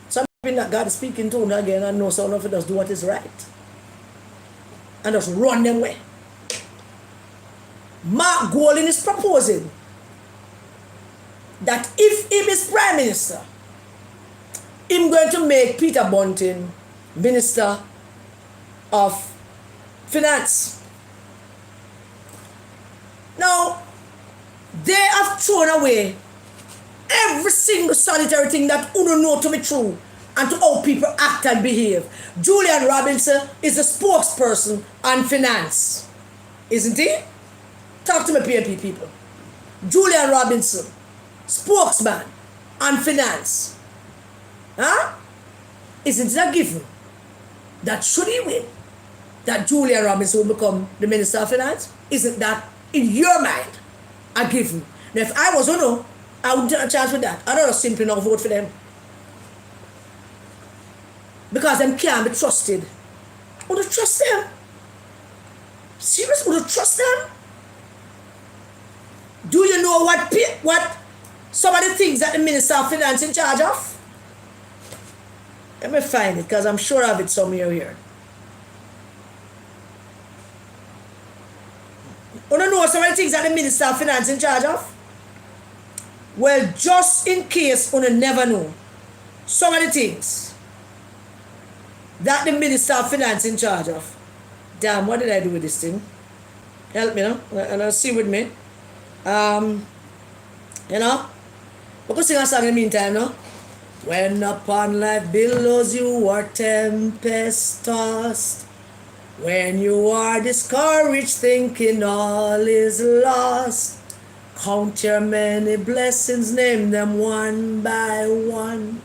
[SPEAKER 1] Something that God is speaking to again, and know some of it does do what is right. And just run them way. Mark Golding is proposing that if he is Prime Minister, I'm going to make Peter Bunting Minister of Finance. Now, they have thrown away every single solitary thing that you don't know to be true and to how people act and behave. Julian Robinson is a spokesperson on finance, isn't he? Talk to me, PNP people. Julian Robinson, spokesman on finance. Huh? Isn't it a given that should he win, that Julian Robinson will become the Minister of Finance? Isn't that, in your mind, a given? Now, if I was Uno, I wouldn't take a chance with that. I don't simply not vote for them. Because them can't be trusted. Would you trust them? Serious? Would you trust them? Do you know what some of the things that the Minister of Finance in charge of? Let me find it, because I'm sure I have it somewhere here. You don't know some of the things that the Minister of Finance in charge of? Well, just in case you never know, some of the things that the Minister of Finance in charge of. Damn, what did I do with this thing? Help me now, and see with me. You know, we could sing a song in the meantime, no? When upon life billows you are tempest tossed, when you are discouraged thinking all is lost, count your many blessings, name them one by one,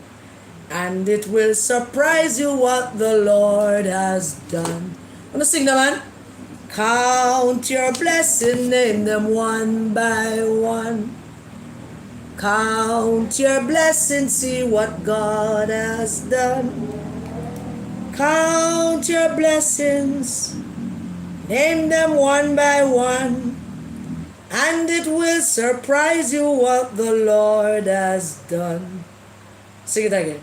[SPEAKER 1] and it will surprise you what the Lord has done. Wanna sing that, man? Count your blessings, name them one by one. Count your blessings, see what God has done. Count your blessings, name them one by one, and it will surprise you what the Lord has done. Sing it again.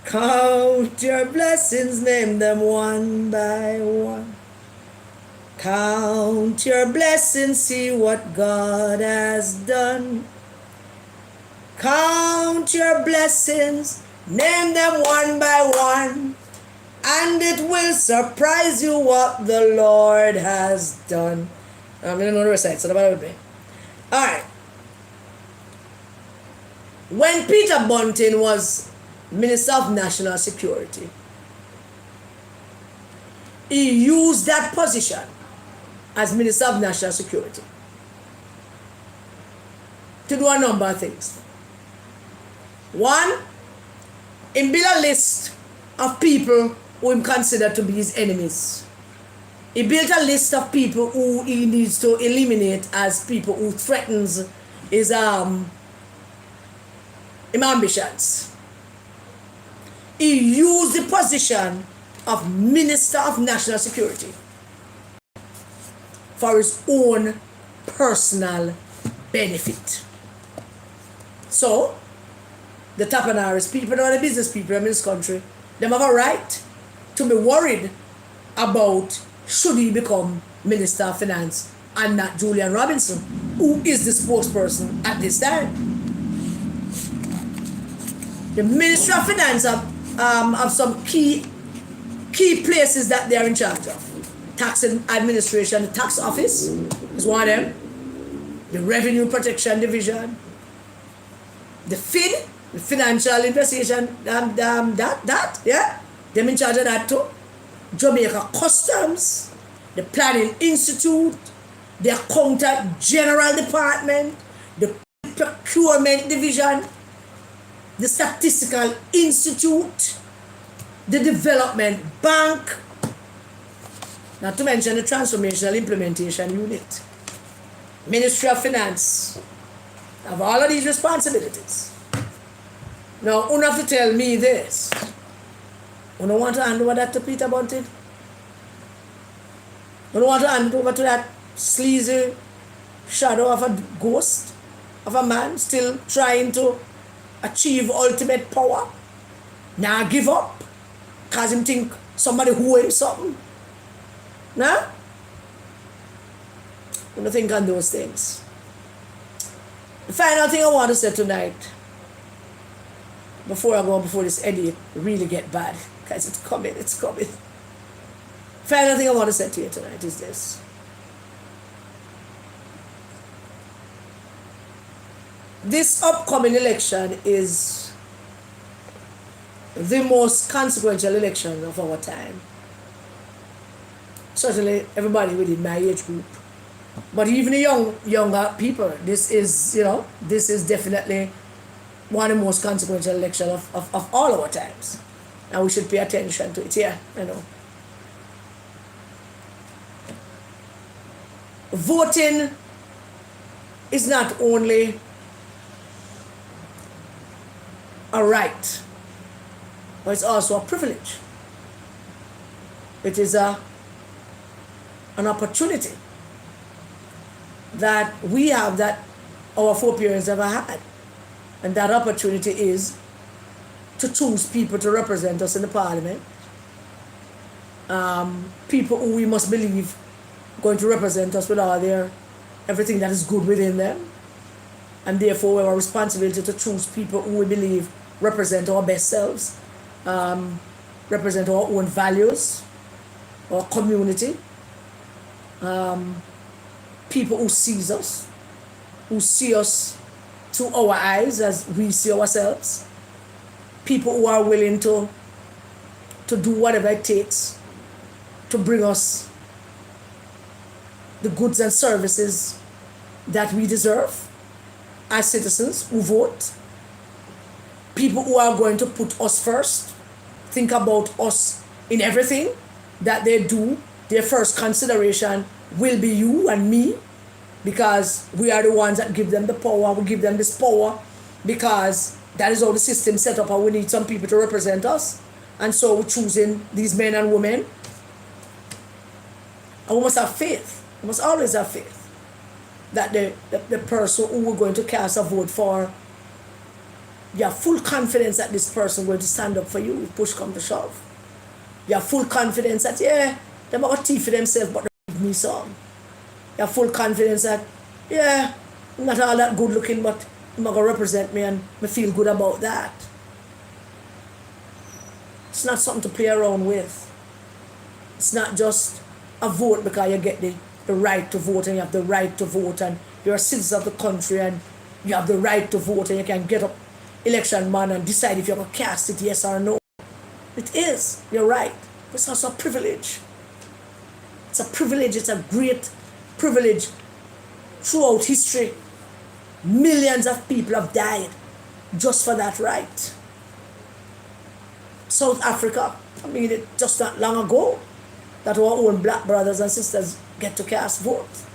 [SPEAKER 1] Count your blessings, name them one by one. Count your blessings, see what God has done. Count your blessings, name them one by one, and it will surprise you what the Lord has done. I'm going to recite, so the Bible with me. Alright. When Peter Bunting was Minister of National Security, He used that position as Minister of National Security to do a number of things. One, he built a list of people who he considered to be his enemies. He built a list of people who he needs to eliminate as people who threatens his ambitions. He used the position of Minister of National Security for his own personal benefit. So, the Tapanara's people and the business people in this country, they have a right to be worried about should he become Minister of Finance and not Julian Robinson, who is the spokesperson at this time. The Ministry of Finance have some key places that they are in charge of. Tax and Administration, the Tax Office is one of them. The Revenue Protection Division. The FIN, the Financial Investigation, yeah. They're in charge of that too. Jamaica Customs, the Planning Institute, the Accountant General Department, the Procurement Division, the Statistical Institute, the Development Bank, not to mention the Transformational Implementation Unit. Ministry of Finance have all of these responsibilities. Now, you have to tell me this. You don't want to hand over that to Peter Bunting? You don't want to hand it over to that sleazy shadow of a ghost, of a man still trying to achieve ultimate power? Now give up because him think somebody who him something. Nah? You don't think on those things. The final thing I want to say tonight, before this edit really get bad, because it's coming. Final thing I want to say to you tonight is this. This upcoming election is the most consequential election of our time. Certainly everybody within my age group. But even the younger people, this is definitely one of the most consequential elections of all our times. And we should pay attention to it. Yeah, I know. Voting is not only a right, but it's also a privilege. It is an opportunity that we have that our foreparents never had. And that opportunity is to choose people to represent us in the parliament. People who we must believe going to represent us with all their everything that is good within them. And therefore we have a responsibility to choose people who we believe represent our best selves, represent our own values, our community, people who sees us, who see us through our eyes as we see ourselves, people who are willing to do whatever it takes to bring us the goods and services that we deserve as citizens who vote, people who are going to put us first, think about us in everything that they do. Their first consideration will be you and me, because we are the ones that give them the power. We give them this power because that is how the system set up, and we need some people to represent us. And so we're choosing these men and women. And we must have faith. We must always have faith that the person who we're going to cast a vote for, you have full confidence that this person is going to stand up for you if push comes to shove. You have full confidence that, yeah, they might teeth for themselves, but they give me some. You have full confidence that, yeah, I'm not all that good looking, but I'm going to represent me and I feel good about that. It's not something to play around with. It's not just a vote because you get the right to vote and you have the right to vote and you're a citizen of the country and you have the right to vote and you can get up election man and decide if you're going to cast it yes or no. It is. You're right. But it's also a privilege. It's a privilege. It's a great privilege. Throughout history, millions of people have died just for that right. South Africa, I mean, it just not long ago that our own black brothers and sisters get to cast votes.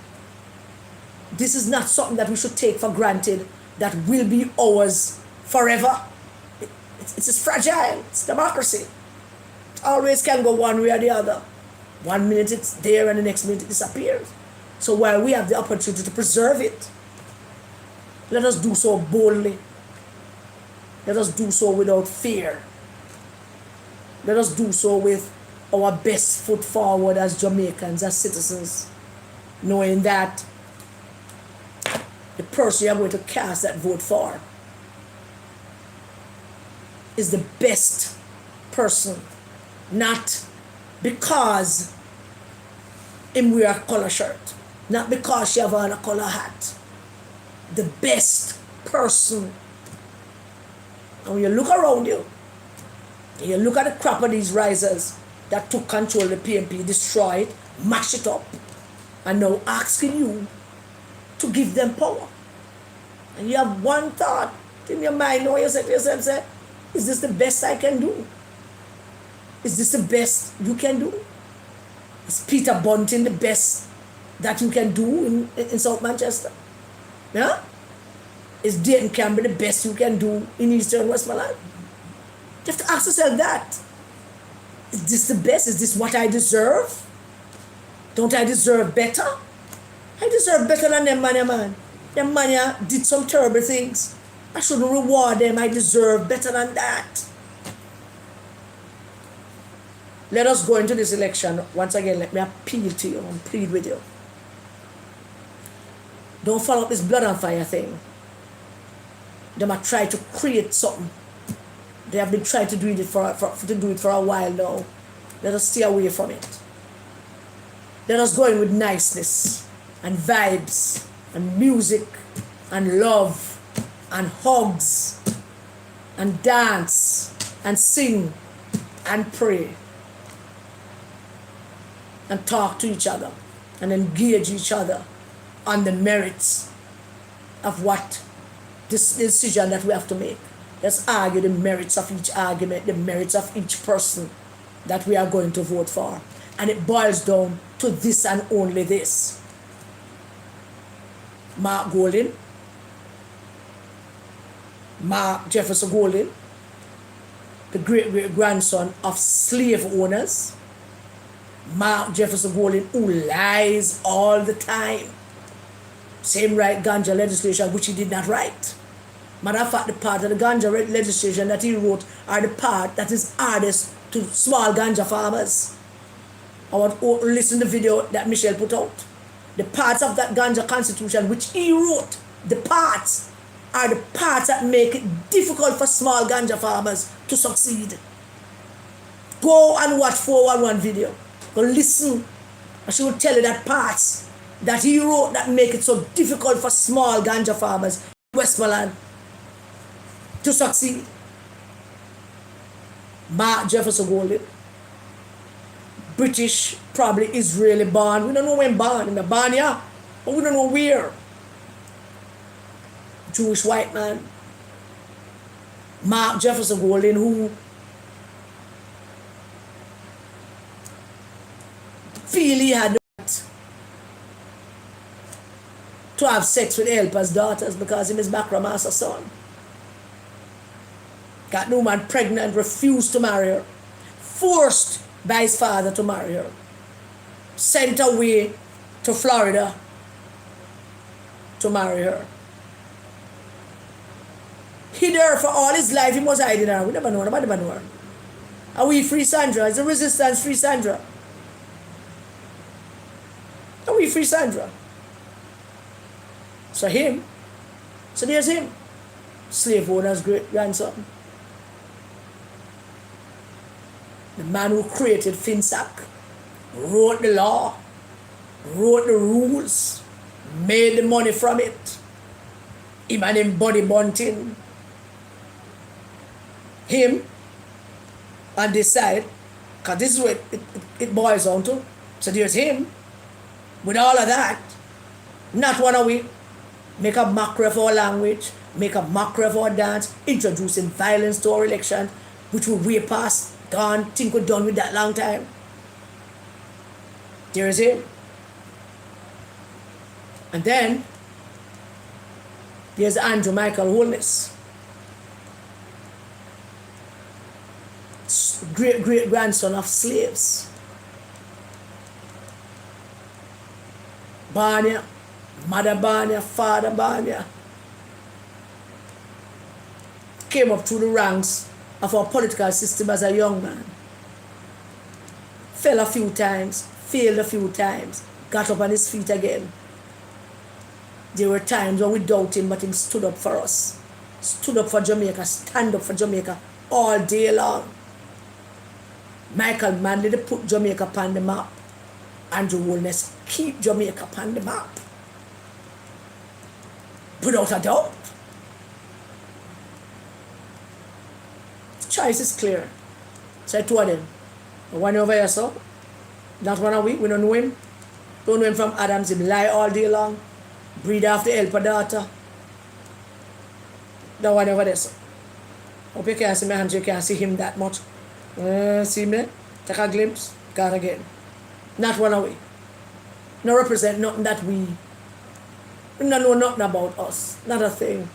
[SPEAKER 1] This is not something that we should take for granted that will be ours forever. It's fragile. It's democracy. It always can go one way or the other. 1 minute it's there and the next minute it disappears. So while we have the opportunity to preserve it, let us do so boldly. Let us do so without fear. Let us do so with our best foot forward as Jamaicans, as citizens, knowing that the person you are going to cast that vote for is the best person, not because him wear a color shirt, not because she have on a color hat. The best person. And when you look around you, and you look at the crop of these risers that took control of the PMP, destroy it, mash it up, and now asking you to give them power. And you have one thought in your mind, know you say to yourself, say, is this the best I can do? Is this the best you can do? Is Peter Bunting the best that you can do in South Manchester? Yeah? Is Dayton Campbell the best you can do in Eastern Westmoreland? You have to ask yourself that. Is this the best? Is this what I deserve? Don't I deserve better? I deserve better than them man. Them man did some terrible things. I shouldn't reward them. I deserve better than that. Let us go into this election. Once again, let me appeal to you and plead with you. Don't follow up this blood and fire thing. They might try to create something. They have been trying to do it for a while now. Let us stay away from it. Let us go in with niceness and vibes and music and love and hugs and dance and sing and pray and talk to each other and engage each other on the merits of what this decision that we have to make. Let's argue the merits of each argument, the merits of each person that we are going to vote for. And it boils down to this and only this. Mark Jefferson Golding, the great-great-grandson of slave owners. Mark Jefferson Golding, who lies all the time. Same right ganja legislation, which he did not write. Matter of fact, the part of the ganja legislation that he wrote are the part that is hardest to small ganja farmers. I want to listen to the video that Michelle put out. The parts of that ganja constitution which he wrote, the parts are the parts that make it difficult for small ganja farmers to succeed. Go and watch 411 video. Go listen. And she will tell you that parts that he wrote that make it so difficult for small ganja farmers in Westmoreland to succeed. Mark Jefferson Golding, British, probably Israeli born. We don't know when born. In the born, yeah, but we don't know where. Jewish white man. Mark Jefferson Golding, who feel he had the right to have sex with helpers' daughters because he is Bakrama's son. Got no man pregnant, refused to marry her, forced by his father to marry her, sent away to Florida to marry her. Hid her for all his life. He was hiding her. We never know. Nobody never know her. Are we free Sandra? Is the resistance free Sandra? Are we free Sandra? So him. So there's him. Slave owner's great grandson. The man who created FinSac, wrote the law, wrote the rules, made the money from it. Him and him body Bunting. Him on this side, because this is what it boils down to. So there's him, with all of that, not one of we make a mockery of our language, make a mockery of our dance, introducing violence to our election, which we way past, gone, think we're done with that long time. There's him. And then there's Andrew Michael Holness, great grandson of slaves. Barney, mother Barney, father Barney, came up through the ranks of our political system as a young man. Fell a few times, failed a few times, got up on his feet again. There were times when we doubted him, but he stood up for us. Stood up for Jamaica, stand up for Jamaica all day long. Michael Manley, they put Jamaica upon the map. Andrew Holness keep Jamaica upon the map. Without a doubt. The choice is clear. So I told him, one over here, so not one a week, we don't know him. Don't know him from Adams, him lie all day long. Breed after helper daughter. The one over there, so. Hope you can't see my hands, you can't see him that much. See me? Take a glimpse, got again. Not one away. No represent nothing that we don't know nothing about us. Not a thing.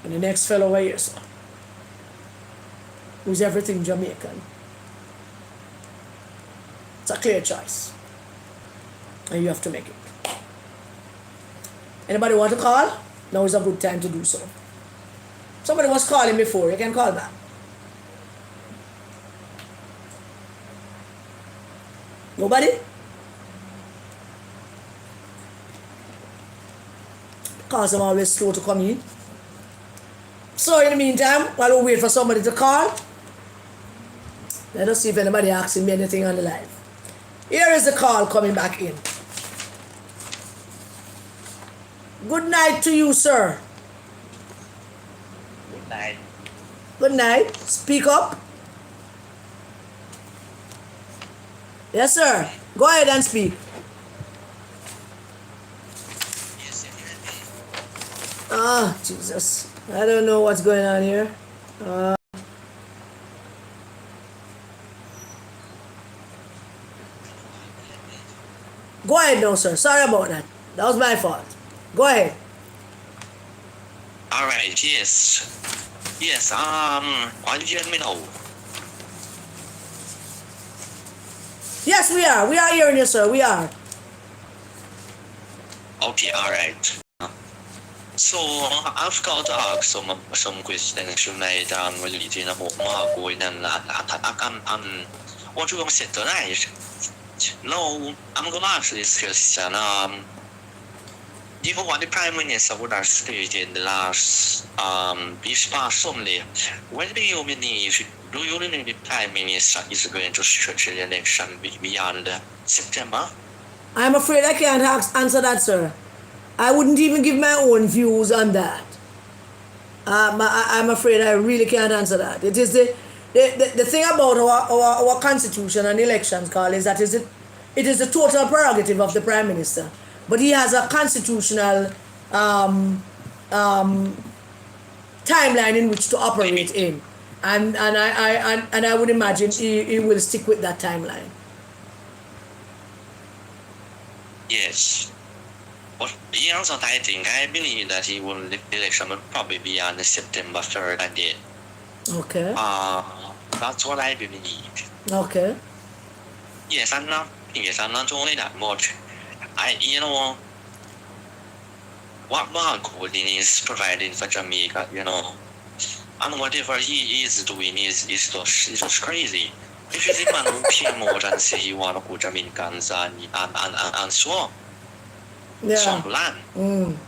[SPEAKER 1] And the next fellow over here, sir, who's everything Jamaican. It's a clear choice. And you have to make it. Anybody want to call? Now is a good time to do so. Somebody was calling before, you can call back. Nobody? Because I'm always slow to come in. So in the meantime, while we wait for somebody to call, let us see if anybody asking me anything on the live. Here is the call coming back in. Good night to you, sir.
[SPEAKER 2] Good night.
[SPEAKER 1] Good night. Speak up. Yes, sir. Go ahead and speak.
[SPEAKER 2] Yes, you hear me?
[SPEAKER 1] Ah, Jesus. I don't know what's going on here. Go ahead now, sir. Sorry about that. That was my fault. Go ahead.
[SPEAKER 2] All right. Yes. Yes. Why did you let me know?
[SPEAKER 1] Yes, we are. We are hearing you, sir. We are.
[SPEAKER 2] Okay. All right. So I've got to ask some questions you made relating to going and what you want to say tonight. No, I'm gonna ask this question. Even what the Prime Minister would have stated in the last this past Sunday, when do you believe the Prime Minister is going to stretch the election beyond September?
[SPEAKER 1] I'm afraid I can't answer that, sir. I wouldn't even give my own views on that. I'm afraid I really can't answer that. It is the thing about our constitution and elections, Carl, is that it is the total prerogative of the Prime Minister. But he has a constitutional timeline in which to operate in. And I would imagine he will stick with that timeline.
[SPEAKER 2] Yes. But I believe that he will the election will probably be on September 3rd and then.
[SPEAKER 1] Okay.
[SPEAKER 2] That's what I believe.
[SPEAKER 1] Okay.
[SPEAKER 2] Yes, I'm not only that much. What Mark Golding is providing for Jamaica, and whatever he is doing is just crazy. If you the man who came out and say he want to put Jamaicans and so on.
[SPEAKER 1] Yeah.
[SPEAKER 2] Some land.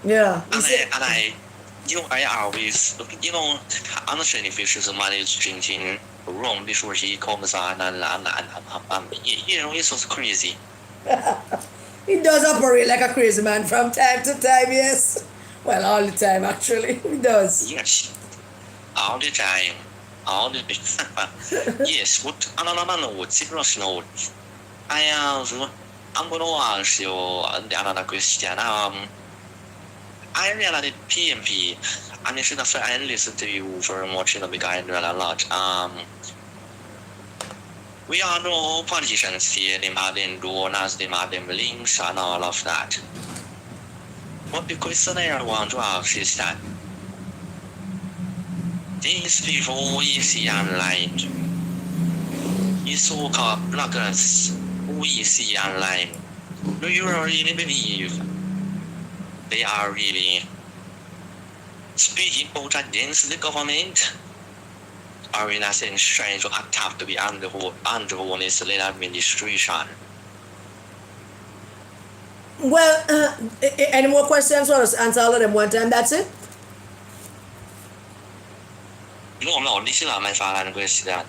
[SPEAKER 1] Yeah.
[SPEAKER 2] I always, I'm not sure if the man is drinking rum before he comes on and it's just crazy.
[SPEAKER 1] He does operate like a crazy man from time to time, yes. Well, all the time, actually. He does.
[SPEAKER 2] Yes. All the time. all the yes, what another would serious note. I'm gonna ask you another question. I realized PMP, and I should have I listened to you for watching the behind a lot. We all know politicians here, they might then donors, they might then links and all of that. But the question I want to ask is that these people we see online, these so-called bloggers we see online, do you really believe they are really speaking out against the government? Or in a sense trying to attack to be underhold this late administration?
[SPEAKER 1] Well, any more questions? Or just answer all of them one time. That's it.
[SPEAKER 2] No, this is not my final question.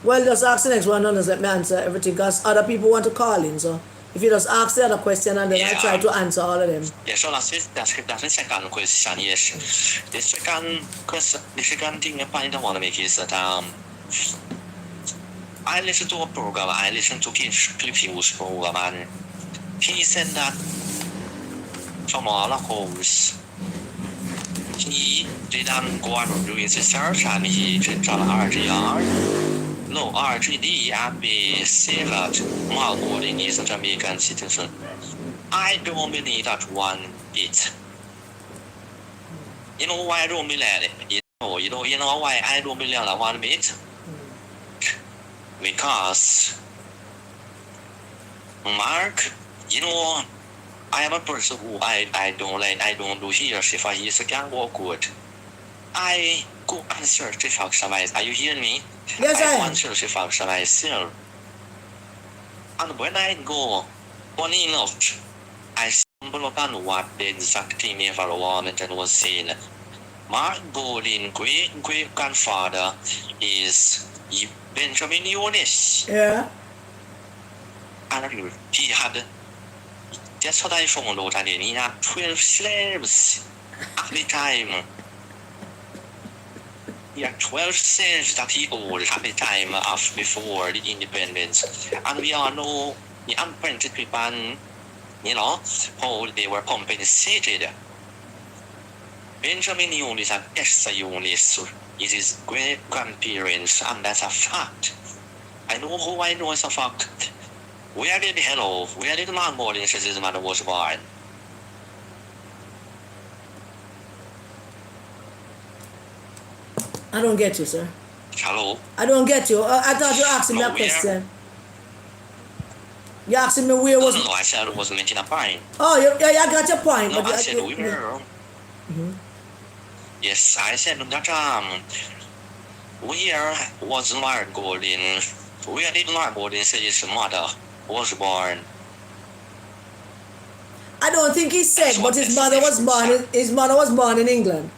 [SPEAKER 1] Well, just ask the next one and just let me answer everything because other people want to call in. So if you just ask the other question and then I try to answer all of them.
[SPEAKER 2] Yeah, so that's the second question, yes. The second thing I want to make is that I listened to a program, I listened to Cliffy's program, and he said that from all of course, he didn't go out doing research and he checked on RGD and be saved more than is a Jamaican citizen. I don't believe that one bit. You know why I don't believe it? You know why I don't believe that one bit? Because Mark, I am a person who I don't do hears if I hear a can walk good. I go and search if I are you hearing me?
[SPEAKER 1] Yes, I am.
[SPEAKER 2] I search if I myself. And when I go, funny enough, I stumble upon what the exact thing environment was saying. Mark Golding great grandfather is Benjamin Eunice.
[SPEAKER 1] Yeah.
[SPEAKER 2] And he had, that's what I found out, and he had 12 slaves at the time. He had 12 slaves that he owned at the time before the independence. And we all know the unprinted people, how they were compensated. Benjamin Eunice and Esther Eunice is his great grandparents, and that's a fact. I know it's a fact. Where did the man born in his mother was born?
[SPEAKER 1] I don't get you, sir.
[SPEAKER 2] Hello?
[SPEAKER 1] I don't get you. I thought you asked me a question. You asking me where was...
[SPEAKER 2] No, I said it was making a point.
[SPEAKER 1] Oh, I got your point.
[SPEAKER 2] No,
[SPEAKER 1] but
[SPEAKER 2] I said we were...
[SPEAKER 1] Mm-hmm.
[SPEAKER 2] Yes, I said that where was Mark Gordon? Where did Mark Gordon say his mother was born?
[SPEAKER 1] I don't think he said, but his mother was born in England.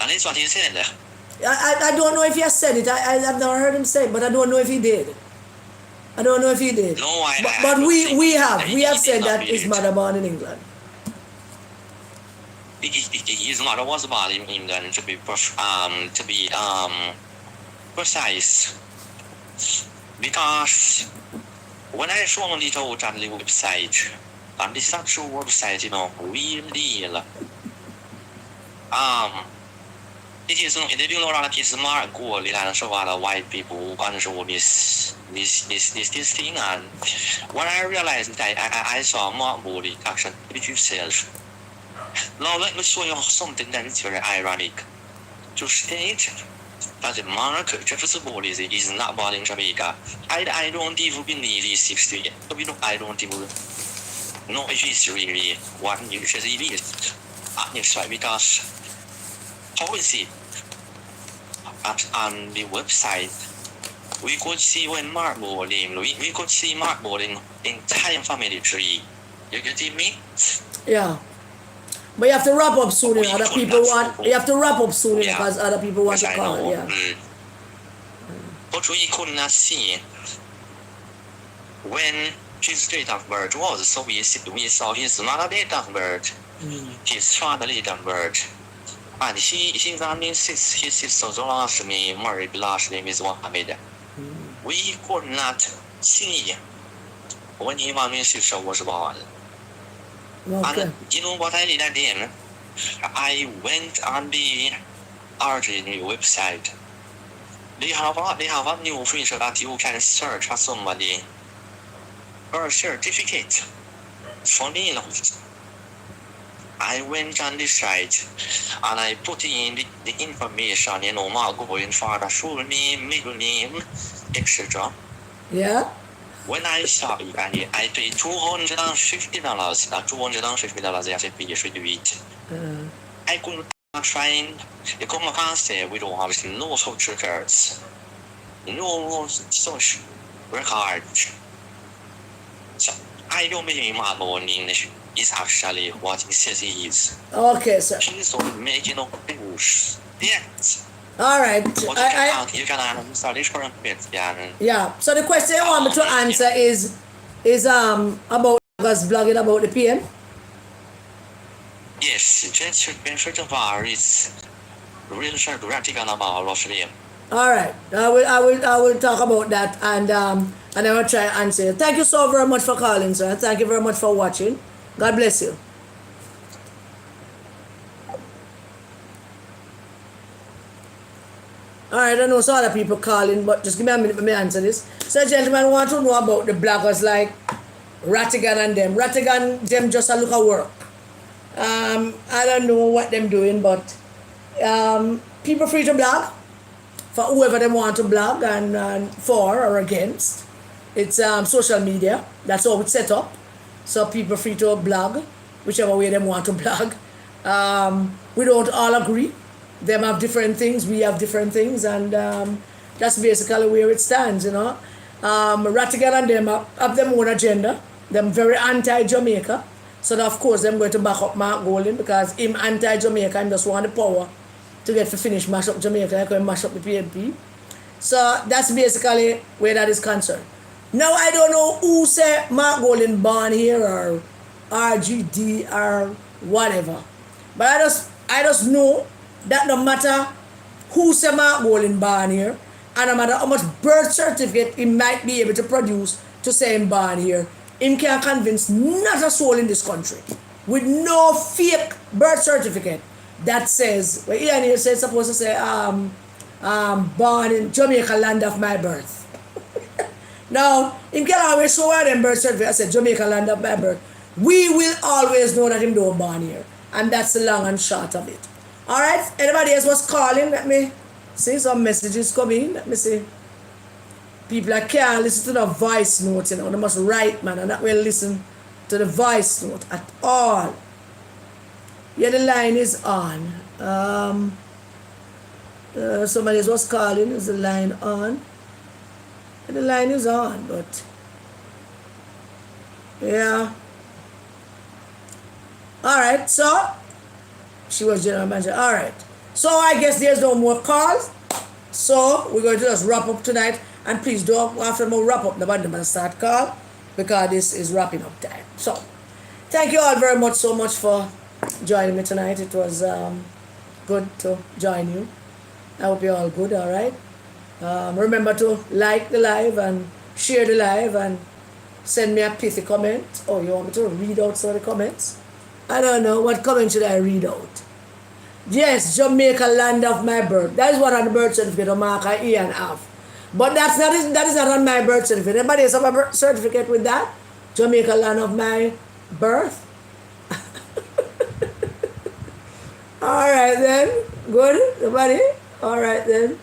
[SPEAKER 2] And that's what he said.
[SPEAKER 1] I don't know if he has said it. I've never heard him say it, but I don't know if he did. I don't know if he did.
[SPEAKER 2] No,
[SPEAKER 1] but we have said that his mother born in England.
[SPEAKER 2] His mother was born in England, to be precise. Because when I found it out on the website, on this actual website, real deal. It is they do know that it's Mark Gold and so other white people who control this thing, and when I realized that I saw Mark Gold action with yourself. Now let me show you something that is very ironic. To state that Mark Jefferson Gold is not born in Jamaica. I don't even believe he's 60. I don't even know if he's really what he is. Yes, right, because how is it? On the website, we could see when Mark Bowling, we could see Mark Bowling entire family tree. You get me?
[SPEAKER 1] Yeah. But you have to wrap up soon, other people want. You have to wrap up soon, because other people want to call. Yeah.
[SPEAKER 2] But we could not see when his date of birth was. So we saw his mother date of birth, his father date of birth. And he's I mean, his sister's last name, married last name is Mohammed. We could not see when he his sister was born.
[SPEAKER 1] Okay.
[SPEAKER 2] And you know what I did then? I went on the RGN website. They have a new feature that you can search for somebody birth certificate. Funny enough, I went on the site and I put in the information, going for the full name, middle name, etc.
[SPEAKER 1] Yeah.
[SPEAKER 2] When I saw it, I paid $250. $250 as a fee to do it. I couldn't find the common concept. We don't have no social records, no social records. So I don't believe my morning is actually what it says it is.
[SPEAKER 1] Okay, sir.
[SPEAKER 2] She's making up rules. Yes.
[SPEAKER 1] All right.
[SPEAKER 2] You can answer this for a bit,
[SPEAKER 1] yeah. So the question I want me to answer is about us blogging about the PM.
[SPEAKER 2] Yes, just is real radical about Australia.
[SPEAKER 1] All right. I will talk about that and I will try and answer. Thank you so very much for calling, sir. Thank you very much for watching. God bless you. Alright, I know some other people calling, but just give me a minute for me to answer this. So, gentlemen, want to know about the bloggers like Rattigan and them. Rattigan, them just a look at work. I don't know what them doing, but people free to blog for whoever they want to blog and for or against. It's social media. That's how it's set up. So people free to blog, whichever way they want to blog. We don't all agree. Them have different things, we have different things, and that's basically where it stands, Rattigan and them have their own agenda. Them very anti-Jamaica. So of course them going to back up Mark Golding because him anti-Jamaica and just want the power to get to finish mash up Jamaica, like when mash up the PNP. So that's basically where that is concerned. Now I don't know who say Mark Golding born here or RGD or whatever. But I just know that no matter who say Mark Golding born here, and no matter how much birth certificate he might be able to produce to say him born here, him can convince not a soul in this country with no fake birth certificate that says, well, Ian here says supposed to say born in Jamaica, land of my birth. Now, him can always show her them birth certificate. I said Jamaica, land of my birth. We will always know that him don't born here, and that's the long and short of it. Alright, anybody else was calling? Let me see some messages coming. Let me see. People that can't listen to the voice note, they must write, man, and not will listen to the voice note at all. Yeah, the line is on. Somebody else was calling. Is the line on? And the line is on, but yeah. Alright, so she was general manager. Alright. So I guess there's no more calls. So we're going to just wrap up tonight. And please don't, after we wrap up, nobody must start call because this is wrapping up time. So thank you all very much so much for joining me tonight. It was good to join you. I hope you're all good, alright. Remember to like the live and share the live and send me a pithy comment. Oh, you want me to read out some of the comments? I don't know. What comment should I read out? Yes, Jamaica, land of my birth. That is what on the birth certificate of Mark and Ian have. But that is not on my birth certificate. Anybody else have a birth certificate with that? Jamaica, land of my birth. Alright then. Good. Nobody? Alright then.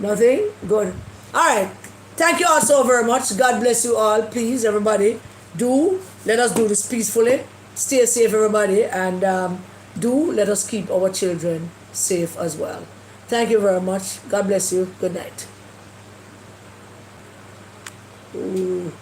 [SPEAKER 1] Nothing? Good. Alright. Thank you all so very much. God bless you all. Please, everybody, let us do this peacefully. Stay safe, everybody, and let us keep our children safe as well. Thank you very much. God bless you. Good night. Ooh.